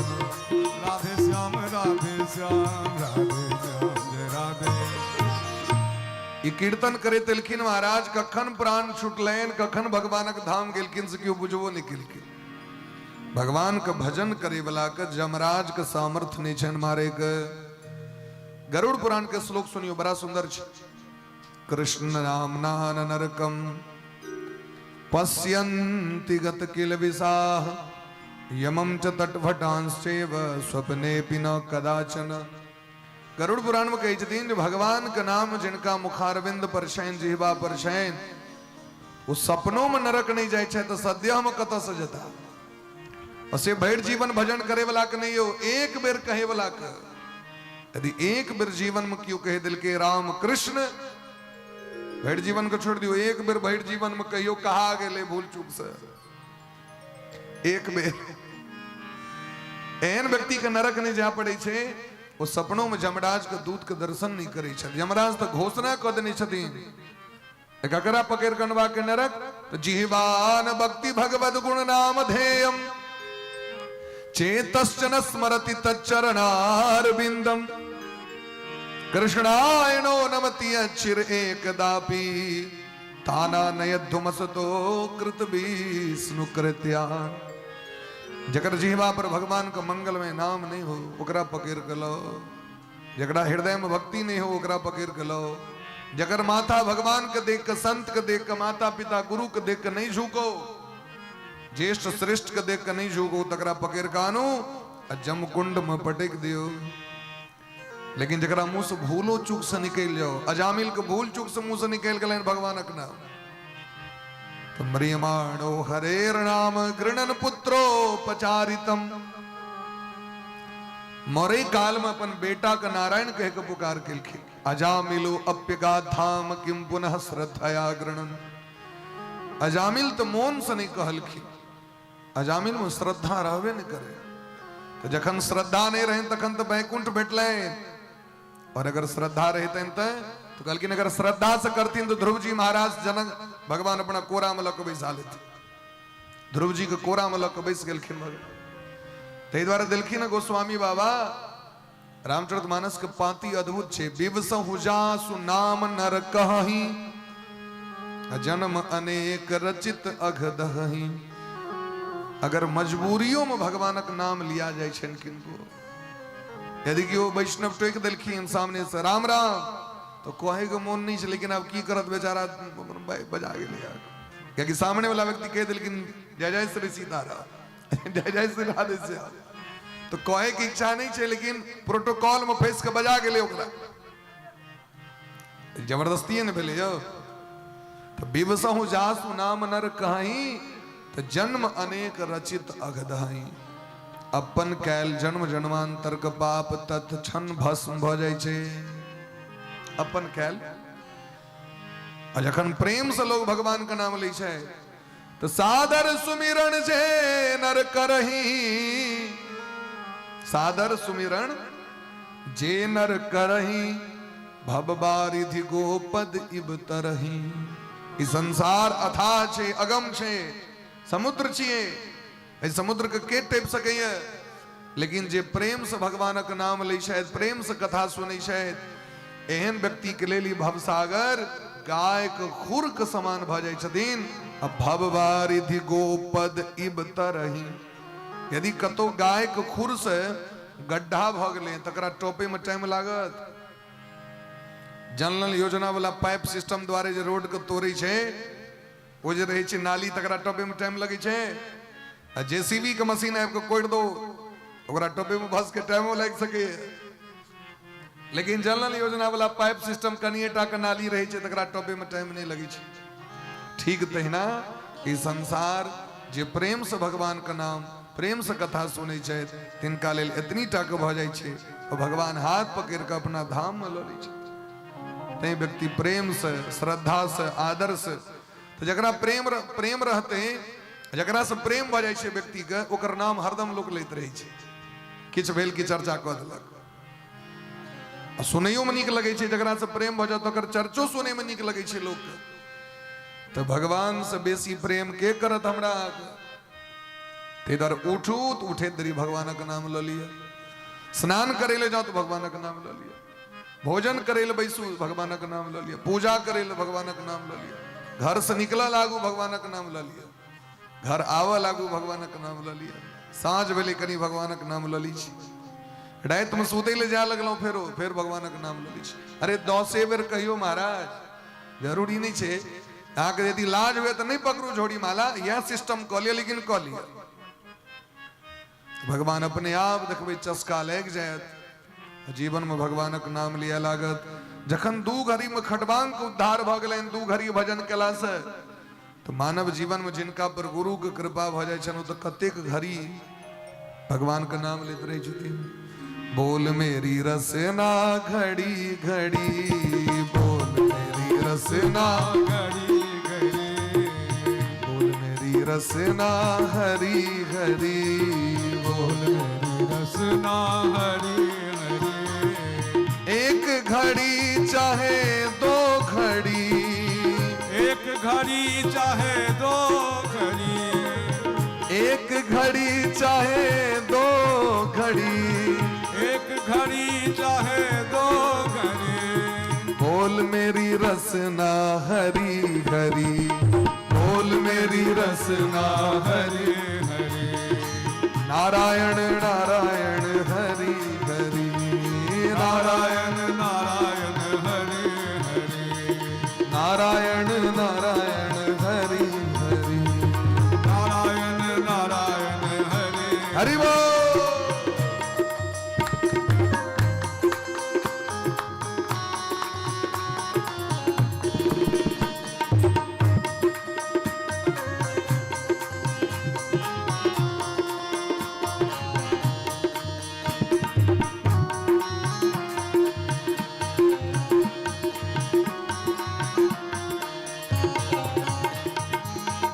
राधे श्याम राधे श्याम राधे श्याम जय राधे ई कीर्तन करे तेलखिन महाराज कखन प्राण छुटलैन कखन भगवानक धाम गेलखिन से क्यों बुझबो नहीं केलखिन भगवान का भजन करे वाला के जमराज के सामर्थ्य नहीं छन मारे के गरुड़ पुराण के श्लोक सुनियो बड़ा सुंदर छ कृष्ण नामना नरकम पश्यन्ति गत किल विसाह यमं च तटभटांश्चैव स्वप्नेऽपि न कदाचन गरुड़ पुराण में कही छथिन जो भगवान का नाम जिनका मुखारविंद पर शयन जिह्वा पर शयन उस सपनों में नरक नहीं जाए छे तो सद्य में कत से जता असे भैर जीवन भजन करे वाला के नहीं हो एक बेर कहे वाला के यदि एक बेर जीवन में क्यों कहे दिल के राम कृष्ण भैर जीवन को छोड़ दियो एक बेर भैर जीवन में कहियो कहा गेले भूल चूक से एक बेर एहन व्यक्ति के नरक नहीं जा पड़े छे वो सपनों में जमराज के दूत के दर्शन नहीं करे छे जमराज तो घोषणा कर देने छथिन एकरा पकड़ कनवा के नरक तो जिह्वान भक्ति भगवद गुण नाम धेयम चेतश्चन स्मरति तच्चरणार बिंदम कृष्णायनो नमति अचिर एकदापि ताना नयधुमसतो कृत विष्णु कृत्यान जकर जिह्वा पर भगवान का मंगल में नाम नहीं हो ओकरा पकड़ के लो जकरा हृदय में भक्ति नहीं हो ओकरा पकड़ के लो जकर माथा भगवान के देख के संत के देख के माता पिता गुरु के देख के नहीं झुको ज्येष्ठ श्रेष्ठ के देख के नहीं झुको तकरा पकड़ के आनो जम कुंड में पटक दियो लेकिन जकरा मुंह से भूलो चूक से निकल जाओ अजामिल के भूल चूक से मुंह से निकल गए भगवान अपना तो म्रियमाणो हरेर नाम गृणन पुत्रो पचारितम मोरे काल में अपन बेटा का नारायण कह के पुकार के अजामिलो अप्यगा धाम किम पुनः श्रद्धया गृणन अजामिल तो मौन से नहीं कहलखिन अजामिल में श्रद्धा रहबे नहीं करे तो जखन श्रद्धा नहीं रहे तखन तो बैकुंठ भेटले, और अगर श्रद्धा रहते तो कहलकिन अगर श्रद्धा से करती तो ध्रुव जी महाराज जनक भगवान अपना कोरा में लक बैसा लेते। ध्रुव जी के कोरा में लक बैस गेलखिन भगवान। तै द्वारा दिलखिन गोस्वामी बाबा रामचरितमानस के पाती अद्भुत छे। विवसहु जासु नाम नर कहहि, जन्म अनेक रचित अघदहि। अगर मजबूरियों में भगवानक नाम लिया जाए छन किनको, यदि कि वो वैष्णव टोक दिलखिन सामने से राम राम तो कहे के मन नहीं, लेकिन अब की करत बेचारा बजा गेल यार, क्योंकि सामने वाला व्यक्ति कह दिलखिन जय जय श्री सीताराम जय जय श्री राधे श्याम, तो कहे की इच्छा नहीं छे, लेकिन प्रोटोकॉल में फंस के बजा गेले ओकरा, जबरदस्ती ने भेले यो। तो विवसहु जासु नाम नर कहहि, तो जन्म अनेक रचित अघदहि। अपन कैल जन्म जन्मांतर के पाप तथ क्षण भस्म भ जाय छे। अपन कैल जखन प्रेम से लोग भगवान का नाम लै छे तो सादर सुमिरन जे नर करहि, सादर सुमिरन जे नर करहि, भवबारिधि गोपद इब तरहि। ई संसार अथाह छे, अगम छे, समुद्र छिए, समुद्र के टेप सके, लेकिन जे प्रेम से भगवान का नाम लै शायद, प्रेम से कथा सुनै शायद, एहन व्यक्ति के लेल भवसागर गाय के खुर के समान भ जाय छथिन। अब भवबारिधि गोपद इब तरहि। यदि कतो गाय के खुर से गड्ढा भ गेले तकरा टोपे में टाइम लागत। जल नल योजना वाला पाइप सिस्टम द्वारा जे रोड के तोड़े छे, वो जे रहे छे नाली तकरा टोपे में टाइम लगे छे। जेसीबी के मशीन आबि के कोड़ दो ओकरा टोपे में भस के टाइम लग सके, लेकिन जल नल योजना वाला पाइप सिस्टम कनिएटा के नाली रहे छे तकरा टोपे में टाइम नहीं लगे छे। ठीक तहिना ई संसार जे प्रेम से भगवान का नाम, प्रेम से कथा सुनै छे, तिनका लेल एतनी टा के भ जाय छे और भगवान हाथ पकड़ के अपना धाम में ल लै छे। तै व्यक्ति प्रेम से, श्रद्धा से, आदर से, तो जकरा प्रेम रहते, जकरा से प्रेम भ जाय छे व्यक्ति के, ओकर नाम हरदम लोग लैत रहै छे। किछ भेल की चर्चा क देलक, सुनैयो में नीक लगे छे। जकरा से प्रेम भ जात ओकर चर्चो सुनै में नीक लगे छे लोग के। तो भगवान से बेसी प्रेम के करत हमरा। ते दर उठू तो उठे दरी भगवान का नाम ल लिया, स्नान करे ले जाओ तो भगवान का नाम ल लिया, भोजन करे ले बैसू भगवान का नाम ल लिया, पूजा करे ले भगवान का नाम ल लिया, घर से निकला लागू भगवान का नाम ल लिया, घर आवा लागू भगवान का नाम ल लिया, साँझ भेले कनी भगवान का नाम ल ली छी, रात में सुते ले जा लगलो फिर भगवान का नाम ल ली छी। अरे 10 बेर कहियो महाराज, जरूरी नहीं छे। अहाँ के यदि लाज हुए तो नहीं पकड़ू झोड़ी माला, यह सिस्टम क लिया, लेकिन क लिया। भगवान अपने आप देखबे चस्का लग जायत। जीवन में भगवान का नाम लिया लागत। जखन 2 घड़ी में खटबांग के उद्धार भ गेलै, 2 घड़ी भजन केला से, तो मानव जीवन में जिनका पर गुरु के कृपा भ जाय छन, तो कतेक घड़ी भगवान का नाम लेते रहे छथिन। बोल मेरी रसना घड़ी घड़ी, बोल मेरी रसना घड़ी घड़ी, बोल मेरी रसना हरी हरी, बोल मेरी रसना हरी हरी। एक घड़ी चाहे 2 घड़ी, एक घड़ी चाहे 2 घड़ी, एक घड़ी चाहे 2 घड़ी, एक घड़ी चाहे 2 घड़ी। बोल मेरी रसना हरी हरी, बोल मेरी रसना हरी हरी। नारायण नारायण हरि हरि, नारायण नारायण हरि हरि, नारायण नारायण हरि हरि, नारायण नारायण हरि हरि बोल।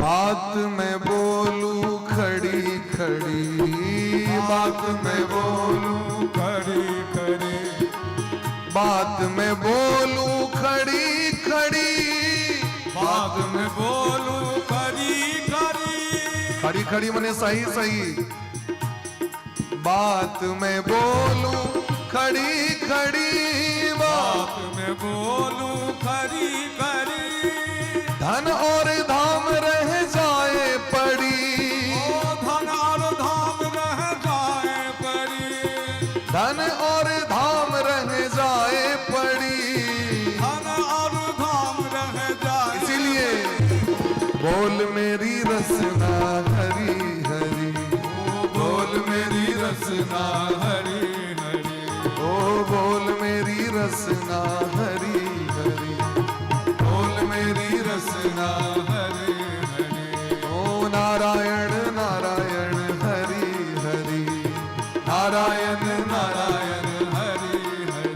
बात मैं बोलूं खड़ी खड़ी, बात मैं बोलूं खड़ी खड़ी, बात मैं बोलूं खड़ी खड़ी, बात में बोलूं खड़ी खड़ी, खड़ी खड़ी मने सही सही, बात मैं बोलूं खड़ी खड़ी, बात में बोलूं खड़ी खड़ी, धन और धाम रह जाए पड़ी, ओ धन और धाम रह जाए पड़ी, धन और धाम रह जाए पड़ी, धन और धाम रह जाए। इसीलिए बोल मेरी रसना हरी हरी, ओ बोल मेरी रसना हरी हरी, ओ बोल मेरी रसना हरी हरी, बोल मेरी रसना हरी हरी, ओ नारायण नारायण हरी हरी, नारायण नारायण हरि हरि,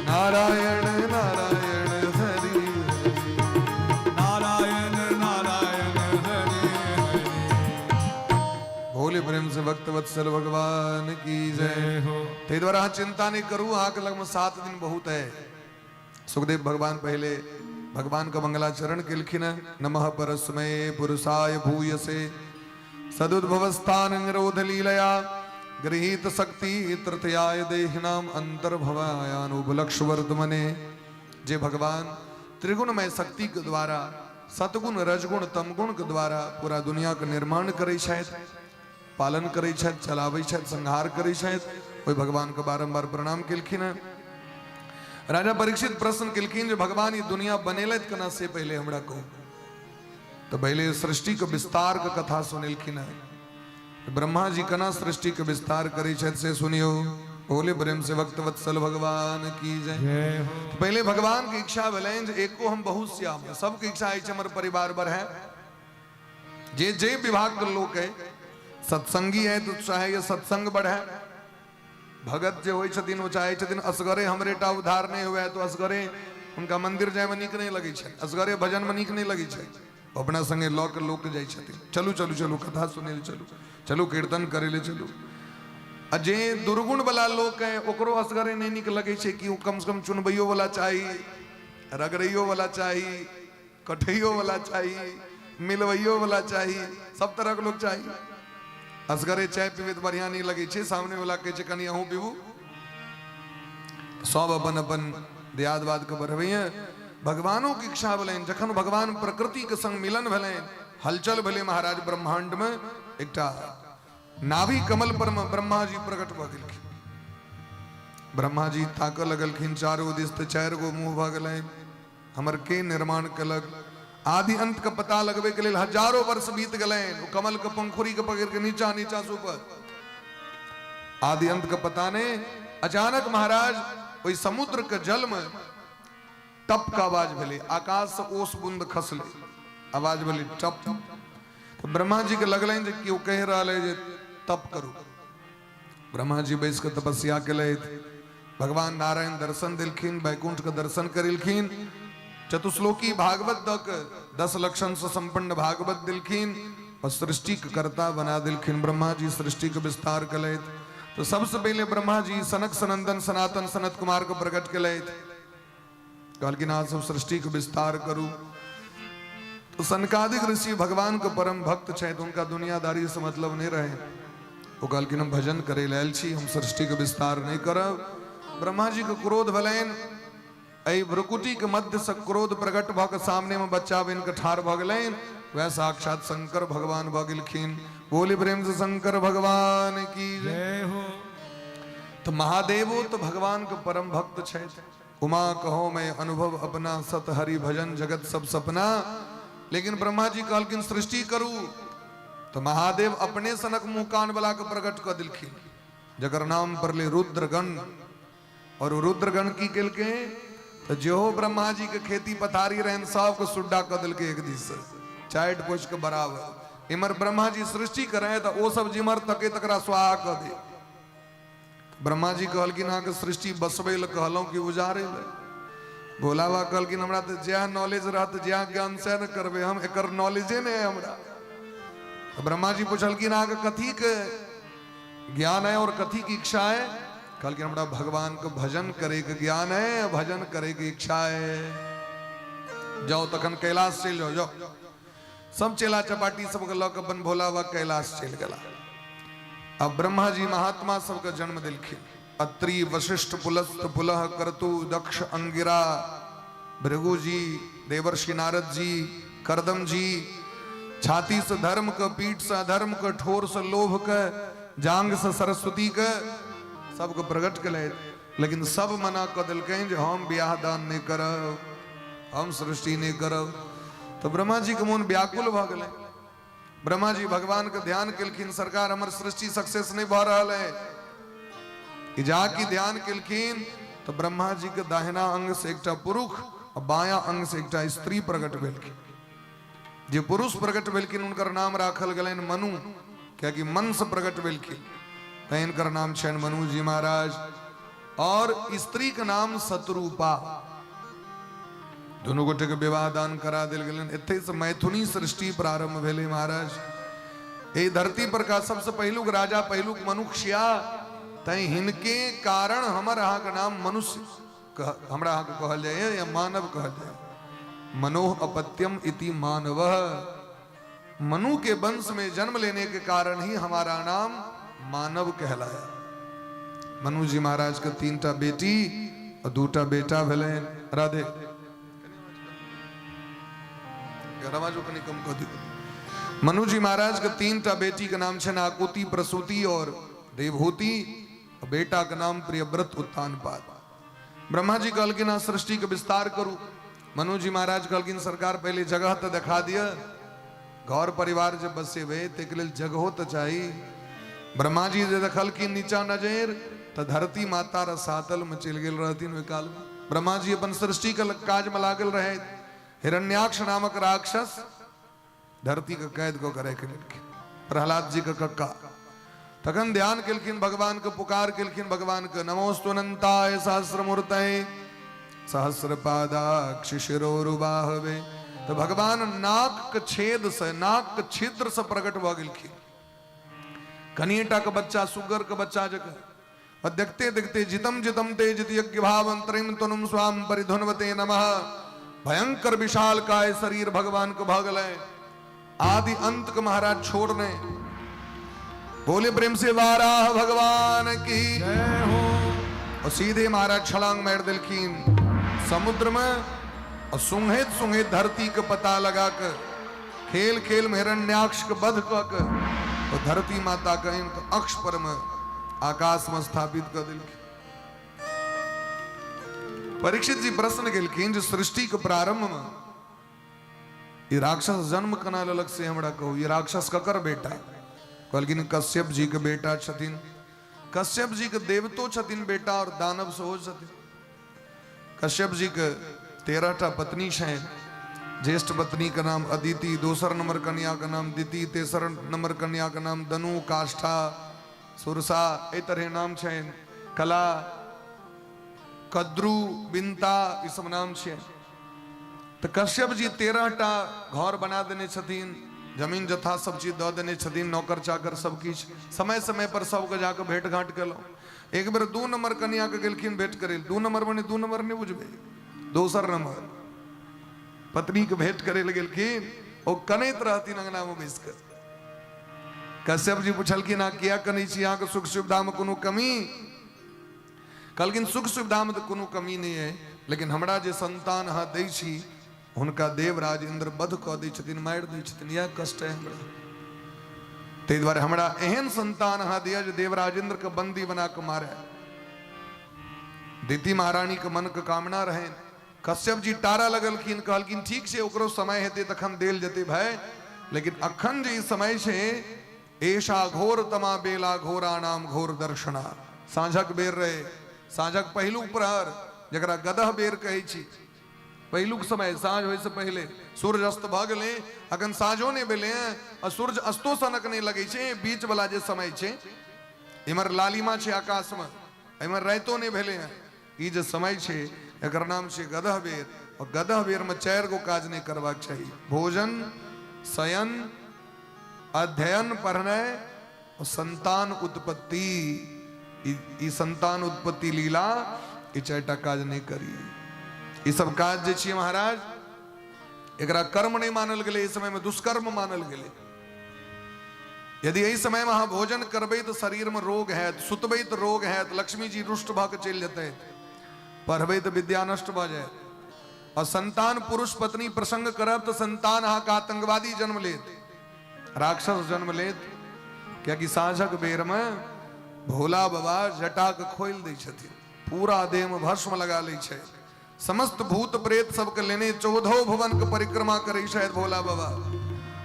नारायण नारायण हरी हरी, नारायण नारायण हरि हरि। भोले प्रेम से भक्त वत्सल भगवान की जय जय हो। ते द्वारा चिंता नहीं करूं, आग लगभग 7 दिन बहुत है। सुखदेव भगवान पहले भगवान का मंगलाचरण के लिखिन, नमः परस्मै पुरुषाय भूयसे सदुद्भवस्थान निरोध लीलया गृहीत शक्ति तृतीयाय देहिनाम अंतर्भवायानुपलक्ष वर्तमने। जे भगवान त्रिगुणमय शक्ति के द्वारा सतगुण रजगुण तमगुण के द्वारा पूरा दुनिया का निर्माण करे छथि, पालन करे छथि, चलावे छथि, संहार करे छथि, ओहि भगवान का बारंबार प्रणाम केलखिन। राजा परीक्षित प्रश्न केलखिन जे भगवान ये दुनिया बनेलथि केना से पहले हमरा कहू। तो पहले सृष्टि के विस्तार के कथा सुनेलखिन। ब्रह्मा जी केना सृष्टि के विस्तार करे छथि से सुनियो। बोले प्रेम से भक्त वत्सल भगवान की जय। जय हो। पहले भगवान की इच्छा भेलनि जे एको हम बहुत श्याम है, सबके इच्छा है हमर परिवार बढ़े, जे जे विभाग के लोग है सत्संगी है तो चाहे ये सत्संग बढ़े, भगत जे होय छथिन वो चाहे छथिन असगरे हमरे टा उद्धार नहीं हुआ है तो असगरे उनका मंदिर जाय में नीक नहीं लगे छै, असगरे भजन में नीक नहीं लगे छै, अपना संगे लऽ के लोक जाय छथिन, चलू चलू चलू कथा सुने ले चलू, चलू कीर्तन करे ले चलू। आ जे दुर्गुण वाला लोग है ओकरो असगरे नहीं नीक लगे छै कि कम से कम चुनबैयो वाला चाहिए, रगड़ैयो वाला चाहिए, कठैयो वाला चाहिए, मिलवैयो वाला चाहिए, सब तरह के लोग चाहिए। असगरे चाय पीबे तो बढ़िया नहीं लगे छे, सामने वाला कहे छे कनी अहूँ पीबू, सब अपन अपन दियादवाद के बढ़बैया। भगवानों की इच्छा भेलनि जखन भगवान प्रकृति के संग मिलन भेलनि, हलचल भेले महाराज ब्रह्मांड में, एकटा नाभि कमल पर में ब्रह्मा जी प्रकट भ गेलखिन। ब्रह्मा जी ताकऽ लगलखिन, चारों दिस ते 4 गो मुंह भ गेलनि, हमर के निर्माण कलक। आदि अंत का पता लगबे के लिए हजारों वर्ष बीत गए, कमल के पंखुरी के पकड़ के नीचा नीचा से ऊपर, आदि अंत का पता ने। अचानक महाराज वही समुद्र के जल में टप का आवाज भेले, आकाश से ओस बूंद खसले, आवाज भेले टप। तो ब्रह्मा जी के लगल जे कि कह रहा है जे तप करू। ब्रह्मा जी बैस के तपस्या के, भगवान नारायण दर्शन दिलखिन, बैकुंठ के दर्शन करिलखिन, चतुश्लोकी भागवत तक 10 लक्षण से संपन्न भागवत दिलखिन और सृष्टि के कर्ता बना दिलखिन। ब्रह्मा जी सृष्टि के विस्तार कलैत। तो सबसे पहले ब्रह्मा जी सनक सनंदन सनातन सनत कुमार को प्रकट कलैत, कहलखिन आज सब सृष्टि के विस्तार करू। तो सनकादिक ऋषि भगवान के परम भक्त छे, तो उनका दुनियादारी से मतलब नहीं रहे, वो कहलखिन हम भजन करे लायल छी, हम सृष्टि के विस्तार नहीं करब। ब्रह्मा जी के क्रोध भेलनि, ऐ भ्रुकुटी के मध्य से क्रोध प्रकट भ के सामने में बच्चा बन के ठाड़ भ गेलनि, वह साक्षात शंकर भगवान भ गेलखिन। बोले प्रेम से शंकर भगवान की जय हो। तो महादेवो तो भगवान के परम भक्त छे, उमा कहो मैं अनुभव अपना, सत हरि भजन जगत सब सपना। लेकिन ब्रह्मा जी कहलखिन सृष्टि करू, तो महादेव अपने सनक मुंह कान वाला के प्रकट कर दिलखिन, जगर नाम पर ले रुद्रगण। और रुद्रगण की केलके तो जो ब्रह्मा जी के खेती पथारी रहन सब को सुड्डा कर दिल के एक दिस चाइट पोछ के बराबर। इमर ब्रह्मा जी सृष्टि करे तो वो सब जिमर तके तकरा स्वाहा कर दे। ब्रह्मा जी कहलखिन अहाँ के सृष्टि बसबे ल कहलौं कि उजारे ले। भोला बाबा कहलखिन हमरा तो ज्या नॉलेज रहत ज्या ज्ञान से न करबे, हम एकर नॉलेजे नहीं है हमरा। ब्रह्मा जी पूछलखिन अहाँ के कथी के ज्ञान है और कथी की इच्छा है? कल के हमरा भगवान को भजन करे के ज्ञान है, भजन करे की इच्छा है। जाओ तखन कैलाश चल जाओ, जाओ सब चेला चपाटी सबके लऽ के अपन भोला बाबा कैलाश चल गला। अब ब्रह्मा जी महात्मा सबके जन्म दिलखिन। अत्रि वशिष्ठ पुलस्त पुलह करतु दक्ष अंगिरा भृगु जी देवर्षि नारद जी करदम जी छाती से धर्म का पीठ से अधर्म का ठोर से लोभ का जांग से सरस्वती का सबको प्रकट कले। लेकिन सब मना कर दिल जे हम ब्याह दान नहीं करब, हम सृष्टि नहीं करब। तो ब्रह्मा जी के मन व्याकुल भ गए। ब्रह्मा जी भगवान के ध्यान केलखिन, सरकार हमर सृष्टि सक्सेस नहीं भ रहा है। कि जाकी ध्यान केलखिन तो ब्रह्मा जी के दाहिना अंग से एकटा पुरुष और बाया अंग से एकटा स्त्री प्रकट भेलखिन। जे पुरुष प्रकट भेलखिन उनकर नाम राखल गलन मनु, क्या कि मन से प्रकट भेलखिन तो इनकर नाम छन मनु जी महाराज। और स्त्री का नाम शत्रुपा। दोनों गोटे के विवाह दान करा दिल गलन। एते से मैथुनी सृष्टि प्रारंभ भेले महाराज। ए धरती पर का सबसे पहलुक राजा पहलुक मनुष्या तय हिनके कारण हमर अहाँ का नाम मनुष्य हमरा अहाँ को कहल जाए या मानव कहल जाए। मनोह अपत्यम इति मानव। मनु के वंश में जन्म लेने के कारण ही हमारा नाम मानव कहलाया। मनु जी महाराज के 3टा बेटी और 2टा बेटा भेले। राधे मनु जी महाराज के 3टा बेटी के नाम छे आकुति प्रसूति और देवहूति। बेटा का नाम प्रियव्रत उत्तानपाद। ब्रह्मा जी कहलकिन सृष्टि के विस्तार करू। मनु जी महाराज कहलकिन सरकार पहले जगह तो दिखा दिया, घर परिवार जब बसेबे तेके लेल जगहो तो चाहिए। ब्रह्मा जी जे देखलकिन नीचा नजर तो धरती माता रसातल में चल गेल रहथिन। ओइ काल में ब्रह्मा जी अपन सृष्टि के काज में लागल रहे। हिरण्याक्ष नामक राक्षस धरती का कैद को करे के प्रहलाद जी का कक्का तखन ध्यान केलखिन, भगवान के पुकार केलखिन। भगवान के नमोस्तु अनंताय सहस्रमूर्तये सहस्रपादाक्ष शिरोरुबाहवे। तो भगवान नाक के छेद से, नाक के छिद्र से प्रकट भ गेलखिन। कनिएटा के बच्चा, सुगर के बच्चा जगह और देखते देखते जितम जितम ते जित यज्ञ भाव अंतरिम तनुम स्वाम परिधुनवते नमः। भयंकर विशाल काय शरीर भगवान को भागल है। आदि अंत के महाराज छोड़ने बोले प्रेम से वाराह भगवान की जय हो। और सीधे महाराज छलांग मार दिलखिन समुद्र में और सुंघेत सुंघेत धरती का पता लगा कर खेल खेल में हिरण्याक्ष के वध कर और धरती माता का इनका अक्ष पर में आकाश में स्थापित कर दिलखिन। परीक्षित जी प्रश्न केलखिन जो सृष्टि के प्रारंभ में ये राक्षस जन्म कना ललक से हमरा कहू, ये राक्षस ककर बेटा? कहलखिन कश्यप जी के बेटा छथिन। कश्यप जी के देवतो छथिन बेटा और दानव सेहो छथिन। कश्यप जी के 13टा पत्नी छे। ज्येष्ठ पत्नी का नाम अदिति, दूसर नंबर कन्या का नाम दिति, तेसर नंबर कन्या का नाम दनु, काष्ठा, सुरसा, ए तरह नाम छे। कला, कद्रु, बिंता, ये सब नाम छे। तो कश्यप जी 13टा घर बना देने छथिन, जमीन जथा सब चीज दे देने छथिन, नौकर चाकर सब किछ समय समय पर सबके जाकर भेंट घाट केलो। एक बेर 2 नंबर कन्या के गेलखिन भेंट करे। 2 नंबर बने 2 नंबर नहीं बुझबे, दोसर नंबर पत्नी के भेंट करे गेलखिन। ओ कनैत रहथिन अंगना में बैस कर। कश्यप जी पूछलखिन किया कनै छी, अहाँ के सुख सुविधा में कोनो कमी? कहलखिन सुख सुविधा में तो कोनो कमी नहीं है, लेकिन हमरा जे संतान अहाँ दै छी हुनका देवराज इंद्र वध कऽ दै छथिन, मारि दै छथिन, यह कष्ट है हमरा। ताहि दुआरे हमरा एहन संतान अहाँ दिया जे देवराज इंद्र के बंदी बना के मारे। दिति महारानी के मन के कामना रहे। कश्यप जी टारा लगलखिन, कहलखिन ठीक छै ओकरो समय हेतै तखन देल जेतै भाई, लेकिन अखन जे ई समय छै ऐशा घोर तमा बेला घोरा नाम घोर दर्शना। साँझक बेर रहे, साँझक पहिलुक प्रहर जकरा गदह बेर कहै छी। पहिलुक समय साँझ होय से पहले सूर्य अस्त भ गेलै, अखन साँझो नहीं भेलै और सूर्य अस्तो सनक नहीं लगे छै। बीच वाला जे समय छै इमर लालिमा छै आकाश में, इमर राइतो नहीं भेलै हैं। ई जे समय छै एकर नाम छै गदह बेर। और गदह बेर में 4 गो काज नहीं करबाक चाहिए। भोजन, शयन, अध्ययन, पढ़नाइ और संतान उत्पत्ति ई संतान उत्पत्ति लीला ई चारिटा काज नहीं करी। ई सब काज जे छियै महाराज एकरा कर्म नहीं मानल गेले, इस समय में दुष्कर्म मानल गेले। यदि यही समय में अहाँ भोजन करबै तो शरीर में रोग है, सुतबै तो रोग है, लक्ष्मी जी रुष्ट भ के चलि जेतै, पढ़बै तो विद्या नष्ट भ जाए। और संतान पुरुष पत्नी प्रसंग करब तो संतान अहाँ का आतंकवादी जन्म लेत, राक्षस जन्म लेत। क्योंकि साँझक बेर में भोला बाबा जटा के खोल दै छथिन, पूरा देह में भस्म लगा लै छै, समस्त भूत प्रेत सबके लेने 14 भुवन के परिक्रमा करे शायद भोला बाबा।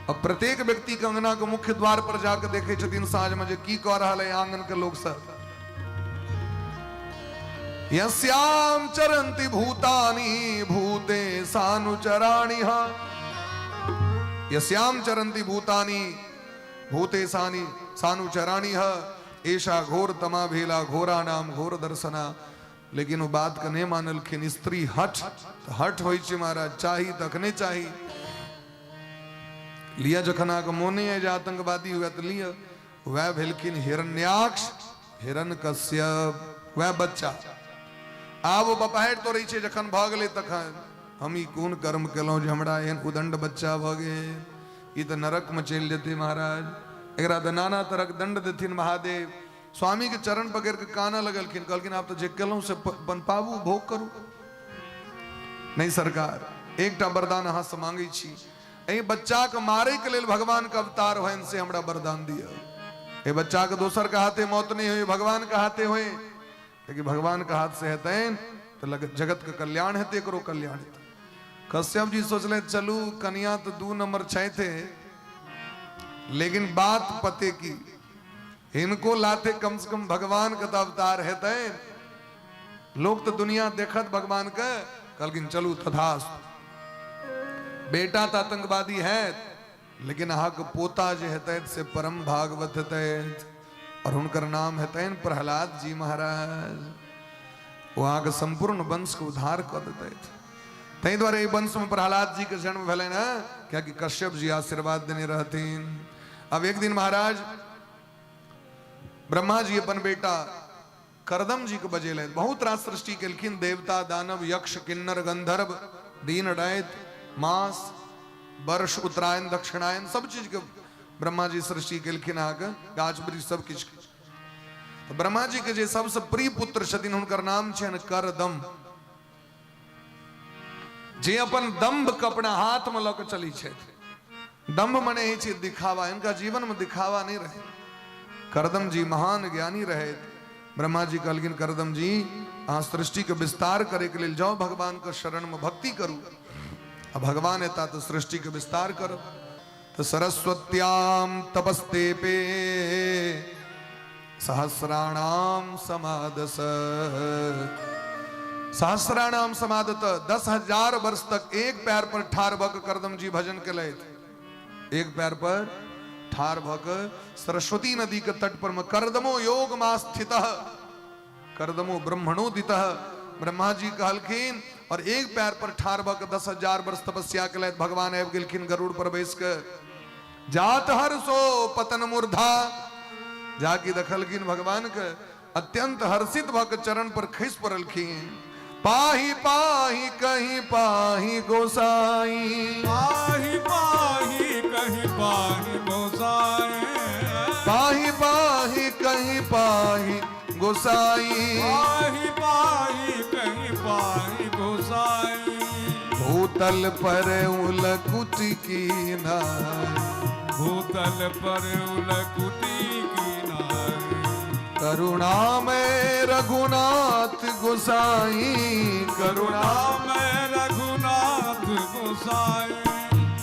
अब प्रत्येक व्यक्ति के अंगना के मुख्य द्वार पर जाकर देखे छथिन साँझ में जे की कह रहल है आंगन के लोग सब। यस्याम चरन्ति भूतानि भूते सानुचराणि यस्याम चरन्ति भूतानि भूते सानुचराणि ऐसा घोर तमा भेला घोरा नाम घोर दर्शना। लेकिन वो बात के नहीं मानलखिन। स्त्री हठ तो हठ होइ छै महाराज, चाही तखने चाही। लिया जखन के मोने है जे आतंकवादी हुआ तो लिया, वह भेलखिन हिरण्याक्ष हिरण्यकश्यप, वह बच्चा। आब वो बपहारि तो रही छै जखन भ गेलै तखन हम ई कोन कर्म केलहुं जे हमरा एहन उदंड बच्चा भ गेल, ई तो नरक में चलि जेतै महाराज। एकरा तो नाना तरह दंड देथिन महादेव। स्वामी के चरण पकड़ के काना लगलखिन, कहलखिन आप तो जे केलहुं से बन पाबू, भोग करू। नहीं सरकार, एकटा वरदान अहाँ से मांगै छी, एहि बच्चा के मारे के लेल भगवान के अवतार होइन से हमरा वरदान दिया। ए बच्चा के दोसर के हाथे मौत नहीं हुई, भगवान के हाथे हुए। लेकिन भगवान के हाथ से हेतैन तो जगत के कल्याण हेतै, करो कल्याण हेतै। कश्यप जी सोचले चलू कन्या तो 2 नंबर छै थे, लेकिन बात पते की इनको लाते कम से कम भगवान का तो अवतार हेतैन। लोग तो दुनिया देखत भगवान के, कहलखिन चलू तथास्तु। बेटा तो आतंकवादी है, लेकिन अहाँ के पोता जे हेतैन से परम भागवत हेतैन, और हुनकर नाम हेतैन प्रहलाद जी महाराज। वहाँ के संपूर्ण वंश को उद्धार कर देते। तै द्वारे ई वंश में प्रहलाद जी के जन्म भेलै ना, क्या कि कश्यप जी आशीर्वाद देने रहथिन। अब एक दिन महाराज ब्रह्मा जी अपन बेटा करदम जी के बजेले, बहुत रास सृष्टि केलखिन, देवता दानव यक्ष किन्नर गंधर्व दिन दैत मास वर्ष उत्तरायण दक्षिणायन सब चीज के ब्रह्मा जी सृष्टि केलखिन। आगे गाछ वृक्ष सब किछ। तो ब्रह्मा जी के जे सबसे प्रिय पुत्र छथिन हुनकर नाम छनि करदम, जे अपन दम्भ के अपना हाथ में लऽ के चली छथि। दम्भ मने ही छै दिखावा, इनका जीवन में दिखावा नहीं रहे। करदम जी महान ज्ञानी रहे। ब्रह्मा जी कहलखिन करदम जी अहाँ सृष्टि के विस्तार करे के लेल जाओ, भगवान के शरण में भक्ति करू। अब भगवान एता तो सृष्टि के विस्तार करो। तो सरस्वत्याम तपस्ते पे सहस्राणाम समादस, सहस्राणाम समादत 10,000 वर्ष तक एक पैर पर ठार भक करदम जी भजन के लय। एक पैर पर ठार भक सरस्वती नदी के तट पर में करदमो योग मा स्थित करदमो ब्रह्मणोदित। ब्रह्मा जी कहलखिन और एक पैर पर ठार भक 10,000 वर्ष तपस्या के लय भगवान आबि गेलखिन गरुड़ पर बैस के। जात हर्षो पतन मूर्धा, जाके देखलखिन भगवान के, अत्यंत हर्षित भक चरण पर खैस पड़लखिन। पाही पाही कहीं पाही गोसाई, पाही पाही कहीं पाही गोसाई, पाही पाही कहीं पाही गोसाई, पाही पाही कहीं पाही गोसाई। भूतल पर उलकुटी की नाई, भूतल पर उलकुटी की नाई, करुणा में रघुनाथ गोसाई, करुणा में रघुनाथ गोसाई।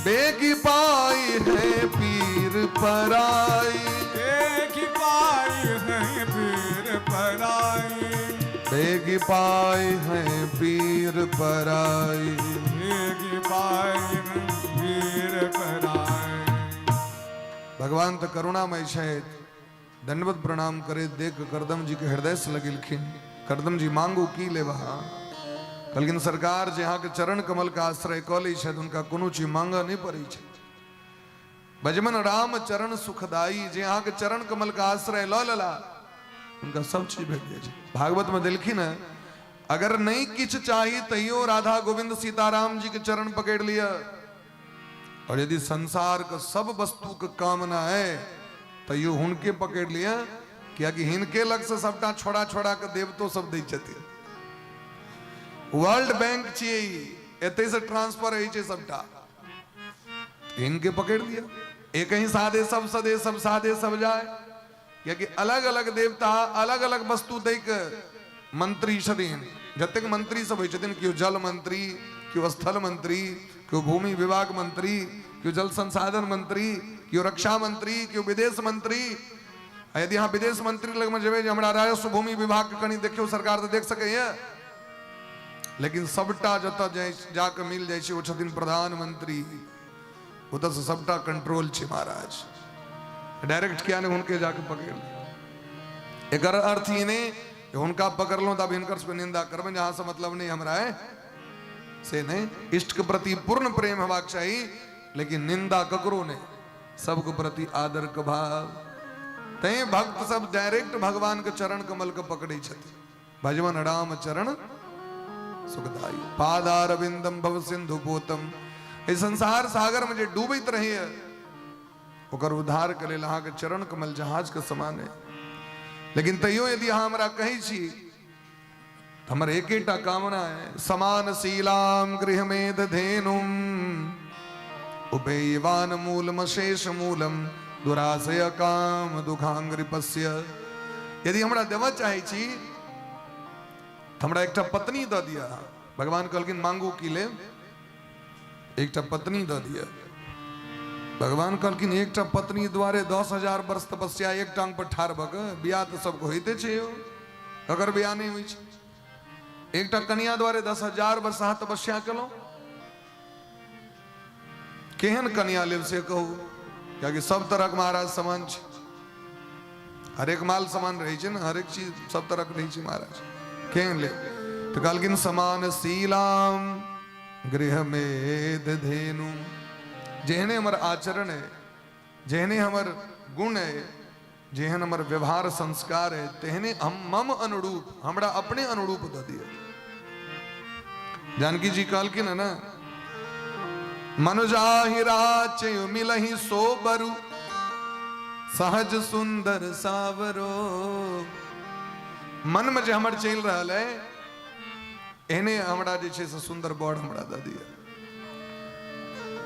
बेगी पाई है पीर पराई, बेगी पाई है पीर पराई, बेगी पाई है पीर पराई, बेगी पाई है पीर पराई। भगवान तो करुणामय है। दंडवत प्रणाम करे देख करदम जी के हृदय से लगिलखिन। करदम जी मांगू की लेवा, कहलखिन सरकार जे अहाँ के चरण कमल का आश्रय क लै छथि उनका कोनो चीज मांगा नहीं पड़ै छै। भजमन राम चरण सुखदाई, जे अहाँ के चरण कमल का आश्रय ल लला उनका सब चीज भेट जाए छै। भागवत में देखी न, अगर नहीं किछ चाहिए तैयो राधा गोविंद सीताराम जी के चरण पकड़ लिया, और यदि संसार का सब वस्तु का कामना है तैयो हुनके पकड़ लिया, क्या कि हिनके लग से सबटा छोड़ा छोड़ा के देवतो सब दै छथिन। वर्ल्ड बैंक छिए, एते से ट्रांसफर होइ छै सबटा, इनके पकड़ लिया। एक ही साधे सब सदे सब साधे सब जाए, क्योंकि अलग अलग देवता अलग अलग वस्तु दे के मंत्री छथिन। जतेक मंत्री सब होइ छथिन, केओ जल मंत्री, केओ स्थल मंत्री, केओ भूमि विभाग मंत्री, केओ जल संसाधन मंत्री, केओ रक्षा मंत्री, केओ विदेश मंत्री। यदि अहाँ विदेश मंत्री लग में जेबै जे हमरा राजस्व भूमि विभाग के कनी देखियो सरकार तो देख सकैया, लेकिन सबटा जतऽ जाके मिल जाइ छै ओ छथिन प्रधानमंत्री, उधर से सबटा कंट्रोल छे महाराज। डायरेक्ट क्या ने उनके जाके पकड़ लिया। एक अर्थ ही नहीं उनका पकड़ लो तब इनकर पे निंदा करबे, जहां से मतलब नहीं हमरा है से नहीं। इष्ट के प्रति पूर्ण प्रेम होबाक चाहिए, लेकिन निंदा ककरो नहीं, सबके प्रति आदर का भाव। तय भक्त सब डायरेक्ट भगवान के चरण कमल के पकड़े छथि। भजवन राम चरण सुखदाई, पादार बिंदम भव सिंधु पोतम। इस संसार सागर में जो डूबित रही है ओकर उद्धार के लिए अहाँ के चरण कमल जहाज के समान है। लेकिन तैयो यदि अहाँ हमरा कही छी तो हमर एकेटा कामना है, समान शीलाम गृह में धेनुम उपेयवान मूलम शेष मूलम दुराशय काम दुखांग्रिपस्य। यदि हमरा देवा चाहे छी तो हमरा एकटा पत्नी द दिया। भगवान कहलकिन मांगू की ले, एकटा पत्नी द दिया। भगवान कहलकिन एकटा पत्नी द्वारे 10,000 वर्ष तपस्या एक टांग पर ठाड़ भऽ कऽ बियाह तऽ सबको होइते छै यौ, अगर बियाह नहीं होइ छै। एकटा कन्या द्वारे 10,000 वर्ष अहाँ तपस्या केलहुँ, केहन कन्या लेब से कहू, कियाकि सब तरह के महाराज समान छै, हरेक माल समान रहै छै ने, हरेक चीज सब तरह के रहै छै महाराज, केहन लेब। तो कहलकिन समान शीलाम गृह में धेनु, जेहने हमर आचरण है, जेहने हमर गुण है, जेहन हमर व्यवहार संस्कार है, तेहने हम मम अनुरूप, हमरा अपने अनुरूप द दिया। जानकी जी कहलकिन है ना, मनुजाहि राचय मिलहि सोबरु सहज सुंदर सावरो। मन में जे हमर चल रहा है एहने हमरा जे छै से सुंदर बड़ हमरा द दिया।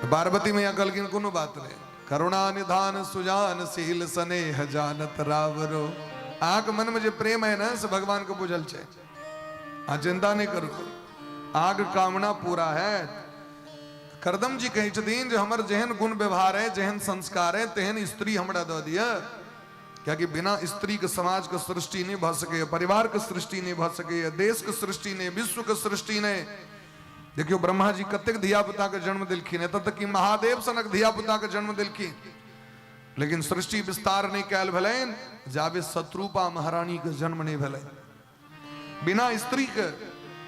पार्वती मैया कहलकिन कोनो बात नहीं, करुणा निधान सुजान शील स्नेह जानत रावरो। आग मन में जो प्रेम है ना से भगवान को बुझल छै, आ चिंता नहीं करू, आग कामना पूरा है। करदम जी कही छथिन जो हमर जेहन गुण व्यवहार है, जेहन संस्कार है, तेहन स्त्री हमरा द दिया। क्योंकि बिना स्त्री के समाज के सृष्टि नहीं भ सके, परिवार के सृष्टि नहीं भ सके, देश के सृष्टि नहीं, विश्व के सृष्टि नहीं। देखियो ब्रह्मा जी कतेक धिया पुता के जन्म दिलखिन, एतऽ तक कि महादेव सनक धिया पुता के जन्म दिलखिन, लेकिन सृष्टि विस्तार नहीं कैल भेलैन जाबे शत्रुपा महारानी के जन्म नहीं भेलैन। बिना स्त्री के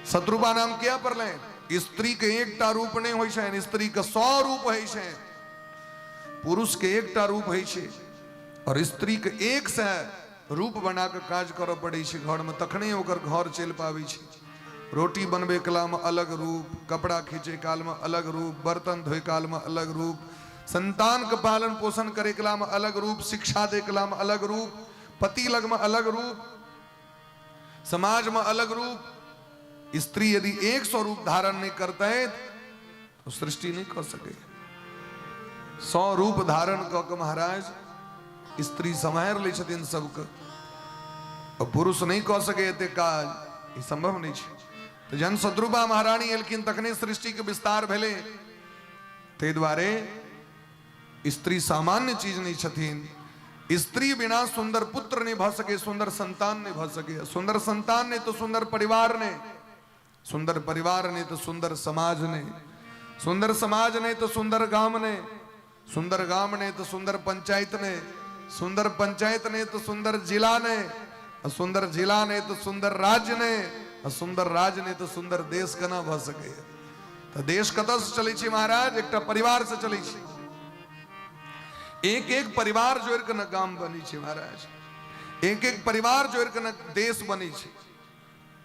शत्रुपा नाम किया पड़लैन। स्त्री के एकटा रूप नहीं होइ छै, स्त्री के 100 रूप होइ छै, पुरुष के एकटा रूप होइ छै, और स्त्री के 100 रूप बना के काज करऽ पड़ै छै घर में, तखने ओकर घर चल पाबै छै। रोटी बनबे काल में अलग रूप, कपड़ा खींचे काल में अलग रूप, बर्तन धोए काल में अलग रूप, संतान के पालन पोषण करे काल में अलग रूप, शिक्षा दे काल में अलग रूप, पति लग में अलग रूप, समाज में अलग रूप। स्त्री यदि 100 रूप धारण नहीं करता है तो सृष्टि नहीं कर सके। 100 रूप धारण क महाराज स्त्री सम्हार ले छथिन सबके, और पुरुष नहीं कह सके एते काज, ई संभव नहीं छै। तो जन शत्रुपा महारानी एलखिन तखने सृष्टि के विस्तार भेले। ते द्वारे स्त्री सामान्य चीज नहीं छथिन। स्त्री बिना सुंदर पुत्र नहीं भ सके, सुंदर संतान नहीं भ सके, सुंदर संतान नहीं तो सुंदर परिवार नहीं, सुंदर परिवार नहीं तो सुंदर समाज नहीं, सुंदर समाज नहीं तो सुंदर गांव नहीं, सुंदर गांव नहीं तो सुंदर पंचायत नहीं, सुंदर पंचायत नहीं तो सुंदर जिला नहीं, और सुंदर जिला नहीं तो सुंदर राज्य नहीं, और सुंदर राज्य नहीं तो सुंदर देश केना भ सके। तो देश कतऽ से चलै छै महाराज, एकटा परिवार से चलै छै। एक एक परिवार जोड़ के न गाम बनी छे महाराज, एक एक परिवार जोड़ के न देश बनी छे।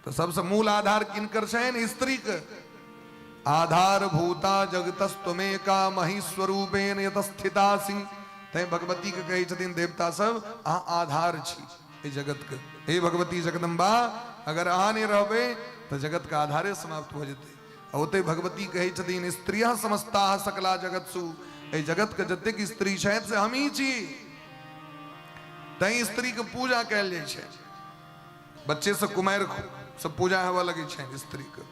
तो सबसे मूल आधार किनकर छे? स्त्री के। आधार भूता जगतस्तुमेका महीस्वरूपेण यतस्थितासी। ते भगवती के कही छथिन देवता सब अहाँ आधार छी जगत के। हे भगवती जगदम्बा, अगर अहाँ नहीं रहबे तो जगत का आधारे समाप्त हो जेते। ओते भगवती कही छथिन स्त्रियः समस्ता सकला जगत्सु। ए जगत के जतेक स्त्री छथि से हम ही छी। तै स्त्री के पूजा कैल जाइ छै। बच्चे से कुमार सब पूजा हेवा लगे छै स्त्री के।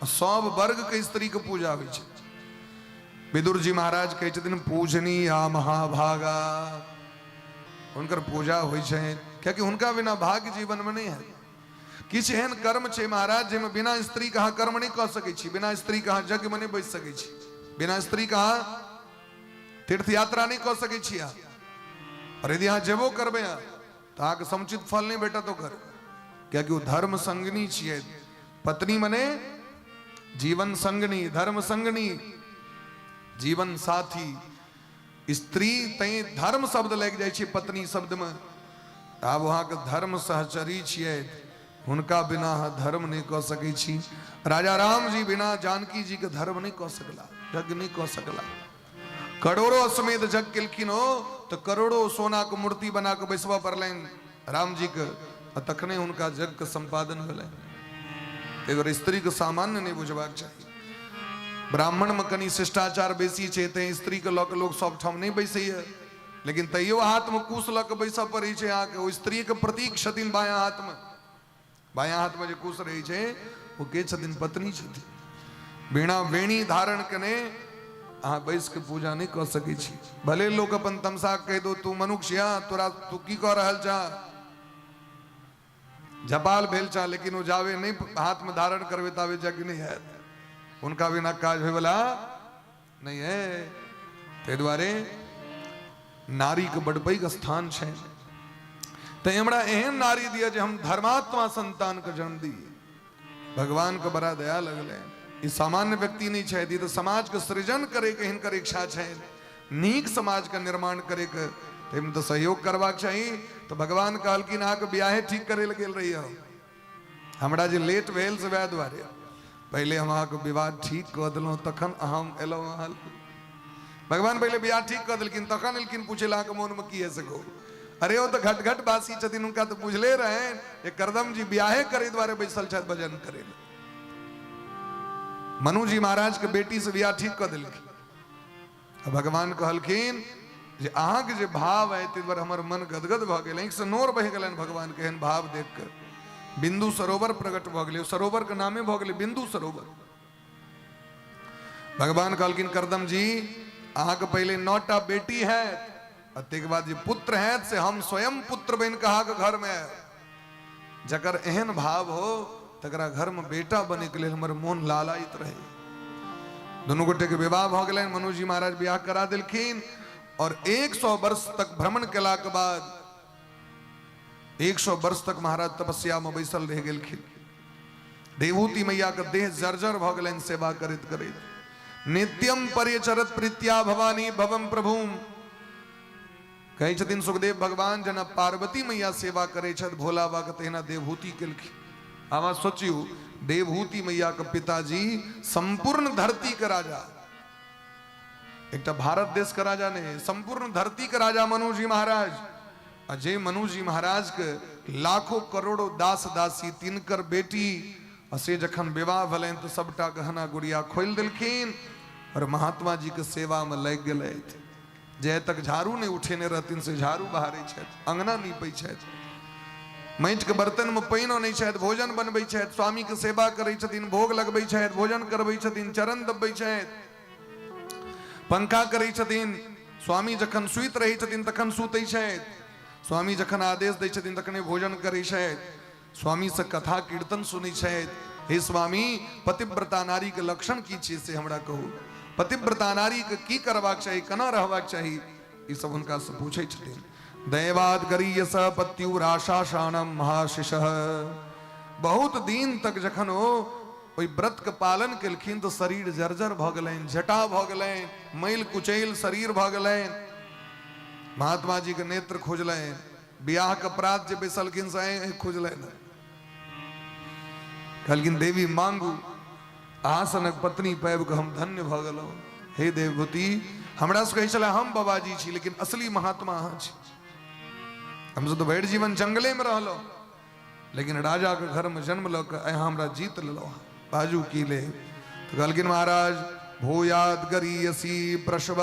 सब वर्ग के स्त्री के पूजा होइ छै। विदुर जी महाराज कहे छथिन पूजनीया महाभागा। हुनकर पूजा होइ छै क्योंकि हुनका बिना भाग्य जीवन में नहीं है। किछ एहन कर्म छै महाराज जिसमें बिना स्त्री कहाँ कर्म नहीं कर सकै छी, बिना स्त्री कहाँ यज्ञ में नहीं बैस सकै छी, बिना स्त्री कहाँ तीर्थ यात्रा नहीं कर सकै छी। और यदि यहाँ जेबो करबे तो अहाँके समुचित फल नहीं भेटत तो कर, क्योंकि वो धर्म संगनी छियै। पत्नी मने जीवन संगनी, धर्म संगनी, जीवन साथी। स्त्री तई धर्म शब्द लग जाय छै पत्नी शब्द में। आब वहां के धर्म सहचरी छियै, हुनका बिना धर्म नहीं कह सकै छी। राजा राम जी बिना जानकी जी के धर्म नहीं कह सकला, यज्ञ नहीं कह सकला। करोड़ों अश्वमेध जग केलखिन हो तो करोड़ों सोना के मूर्ति बना के बैसबा पड़लैन राम जी के, तखने हुनका जग के संपादन भेलै। एगो स्त्री के सामान्य नहीं बुझबाक चाहिए। ब्राह्मण में कनी शिष्टाचार बेसी छै, ते स्त्री के लऽ के लोग सब ठाम नहीं बैसैया, लेकिन तैयो हाथ में कुश लऽ के बैसऽ पड़ै छै। अहाँके ओ स्त्री के प्रतीक छथिन बायां हाथ में। बायां हाथ में जे कुश रहै छै वो के छथिन? पत्नी छथिन। बिना वेणी धारण कने अहाँ बैस के पूजा नहीं कर सकै छी। भले लोग अपन तमसा कह दो तू मनुष्य तोरा तू की कह रहल जा, झपाल भेल चा, लेकिन वो जावे नहीं हाथ में धारण करवे तावे जग नहीं है। उनका बिना काज होय वाला नहीं है। ते द्वारे नारी के बड़ पैघ स्थान छै। ते हमरा एहन नारी दिया जे हम धर्मात्मा संतान के जन्म दी। भगवान के बड़ा दया लगले। ई सामान्य व्यक्ति नहीं छै, तो समाज के सृजन करे के हिनकर इच्छा छै, नीक समाज का निर्माण करे के, तेम तो सहयोग करबाक चाहिए। तो भगवान कहलकिन अहाँ के बियाहे ठीक करे लगे रही हो। हमरा जे लेट भेल से वह द्वारे पहले हम अहाँ के विवाह ठीक कऽ देलहुँ, तखन हम एलहुँ। भगवान पहले बियाह ठीक कऽ देलखिन, तखन एलखिन पूछे अहाँ के मोन में की है सको। अरे वो तो घट घट बासी छथिन, उनका तो बुझले रहे ये करदम जी बियाहे करे द्वारे बैसल छथि भजन करे। मनु जी महाराज के बेटी से बियाह ठीक कऽ देलखिन। भगवान कहलखिन जे अहाँ के जे भाव है तै द्वारे हमर मन गदगद भऽ गेल, आँखि से नोर बहि गेलनि भगवान के एहन भाव देख कर। बिंदु सरोवर प्रकट भऽ गेलै, सरोवर के नामे भऽ गेलै बिंदु सरोवर। भगवान कहलखिन करदम जी अहाँ के पहले 9टा बेटी है, ते के बाद जे पुत्र है से हम स्वयं पुत्र बन के अहाँ के घर में है। जकर एहन भाव हो तकरा घर में बेटा बने के लिए हमर मोन लालायित रहे। दोनों गोटे के विवाह भऽ गेलनि। मनु जी महाराज बियाह करा देलखिन और 100 वर्ष तक भ्रमण केला के बाद 100 वर्ष तक महाराज तपस्या में बैसल रह गेलखिन। देवहूति मैया के देह जर्जर भऽ गेलनि सेवा करैत करैत। नित्यम परिचरत प्रीत्या भवानी भवम प्रभुम। कहै छथिन सुखदेव भगवान जना पार्वती मैया सेवा करै छथि भोला बाबा के, तहिना देवहूति केलखिन। आवा सोचियो देवहूति मैया के पिताजी संपूर्ण धरती के राजा, एक भारत देश के राजा नहीं, संपूर्ण धरती के राजा मनु जी महाराज। अजय मनु जी महाराज के लाखों करोड़ों दास दासी, तिनकर बेटी से जखन विवाह भेलनि तो सबटा गहना गुड़िया खोल देलखिन और महात्मा जी के सेवा में लग गेलथि। जय तक झाड़ू नहीं उठेने रहथिन से झाड़ू बहारै छथि, अंगना नीपै छथि, माटि के बर्तन में पानिओ नहीं छथि, भोजन बनबै छथि, स्वामी के सेवा करै छथिन, भोग लगबै छथि, भोजन करबै छथिन, चरण दबै छथि, पंखा करै छथिन। स्वामी जखन सुति रहै छथिन तखन सुतै छथि, स्वामी जखन आदेश दै छथिन तखने भोजन करै छथि, स्वामी से कथा कीर्तन सुनै छथि। हे स्वामी पतिव्रता नारी के लक्षण की छै से हमरा कहू, पतिव्रता नारी के की करबाक चाही, केना रहबाक चाही, ई सब हुनका से पूछै छथिन। दैवाद गरीयस पत्युराशा शानम महाशिशः। बहुत दिन तक जखन ओ ओई व्रत के पालन केलखिन तो शरीर जर्जर भऽ गेलनि, जटा भऽ गेलनि, मैल कुचैल शरीर भऽ गेलनि। महात्मा जी के नेत्र खोजल ब्याह का प्रात जे बेसलखिन से खोजल कहलखिन देवी मांगू आसनक पत्नी पैब के हम धन्य भ गेलहुँ। हे देवभूति हमरा से कहै छला हम बाबाजी छी लेकिन असली महात्मा अहाँ छी। हम तो भरि जीवन जंगले में रहलो लेकिन राजा के घर में जन्म लग अहाँ हमरा जीत लेलो बाजू की ले। तो कहलखिन महाराज भूयाद गरीयसी प्रसव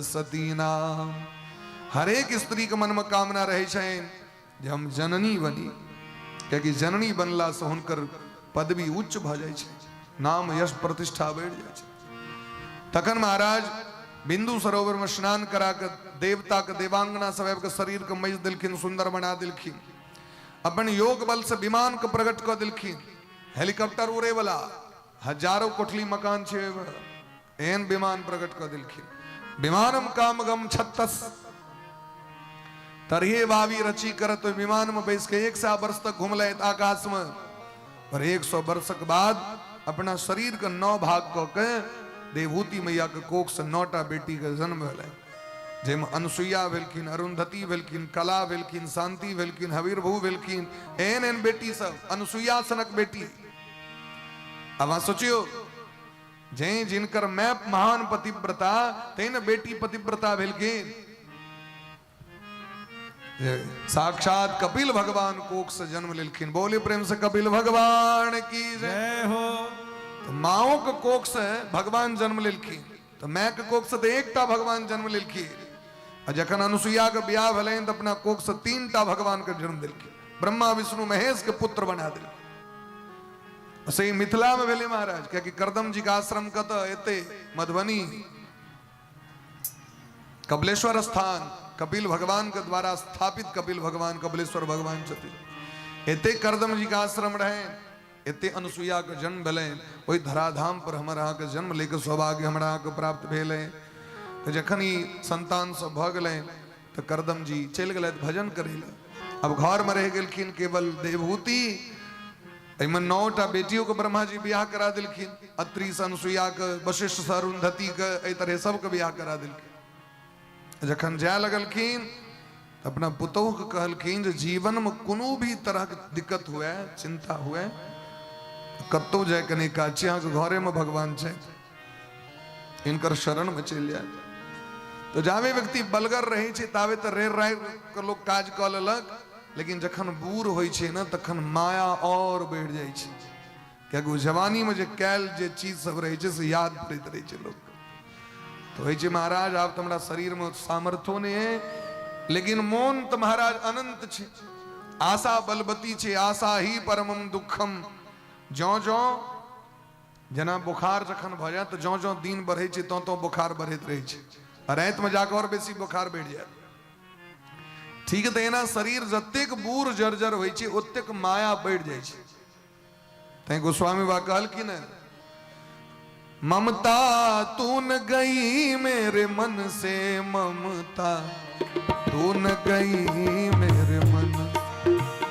सतीना। हर एक स्त्री के मन में कामना रहे छन जे हम जननी बनी क्योंकि जननी बनला से हुनकर पदवी उच्च भ जाय छै नाम यश प्रतिष्ठा बढ़ जाय छै। तखन महाराज बिंदु सरोवर में स्नान करा के देवता के देवांगना सब के शरीर के मज दिलखिन सुंदर बना दिलखिन अपन योग बल से विमान के प्रकट कर दिलखिन। हेलीकॉप्टर उड़े वाला हजारों कोठली मकान छे एहन विमान प्रकट कर दिलखिन। विमानम कामगम 36 तरहे वावी रची करत विमान में बैस के 100 वर्ष तक घूमल आकाश में और 100 वर्ष के बाद अपना शरीर के 9 भाग क के देवभूति मैया के कोख से 9टा बेटी के जन्म भेल जेमे अनसुईया भेलखिन अरुंधति भेलखिन कला भेलखिन शांति भेलखिन हवीरभू भेलखिन एहन एहन बेटी सब अनसुईया सनक बेटी। अब अहाँ सोचियो जे जिनकर मैप महान पतिव्रता तेन बेटी पतिव्रता भेलखिन। साक्षात कपिल भगवान कोख से जन्म लेलखिन। बोले प्रेम से कपिल भगवान की जय हो। तो माओ के कोख से भगवान जन्म लेलखिन तो मैं के कोख से तो एकटा भगवान जन्म लेलखिन। और जखन अनुसुईया के ब्याह भेलैन तो अपना कोख से 3टा भगवान के जन्म देलखिन। ब्रह्मा विष्णु महेश के पुत्र बना दिलखिन। से मिथिला में भेले महाराज क्योंकि करदम जी का आश्रम कत एते मधुबनी कपिलेश्वर स्थान कपिल भगवान के द्वारा स्थापित कपिल भगवान कपिलेश्वर भगवान छथिन। एते करदम जी का आश्रम रहे एते अनसुईया के जन्म भेलै वही धराधाम पर हमरा के जन्म लेके सौभाग्य हमरा के प्राप्त भेलै। तो जखन ही संतान सब भ गेलै तो करदम जी चल गेलै भजन करे ले। अब घर में रह गेलखिन केवल देवभूति एहिमे 9टा बेटियों को ब्रह्मा जी बियाह करा दिलखिन। अत्रि से अनसुईया के वशिष्ठ से अरुंधति के एहि तरह सबके बियाह करा दिलखिन। जखन जाय लगलखिन अपना पुतोह के कहलखिन जे जीवन में कोनो भी तरह के दिक्कत हुए चिंता हुए कतो जाय कने काची के घरे में भगवान छै इनकर शरण में चल जाए। तो जावे व्यक्ति बलगर रहे छै तावे तो रेर राय के लोग काज क लेलक लेकिन जखन बूढ़ होय छै न तखन माया और बढ़ जाय छै कियाकि जवानी में जे कैल जे चीज सब रहे छै से याद पड़ैत रहे छै लोग। तो है महाराज आप तुम्हारा शरीर में सामर्थ्य नहीं है लेकिन मोन तो महाराज अनंत छे। आशा बलवती छे आशा ही परमम दुखम। ज्यो ज्यो जना बुखार जखन भ जाए तो ज्यो ज्यो दिन बढ़े छे तो बुखार बढ़त रहे छे रात में जाकर और बेसी बुखार बढ़ जाए। ठीक है एना शरीर जतेक बूढ़ जर्जर होय छे ओतेक माया बढ़ जाए छे। तै गोस्वामी बा कहलखिन ममता तू न गई मेरे मन से ममता तू न गई मेरे मन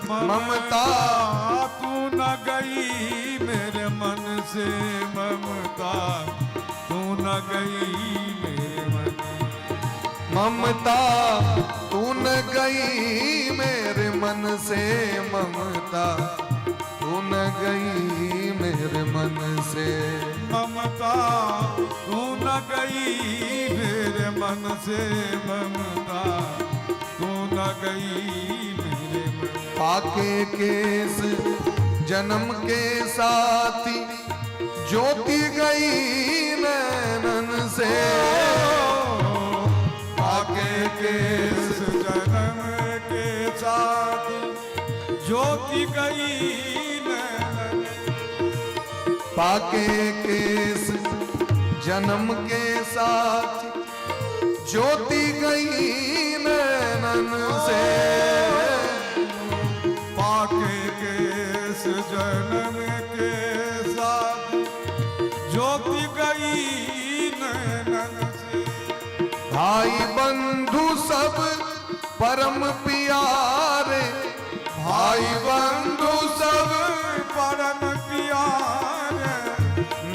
ममता तू न गई मेरे मन से ममता तू न गई मेरे मन ममता तू न गई मेरे मन से ममता तू न गई मेरे मन से ममता तू न गई मेरे मन से ममता तू न गई मेरे मन। पाके केस जन्म के साथी ज्योति गई नैनन से पाके केस जन्म के साथ ज्योति गई पाके केस जन्म के साथ ज्योति गई नैनन से पाके केस जन्म के साथ ज्योति गई नैनन से। भाई बंधु सब परम प्यारे भाई बंधु सब परम प्यारे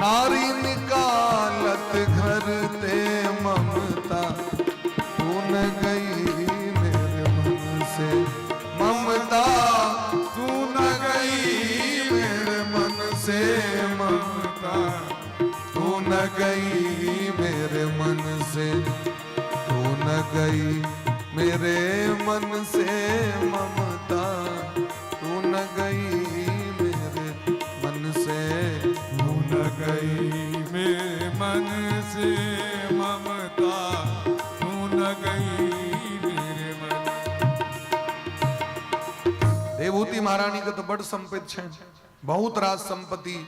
नारी निकालत घर ते ममता तू न गई मेरे मन से, तू न गई मेरे मन से ममता, तू न गई मेरे मन से, तू न गई मेरे मन से ममता, तू न गई मेरे मन। देवहूति महारानी के तो बड़ संपत्ति छे, बहुत राज संपत्ति।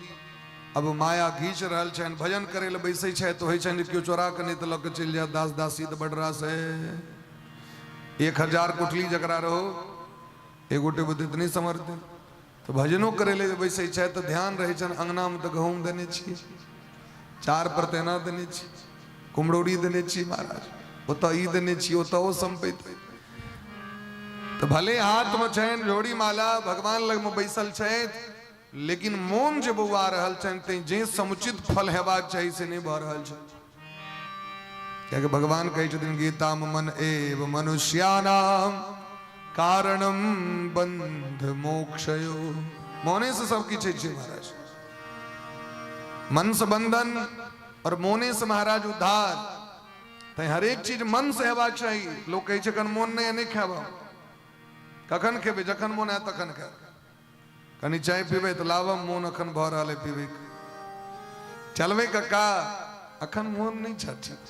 अब माया घीच रहल छन, भजन करे ले बैसे छे तो है छन क्यों चोरा के नहीं तो लग के चल जा, दास दासी तो बड़ रास है। 1000 कुठली जकरा रहो, एक गोटे बुद्धि इतनी समर्थ तो भजनों करे ले बैसे छे तो ध्यान रहे छन, अंगना में तो गहूम देने छी, 4 परतेना देने छी, कुमड़ोड़ी देने छी महाराज, ओता ई देने छी, ओता ओ संपत्ति। तो भले हाथ में छन जोड़ी माला, भगवान लग में बैसल छे, लेकिन मोन जब आ रहल छन ते जे समुचित फल हेबाक चाहिए से नहीं भ रहल छै। क्या भगवान कहे छथिन गीता में, मन एव मनुष्यानाम कारणम बंध मोक्षयो। मोने से सब किछ छै महाराज, मन से बंधन और मोने से महाराज उद्धार। ते हर एक चीज मन से हेबाक चाहिए। लोग कहे छै कन मोन नहीं खेबा, कखन खेबे, जखन मोन है तखन खेब। कनी चाय पीबे तो लावम, मोन अखन भ रहल पीबे, चलबे कक्का अखन मोन नहीं छ ठीक।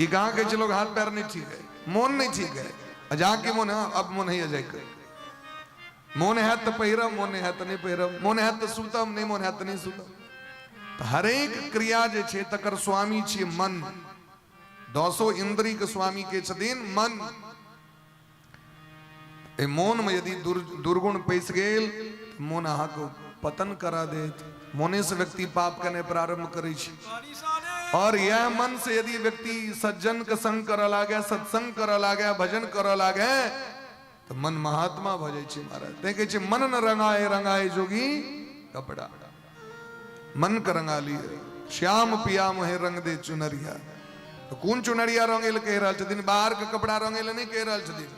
ई कहां के लोग हाथ पैर नहीं ठीक है, मोन नहीं ठीक है, जाके मोन है अब मोन है जाए कर, मोन है तो पहिरम, मोन है तो नहीं पहिरम, मोन है तो सुतम, नहीं मोन है तो नहीं सुतम। तो हर एक क्रिया जे छे तकर स्वामी छे मन। 200 इंद्री के स्वामी के छथिन मन। ए मोन में यदि दुर्गुण पैस गेल, मोन अहाँ को पतन करा देत। मोने से व्यक्ति पाप करने प्रारंभ करे छै। और यह मन से यदि व्यक्ति सज्जन के संग कर लागे, सत्संग कर लागे, भजन कर लागे, तो मन महात्मा भ जाय छै महाराज। ते कहे छै मन न रंगाए रंगाए जोगी कपड़ा, मन का रंगा लिए। श्याम पिया मोहे रंग दे चुनरिया। तो कौन चुनरिया रंगेल कह रहल छथिन, बाहर के कपड़ा रंगेल नहीं कह रहल छथिन,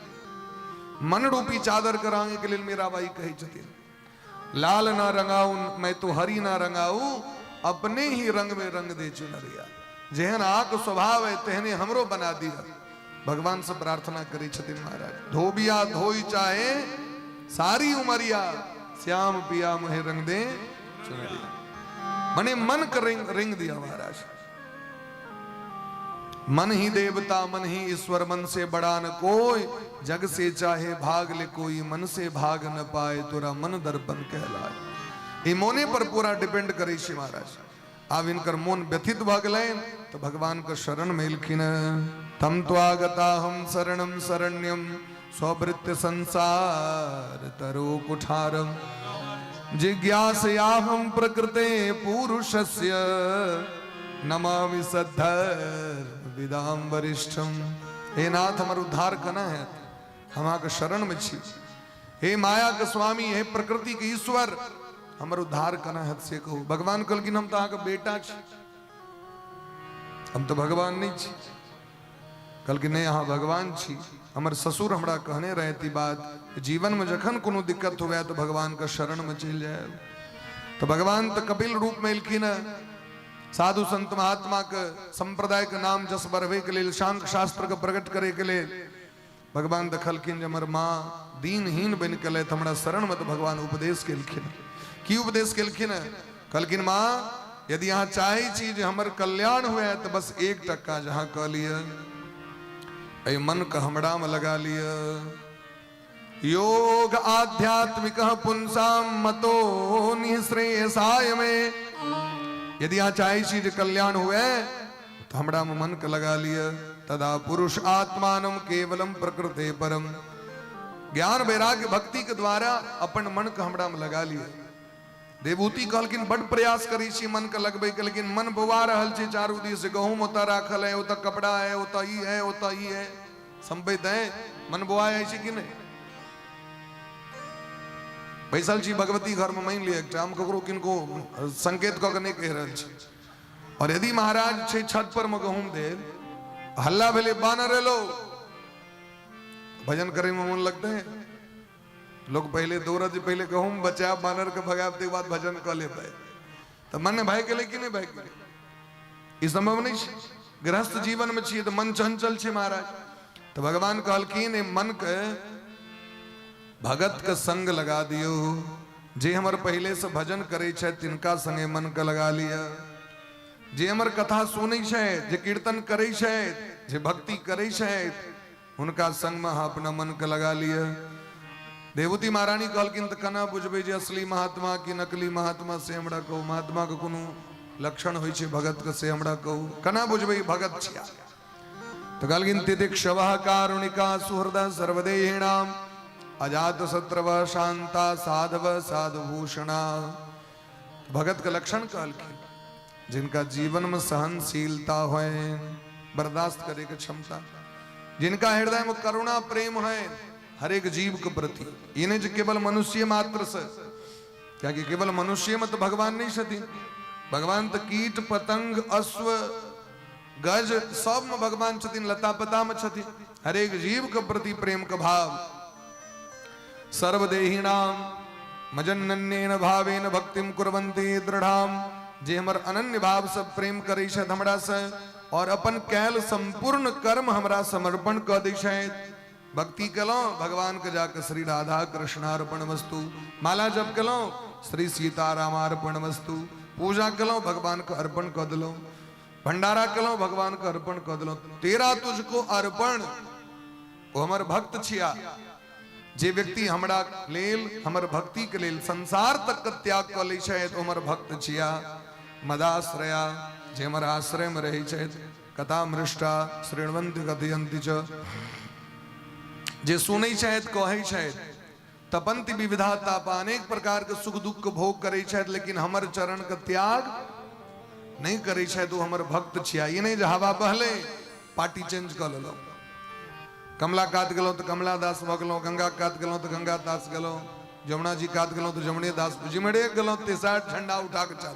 मन रूपी चादर करांगे के लिए मीराबाई कही छथिन। लाल ना रंगाऊ मैं तो हरी ना रंगाऊ, अपने ही रंग में रंग दे चुनरिया। जेहन आक स्वभाव है तेहने हमरो बना दिया। भगवान से प्रार्थना करी छथिन महाराज, धोबिया धोई चाहे सारी उमरिया, श्याम पिया मुहे रंग दे चुनरिया। मने मन का रिंग दिया महाराज। मन ही देवता मन ही ईश्वर, मन से बड़ा न कोई, जग से चाहे भाग ले कोई, मन से भाग न पाए तोरा मन दर्पण कहलाए। मोने पर पूरा डिपेंड करे छी महाराज। अब इनकर मोन व्यथित भ गए तो भगवान का शरण में इलखिन, तम त्वागता हम शरणम शरण्यम, स्ववृत्त संसार तरो कुठारम, जिज्ञासया हम प्रकृते पुरुषस्य, नमामि सद्धर विदाम वरिष्ठम। हे नाथ हमार उद्धार करना है, हम के शरण में छी। हे माया के स्वामी, हे प्रकृति के ईश्वर, हमार उद्धार करना है से कहू। भगवान कहलखिन हम तो अहाँ के बेटा छी, हम तो भगवान नहीं छी। कहलखिन नहीं अहाँ भगवान छी। हमार ससुर हमरा कहने रहे थी बात, जीवन में जखन कोनो दिक्कत हुए तो भगवान का शरण में चल जाए। तो भगवान तो कपिल रूप में इलखिन, साधु संत महात्मा के संप्रदाय के नाम जस बढ़वे के लिए, शांत शास्त्र के प्रकट करे के लिए भगवान देखलखिन हमर माँ दीनहीन बन के ले हमरा शरण में, तो भगवान उपदेश केलखिन। की उपदेश केलखिन? कहलखिन माँ यदि यहाँ चाहे चीज हमर कल्याण हुए तो बस 1% जहाँ कह लिया, मन का हमरा में लगा लिया। योग आध्यात्मिक पुंसाम मतो निःश्रेयसाय में, यदि यहाँ चाहे चीज कल्याण हुए तो हमरा में मन का लगा लिया। तदा पुरुष आत्मानम केवलम प्रकृते परम, ज्ञान वैराग्य भक्ति के द्वारा अपन मन का हमरा में लगा लिया। देवहूति कहलखिन बड़ प्रयास करी छी मन का लगबे के, लेकिन मन बौआ रहल छै चारू दिस। गहूम ओता राखल है, ओता कपड़ा है, ओता ई है, ओता ई है, संपैत है, मन बौआ है कि नहीं? बैसल छी भगवती घर में, मान लिया हम ककरो किनको संकेत क के नहीं कह रहल छी। और यदि महाराज छे छत पर में गहूम दे, हल्ला भेले बानर लो, भजन करे में मन लगते हैं लोग। पहले दौड़त पहले गहूम बचा बानर के भगाते बाद भजन कर ले पाए। तो मन भाई के लिए कि नहीं भाई के लिए? ई संभव नहीं छे। गृहस्थ जीवन में छिए तो मन चंचल छे महाराज। तो भगवान कहलखिन ए मन के भगत के संग लगा दियो, जे हमर पहले से भजन करे छे तिनका संगे मन के लगा लिया, जे हमर कथा सुनै छे, जे कीर्तन करे छे, जे भक्ति करे छे, उनका संग में अपना मन के लगा लिया। देवती महारानी कहलखिन त कना बुझबे जे असली महात्मा की नकली महात्मा से हमरा कहू, महात्मा के कोनो लक्षण होय छे भगत के से हमरा कहू, कना बुझबे भगत छिया। तो कहलखिन तितिक्षवः कारुणिका सुहृदः सर्वदेहिणाम अजात शत्रव शांता साधव साधुभूषणा। भगत का लक्षण कहलखिन जिनका जीवन में सहनशीलता है, बर्दाश्त करे के क्षमता, जिनका हृदय में करुणा प्रेम है हर एक जीव के प्रति। इन्हें जो केवल मनुष्य मात्र से, क्या कि केवल मनुष्य में तो भगवान नहीं छथिन, भगवान तो कीट पतंग अश्व गज सब में भगवान छथिन, लता पता में छथिन। हर एक जीव के प्रति प्रेम का भाव। सर्वदेहिणाम मजन्नन्येन भावेन भक्तिम कुर्वन्ति दृढ़ाम। जे हमर अनन्य भाव से प्रेम करे छथि हमरा से और अपन कैल संपूर्ण कर्म हमरा समर्पण क दै छथि। भक्ति कलौं भगवान के जाकर श्री राधा कृष्णार्पण वस्तु, माला जप कलौं श्री सीतारामार्पण वस्तु, पूजा कलौं भगवान को अर्पण क दिलौं, भंडारा कलौं भगवान को अर्पण क दिलौं। तेरा तुझको अर्पण, वो हमर भक्त छिया। जे व्यक्ति हमरा लेल हमर भक्ति के लेल संसार तक के त्याग क लै छै तो हमर भक्त छिया। मदाश्रया, जे हमर आश्रय में रहै छै, कथा मृष्टा श्रृण्वन्ति कथयन्ति च, जे सुनै छै कहै छै, तपन्ति विविधा तापा, अनेक प्रकार के सुख दुख के भोग करै छै लेकिन हमर चरण के त्याग नहीं करै छै तो हमर भक्त छिया। ये नहीं जे हवा बहले पार्टी चेंज क लेलौं, कमला कात गेलौं तो कमला दास भ गेलौं, गंगा कात गेलौं तो गंगा दास गेलौं, जमुना जी कात गेलौं तो जमुने दास, जिमड़े गेलौं तेसार झंडा उठा के चल।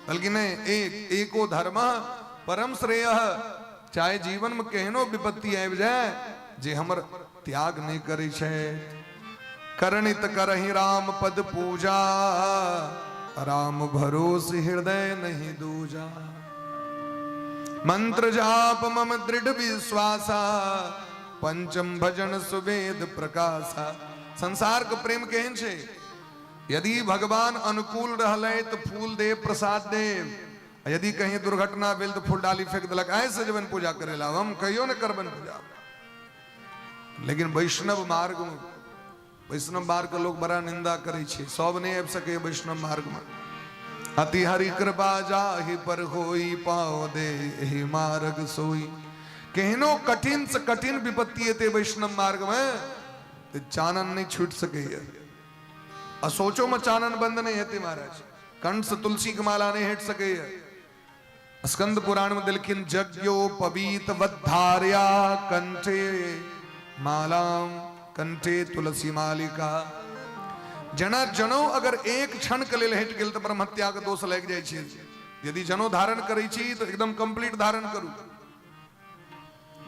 बल्कि नहीं, एको धर्म परम श्रेय। चाहे जीवन में केहनो विपत्ति आबि जाए, जे हमर त्याग नहीं करे छे। करनित करहि राम पद पूजा, राम भरोसे हृदय नहीं दूजा। मंत्र जाप मम दृढ़ विश्वासा, पंचम भजन सुवेद प्रकाशा। संसार के प्रेम केहन छे, यदि भगवान अनुकूल रहले तो फूल दे प्रसाद दे, यदि कहीं दुर्घटना भेल तो फूल डाली फेंक दिलक, ऐसे जबन पूजा करेला हम कहियो न करबन पूजा। लेकिन वैष्णव मार्ग में, वैष्णव मार्ग के लोग बड़ा निंदा करे छे, सब नहीं आबि सके वैष्णव मार्ग में। अति हरि कृपा जाहि पर होई, पाओ दे एहि मार्ग सोई। केहनो कठिन से कठिन विपत्ति एते वैष्णव मार्ग में तो चानन नहीं छूट सके। असोचो में चानन बंद नहीं हेते महाराज, कंठ से तुलसी की माला नहीं हट सके। स्कंद पुराण में दिलखिन यज्ञोपवीत वद्धार्या कंठे मालाम कंठे तुलसी मालिका। जना जनो अगर एक क्षण के लेल हट गेल तो ब्रह्म हत्या के दोष लग जाय छै। यदि जनो धारण करै छी तो एकदम कंप्लीट धारण करू।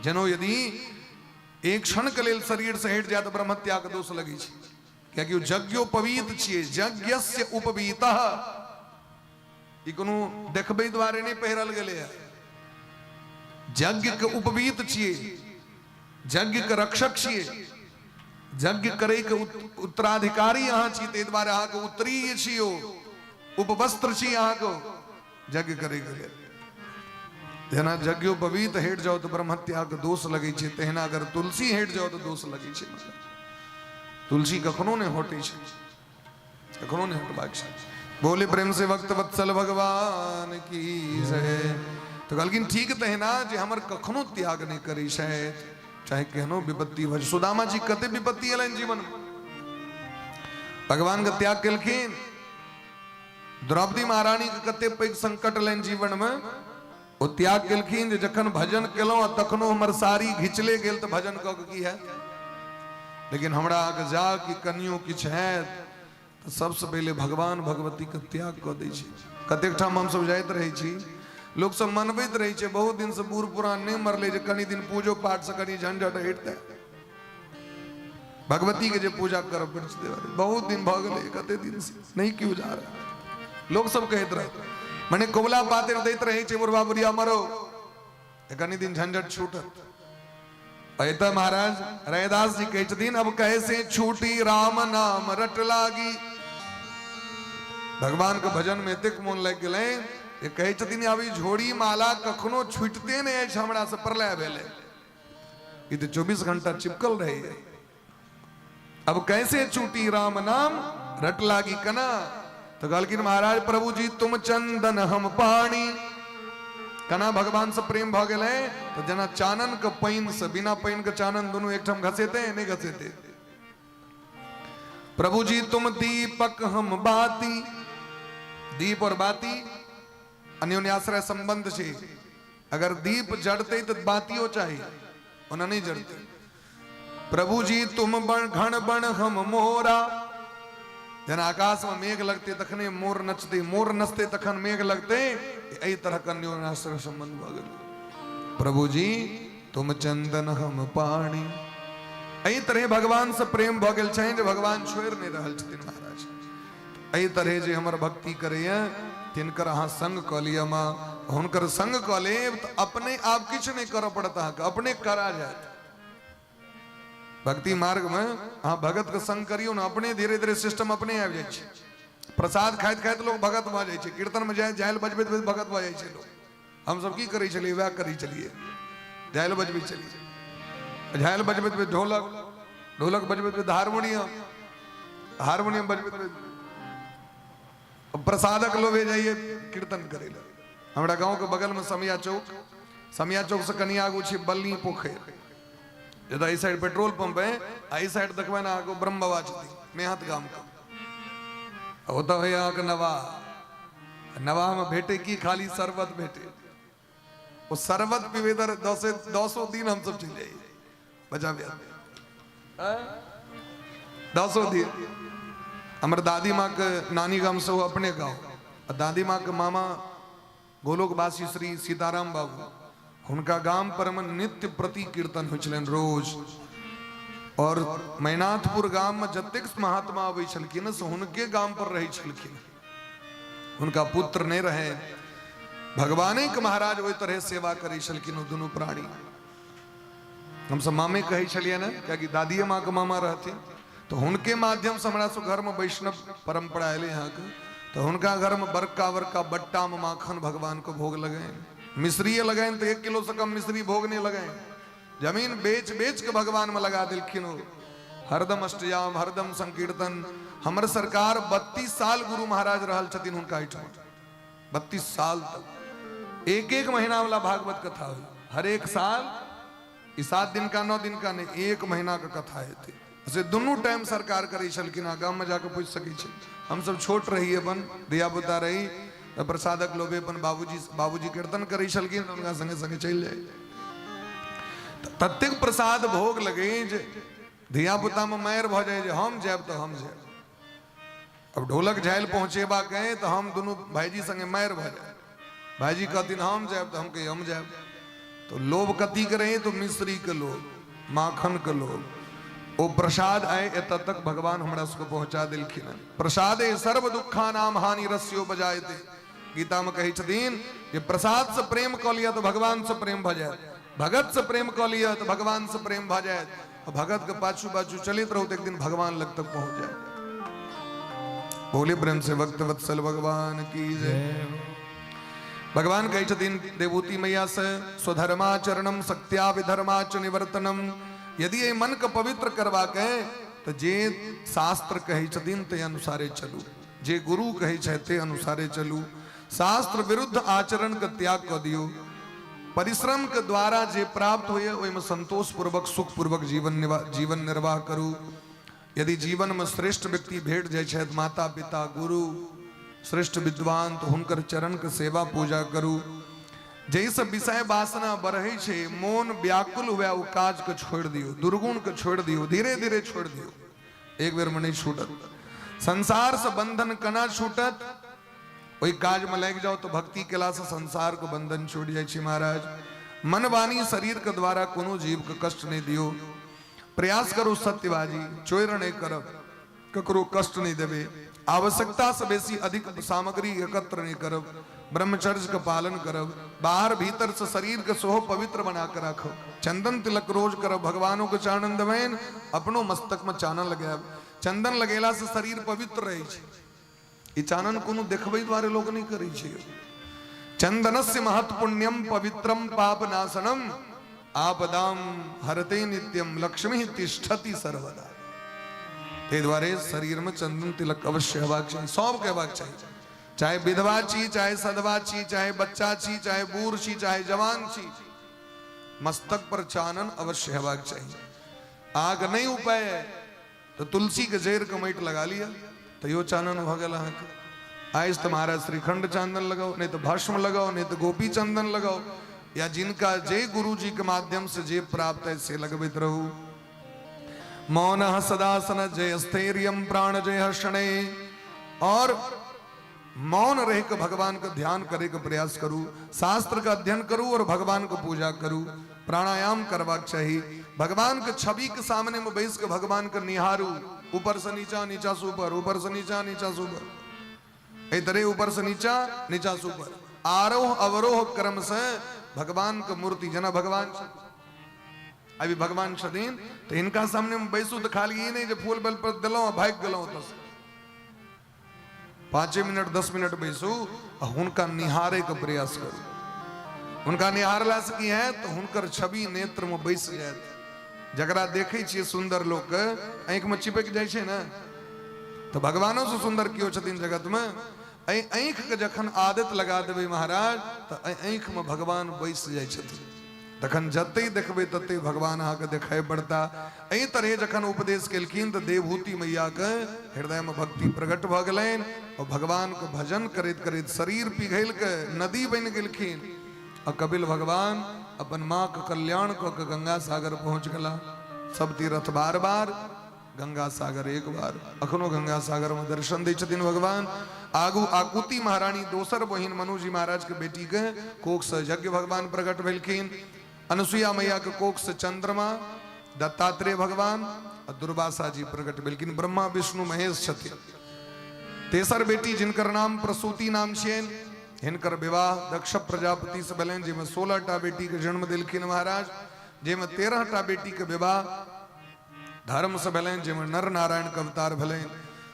जनो यदि एक क्षण के लेल शरीर से हट जाए तो ब्रह्म हत्या के दोष लगे छै, कियाकि ओ यज्ञोपवीत छियै। यज्ञस्य उपवीतः, ई कोनो देखबै द्वारे नहीं पहिरल गेलै है। यज्ञ के उपवीत छियै, यज्ञ के रक्षक छियै, यज्ञ करे के उत्तराधिकारी अहाँ छी, ताहि दुआरे अहाँ के उत्तरीय छियो, उपवस्त्र छी अहाँ को यज्ञ करे के लेल। जेना यज्ञोपवीत हट जाओ तो ब्रह्म हत्या के दोष लगे छै, तहिना अगर तुलसी हट जाओ तो दोष लगे छै। तुलसी कखनो नहीं हटे छै, कखनो नहीं हटबाक छै। बोले प्रेम से भक्त वत्सल भगवान की जय। तो कहलखिन ठीक तहिना जे हमर कखनो त्याग नहीं करै छै, चाहे केहनो विपत्ति भज। सुदामा जी कते विपत्ति एलनि जीवन में, भगवान का त्याग केलखिन। द्रौपदी महारानी के कते पैघ संकट एलनि जीवन में, वो त्याग केलखिन। जखन भजन केलौं तखनो हमर साड़ी घिचले गेल तो भजन क के की है। लेकिन हमरा आगे जा कि कनियो किछ है तो सबसे पहले भगवान भगवती के त्याग क दै छै। कतेक ठाम हम सब जाइत रहै छी, लोग सब मनबैत रहै छै, बहुत दिन से बूढ़ पुरान नहीं मरले जे कनी दिन पूजो पाठ से कनी झंझट हटते, भगवती के जे पूजा करब बहुत दिन भ गेलै, कते दिन से नहीं क्यों जा रहा। लोग सब कहते रहे मने कोबला पाते दैत रहे छे बुरबा बुरिया मरो एकनी दिन झंझट छूटत ऐता महाराज रैदास जी कहे दिन अब कैसे छूटी राम नाम रट लागी भगवान के भजन में तिक मोन लग गए ये कहे दिन अभी झोड़ी माला कखनो छूटते नहीं है हमरा से प्रलय भेले ये तो 24 घंटा चिपकल रहे है अब कैसे छूटी राम नाम रट लागी कना तो कहलकिन महाराज प्रभु जी तुम चंदन हम पानी कना भगवान से प्रेम भ गए तो जना चानन के पैन से बिना पैन के चानन दोनों एक ठम घसेते नहीं घसेते प्रभु जी तुम दीपक हम बाती दीप और बाती अन्योन्याश्रय संबंध छे अगर दीप जड़ते तो बातियों चाहिए उन्हें नहीं जड़ते प्रभु जी तुम बण घण बण हम मोरा जन आकाश में मेघ लगते तखने मोर नचते तखन मेघ लगते यही तरह का अन्योन्याश्रय संबंध भ गेल प्रभु जी तुम चंदन हम पानी यही तरह भगवान से प्रेम भ गेल छै जे भगवान छोड़ नहीं रहल छथिन महाराज यही तरह जे हमर भक्ति करैया तिनकर अहाँ संग क लिया मां हुनकर संग क लेब त अपने आप किछ नहीं करऽ पड़त अहाँके अपने करा जायत भक्ति मार्ग में अहाँ भगत के संग करियो ना अपने धीरे धीरे सिस्टम अपने आबि जाय छै प्रसाद खाइत खाइत लोग भगत भ जाय छै कीर्तन में जाय झाइल बजबैत भगत भ जाय छै लोग हम सब की करै छलिए वह करै छलिए झाइल बजबैत छलिए झाइल बजबैत ढोलक बजबैत हारमोनियम बजबैत प्रसादक लोभे जाइए कीर्तन करे हमरा गांव के बगल में समिया चौक से कनी आगू छी बल्ली पोखर जदा इस साइड पेट्रोल पंप है आई साइड देखबे ना आगू ब्रह्म बाबा छथि मेहत गाम का होता है यहाँ के नवा में भेटे की खाली शरबत भेटे वो शरबत पीवे तर 200 दिन हम सब चल जाइए बचा 200 दिन हमारे दादी माँ के नानी गांव से वो अपने गांव दादी माँ के मामा गोलोकवासी श्री सीताराम बाबू उनका गांव पर में नित्य प्रति कीर्तन हो रोज और मैनाथपुर गांव में जतेक महात्मा आवे छलखिन से उनके गांव पर रही छलखिन उनका पुत्र नहीं रहे भगवाने के महाराज वही तरह सेवा करे छलखिन दोनों प्राणी हम सब मामे कहे छलिए ना क्या कि दादी माँ के मामा रहते तो उनके माध्यम से हमारा सो घर में वैष्णव परंपरा है यहाँ के तो उनका घर में बड़का बट्टा में माखन भगवान को भोग लगाए मिश्री लगाए तो 1 किलो से कम मिश्री भोग नहीं लगाए जमीन बेच के भगवान में लगा दिलखिन हरदम अष्टयाम हरदम संकीर्तन हमर सरकार 32 साल गुरु महाराज रहल छथिन उनका 32 साल तक एक महीना वाला भागवत कथा हुई हर एक साल 7 दिन का 9 दिन का नहीं 1 महीना का कथा है थे ऐसे दोनों टाइम सरकार करे छलखिन गांव में जाकर पूछ सके छे हम सब छोट रही अपन दिया बुता रही प्रसादक लोभे अपन बाबूजी कीर्तन करे छलखिन उनका संगे संगे चल जाए तत्तेक प्रसाद भोग लगे जे धिया पुता में मायर भ जाए जे हम जाब तो हम जाब अब ढोलक झाइल पहुंचेबा कहे तो हम दोनों भाईजी संगे मायर भ जाए भाईजी कहथिन हम जाब तो हम कहे हम जाब तो लोभ कथी करे तो मिश्री के लोभ माखन के लोभ वो प्रसाद आए एत तक भगवान हमरा उसको पहुंचा दिलखिन प्रसादे सर्व दुखा नाम हानि रस्यो बजायते गीता में कही छथिन कि प्रसाद से प्रेम क लिया तो भगवान से प्रेम भ जाए भगत से प्रेम क लिया तो भगवान से प्रेम भ जाए और भगत के पाछू पाछू चलित रहो तो एक दिन भगवान लग तक पहुंच जाए बोले प्रेम से भक्त वत्सल भगवान की जय भगवान कही छथिन देवूती मैया से स्वधर्माचरणम सत्या विधर्माच निवर्तनम यदि ये मन को पवित्र करवा के तो जे शास्त्र कही छथिन ते अनुसारे चलू जे गुरु कही छते अनुसारे चलू शास्त्र विरुद्ध आचरण का त्याग कर दियो परिश्रम के द्वारा जे प्राप्त होए ओहि में संतोष पूर्वक सुख पूर्वक जीवन निर्वाह करू यदि जीवन में श्रेष्ठ व्यक्ति भेट जाय छथि माता पिता गुरु श्रेष्ठ विद्वान तो हुनकर चरण के सेवा पूजा करू जैसे विषय वासना बढ़े छे मोन व्याकुल हुआ वो काज को छोड़ दियो दुर्गुण को छोड़ दियो धीरे धीरे छोड़ दियो एक बेर में नहीं छूटत संसार से बंधन कना छूटत वही काज में लग जाओ तो भक्ति केला से संसार को बंधन छूट जाए छी महाराज मन वाणी शरीर के द्वारा कोनो जीव के कष्ट नहीं दियो प्रयास करो सत्यबाजी चोर नहीं करब ककरो कष्ट नहीं देवे आवश्यकता से बेसी अधिक सामग्री एकत्र नहीं करब ब्रह्मचर्य का पालन करब, बाहर भीतर से शरीर के सोहो पवित्र बना कर रखो, चंदन तिलक रोज करब, भगवानों के चानन दबेन, अपनो मस्तक में चानन लगाब। चंदन लगेला से शरीर पवित्र रहे छे। ई चानन कोनो देखबै द्वारे लोग नहीं करै छे। चंदनस्य महत् पुण्यम पवित्रम पाप नाशनम आपदाम हरते नित्यम लक्ष्मी तिष्ठति सर्वदा। ते द्वारे शरीर में चंदन तिलक अवश्य हेबाक चाहिए, सब के हेबाक चाहिए। चाहे विधवा छी, चाहे सधवा छी, चाहे बच्चा छी, चाहे बूढ़ छी, चाहे जवान छी, मस्तक पर चानन अवश्य हेबाक चाहिए। आग नहीं उपाय तो तुलसी के जैर का मैट लगा लिया तो यो चानन भ गेल अहाँके। आइस तुम्हारा श्रीखंड चांदन लगाओ, नहीं तो भस्म लगाओ, नहीं तो गोपी चंदन लगाओ, या जिनका जय गुरु जी के माध्यम से जे प्राप्त है से लगवित रहू। मौन सदासन जय स्थैर्यम प्राण जय हर्षणे। और मौन रह के भगवान का ध्यान करे का प्रयास करूं, शास्त्र का अध्ययन करूं और भगवान को पूजा करूं। प्राणायाम करवाक चाहिए। भगवान के छवि के सामने में बैस के भगवान का निहारू, ऊपर से नीचा, नीचा से ऊपर, ऊपर से नीचा, नीचा से ऊपर, इधरे ऊपर से नीचा, नीचा से ऊपर, आरोह अवरोह क्रम से भगवान का मूर्ति जना भगवान अभी भगवान छथिन तो इनका सामने में बैसू तो खाली ये नहीं जो फूल बल पर दिलो भाग गलो, 5 मिनट 10 मिनट बैसू उनका निहारे का प्रयास करू। उनका निहारला से की है तो उनकर छवि नेत्र में बैस जाए। जकरा देखे छे सुंदर लोग आंख में चिपक जाए छे ना, तो भगवानों से सुंदर क्यों छथिन जगत में। आंख के जखन आदत लगा देवे महाराज तो आंख में भगवान बैस जाए छथिन। तखन जते देखबे तते भगवान अहाँ के देखाई पड़ता। एहि तरह जखन उपदेश केलखिन तो देवभूति मैया के हृदय में भक्ति प्रकट भ गेलैन और भगवान के भजन करैत करैत शरीर पिघल के नदी बन गेलखिन। और कपिल भगवान अपन माँ के कल्याण क के गंगा सागर पहुंच गला। सब तीर्थ बार बार, गंगा सागर एक बार। अखनो गंगा सागर में दर्शन दै छथिन भगवान। आगू आकुति महारानी दोसर बहिन मनु जी महाराज के बेटी के कोख से यज्ञ भगवान प्रकट भेलखिन। अनुसुईया मैया के कोख से चंद्रमा, दत्तात्रेय भगवान और दुर्वासा जी प्रकट भेलखिन। ब्रह्मा विष्णु महेश छथिन। तेसर बेटी जिनकर नाम प्रसूति नाम छियन, हिनकर विवाह दक्ष प्रजापति से भेलैन, जिसमें 16टा बेटी के जन्म दिलखिन महाराज। जिसमें 13टा बेटी के विवाह धर्म से भेलैन, जिसमें नर नारायण के अवतार भेलैन।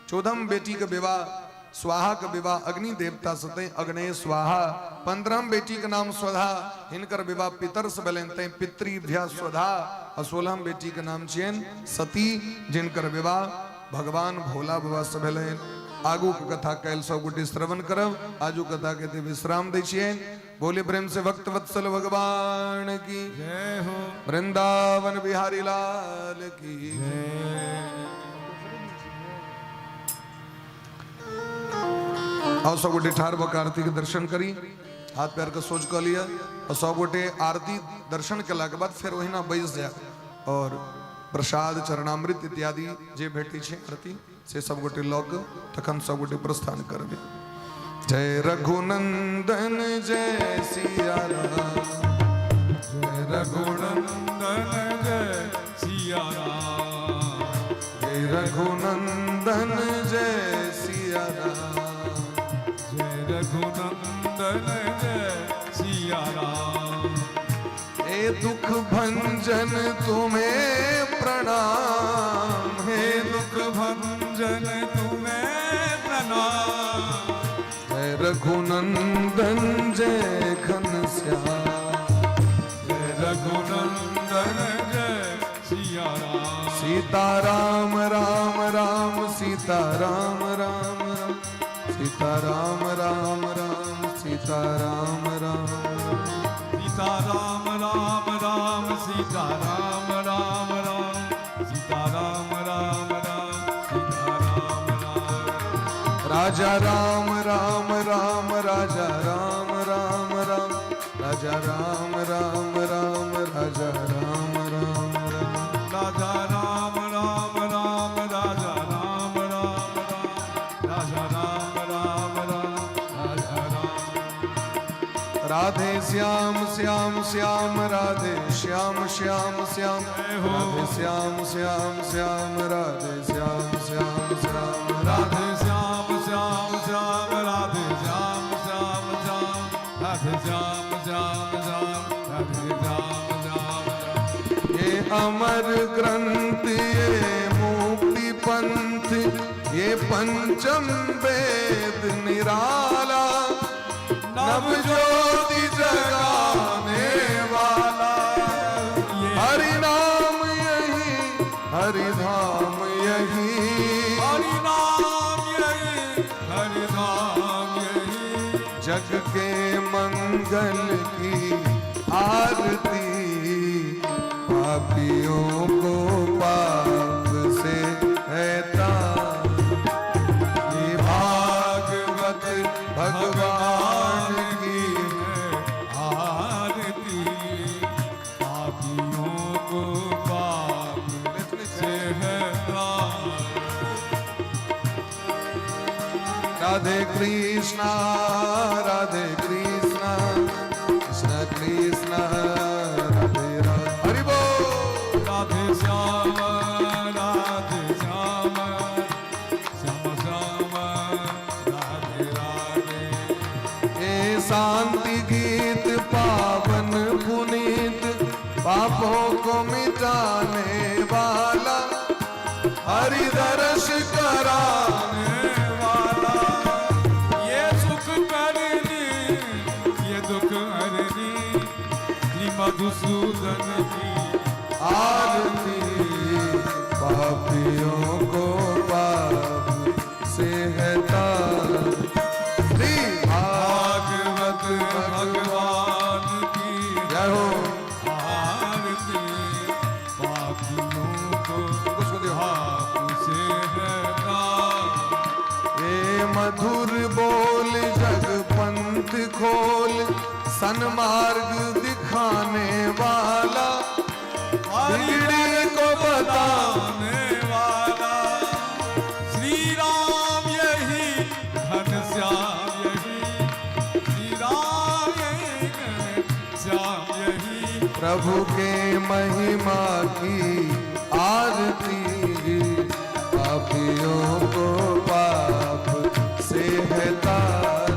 14म बेटी के विवाह स्वाहा के विवाह अग्नि देवता से तय अग्नेय स्वाहा। 15म बेटी के नाम स्वधा, हिनकर विवाह पितर से भेलैन, तय पितृभ्या स्वधा। और 16म बेटी के नाम छियन सती, जिनकर विवाह भगवान भोला बाबा से भेलैन। आगू के कथा कैल सब गोटे श्रवण करब। आजू कथा के विश्राम दै छियन। बोले प्रेम से भक्त वत्सल भगवान की जय हो। वृंदावन बिहारी लाल की और सब गोटे ठार बक आरती के दर्शन करी, हाथ पैर के सोच कर लिया और सब गोटे आरती दर्शन केला के बाद फिर वही बैस जाए और प्रसाद चरणामृत इत्यादि जे भेटी छे आरती से सब गोटे लग तखन सब गोटे प्रस्थान करबे। जय रघुनंदन जय सिया राम, जय रघुनंदन जय सिया राम, जय रघुनंदन जय सिया राम, जय रघुनंदन जय सिया राम। हे दुख भंजन तुम्हें प्रणाम, हे दुख भंजन तुम्हें प्रणाम। जय रघुनंदन जय घनश्याम, जय रघुनंदन जय सिया राम। सीता राम राम राम सीता राम राम राम, सीता राम राम राम सीता राम राम राम, सीता राम राम राम सीता राम राम राम, सीता राम राम राम सीता राम राम। राजा राम राम राम राजा राम राम राम, राजा राम राम राम राजा राम राम राम, राजा राम राम राम राजा राम राम राम, राजा राम राम राम राजा राम। राधे श्याम श्याम श्याम राधे श्याम श्याम श्याम, राधे श्याम श्याम श्याम राधे श्याम श्याम श्याम, राधे श्याम श्याम श्याम राधे श्याम श्याम श्याम, पंथ ये पंचम वेद निराला, नव ज्योति जगाने वाला। हरि नाम यही, हरि धाम यही, हरि नाम यही, हरि नाम यही। जग के मंगल की आरती, पापियों को पाप से है तार। ये भागवत भगवान की आरती, पापियों को पाप से है तार। राधे कृष्णा, राधे कृष्णा, कृष्ण कृष्ण राधे राधे। हरि बोल। राधे श्याम, राधे श्याम, श्याम श्याम, राधे राधे। ये शांति गीत पावन पुनीत, पापों को मिटाने वाला, हरि दर्श कराने वाला। ये सुख करनी, ये दुख हरनी, श्री मधुसूदन की आरती, पापियों को पाप से है तार। श्री भागवत भगवान की जय हो। आरती, पापियों को पाप से है तार। ये मधुर बोल जग पंथ खोल, सन्मार्ग दिखाने वाला, बिगड़ी को बताने वाला। श्री राम यही, घनश्याम यही, श्री राम यही, घनश्याम यही। प्रभु के महिमा की आरती, पापियों को पाप से है तार।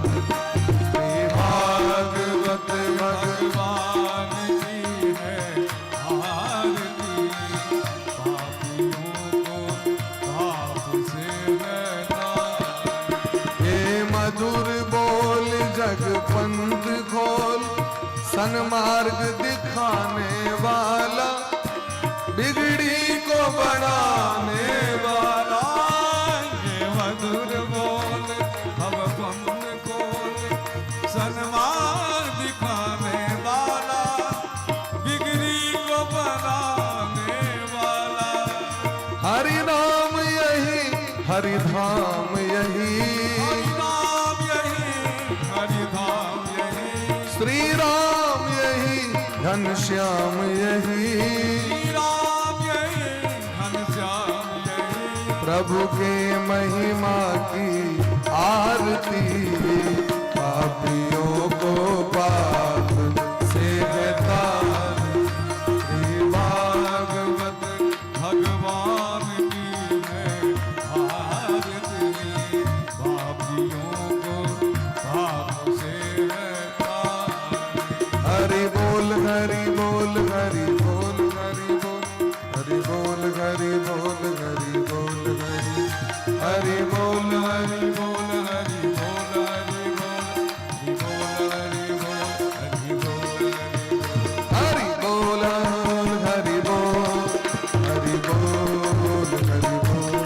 श्री भागवत भगवान की है आरती, पापियों को पाप से है तार। ये मधुर बोल जग पंथ खोल, सन्मार्ग दिखाने वाला, बिगड़ी को बनाने वाला। ये मधुर बोल अब पंथ खोल, सन्मार्ग दिखाने वाला, बिगड़ी को बनाने वाला। हरि नाम यही, हरि धाम यही, हरि नाम यही, हरि धाम यही। श्री राम यही, घनश्याम यही, श्री राम यही, घनश्याम यही। प्रभु के महिमा की आरती, पापियों को पाप से है तार। श्री भागवत भगवान की है आरती, पापियों को पाप से है तार। हरि बोल, हरि बोल, हरि बोल, हरि बोल, हरि बोल, हरि बोल, हरि बोल, हरि बोल, हरि बोल, हरि बोल, हरि बोल, हरि बोल, हरि बोल, हरि बोल, हरि बोल, हरि बोल, हरि बोल,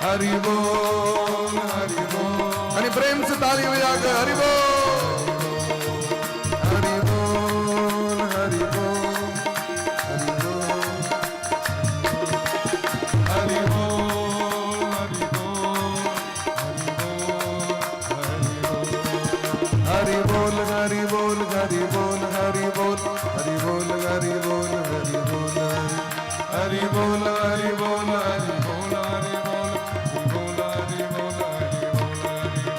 हरि बोल, हरि बोल। हरि प्रेम से ताली बजाकर हरि बोल, हरि बोल, हरि बोल, हरि बोल, हरि बोल, हरि बोल, हरि बोल, हरि बोल, हरि बोल, हरि बोल, हरि बोल, हरि बोल, हरि बोल, हरि बोल, हरि बोल, हरि बोल, हरि बोल, हरि बोल, हरि बोल।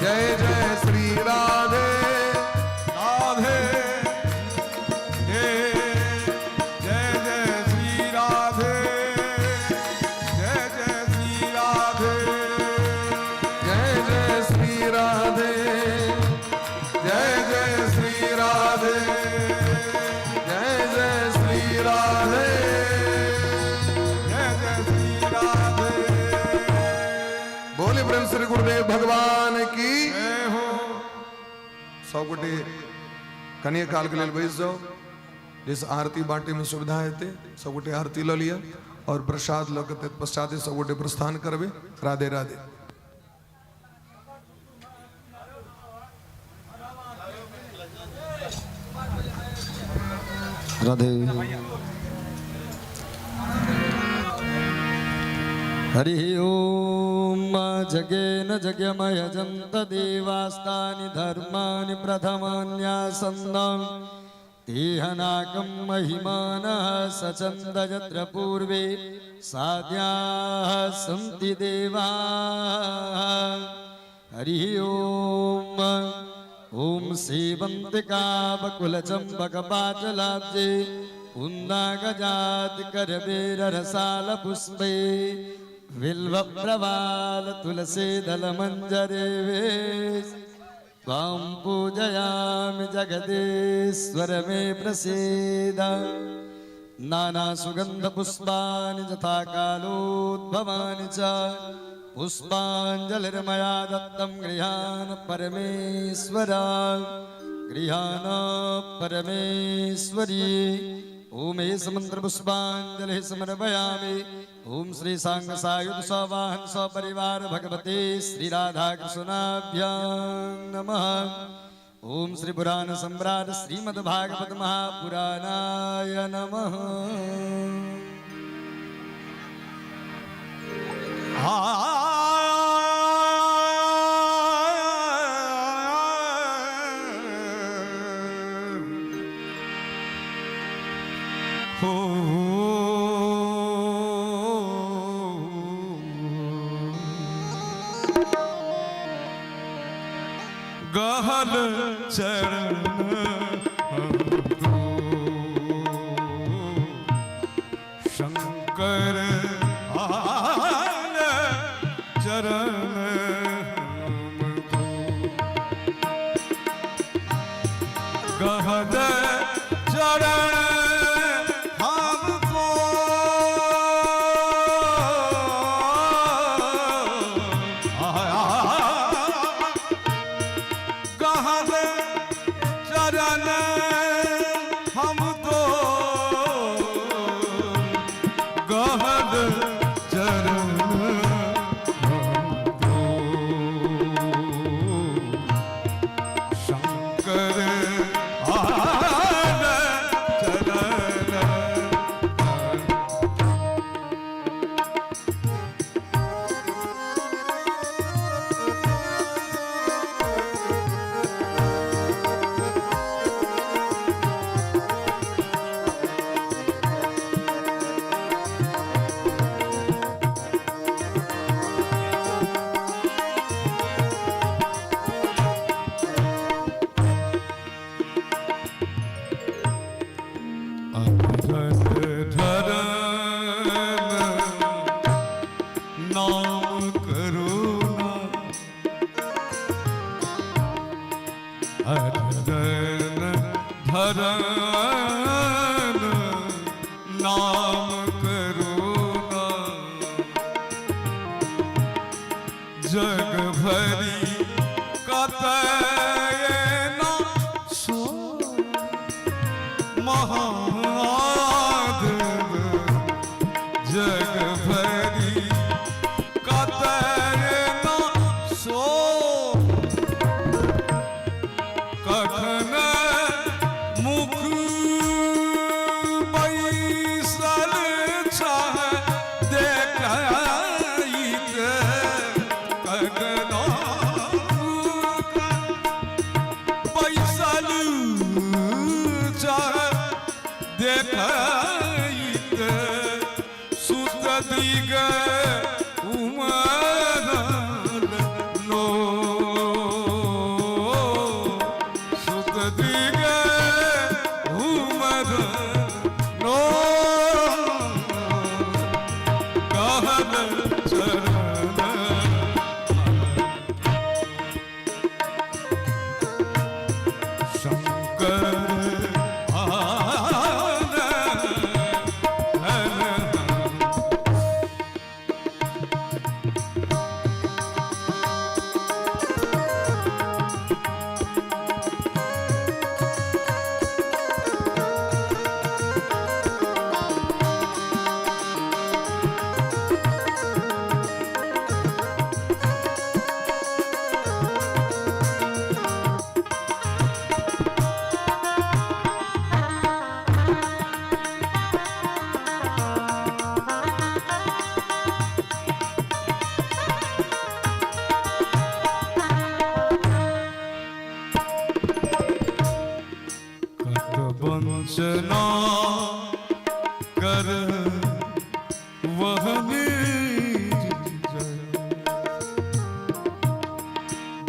जय जय श्री राधे राधे, जय जय श्री राधे, जय जय श्री राधे, जय जय श्री राधे, जय जय श्री राधे, जय जय श्री राधे, जय जय श्री राधे। जोड़े प्रेम श्री गुरुदेव भगवान की सब गोटे कन्या काल के लिए बैस जाओ। जिस आरती बाटे में सुविधा है सब गोटे आरती लो लिया और प्रसाद लो के पश्चात सब गोटे प्रस्थान करबे। राधे राधे। राधे। हरि ओम जगेन जगमयजन्त देवास्तानि धर्माणि प्रथमान्यासन्नं तेहनाकं महिमानः सचन्द यत्र पूर्वे साध्याः सन्ति देवाः। हरि ओम ओम सेवन्तिकाबकुलचम्बकपाटलाब्जे कुन्दागजातिकरवेररसालपुष्पे बिल्वप्रवाल तुलसीदलमञ्जरे त्वां पूजयामि जगदीश्वर मे प्रसीद। नानासुगन्धपुष्पाणि यथा कालोद्भवानि च पुष्पाञ्जलिर्मया दत्तं गृहाण परमेश्वर गृहाण परमेश्वरी। ओम मंत्र पुष्पांजलि समर्पयामि। ओम श्री सांग सायुध सवाहन सपरिवार भगवते श्री राधा कृष्णाभ्यां नमः। ओम श्री पुराण सम्राट श्रीमद्भागवत महापुराणाय नमः। गहन चरण शंकर चरण गहन चरण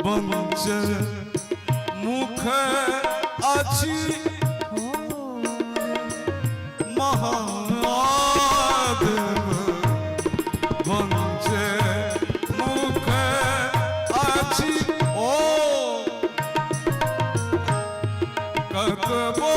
वंच मुख अछि महादेव वंच मुख अछि ओ कतबो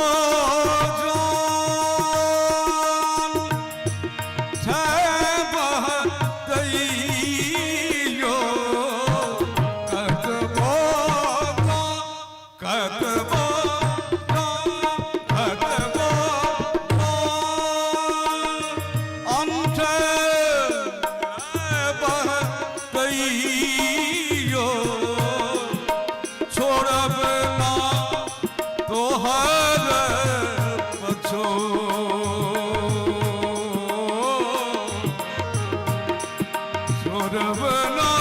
छोड़ब ना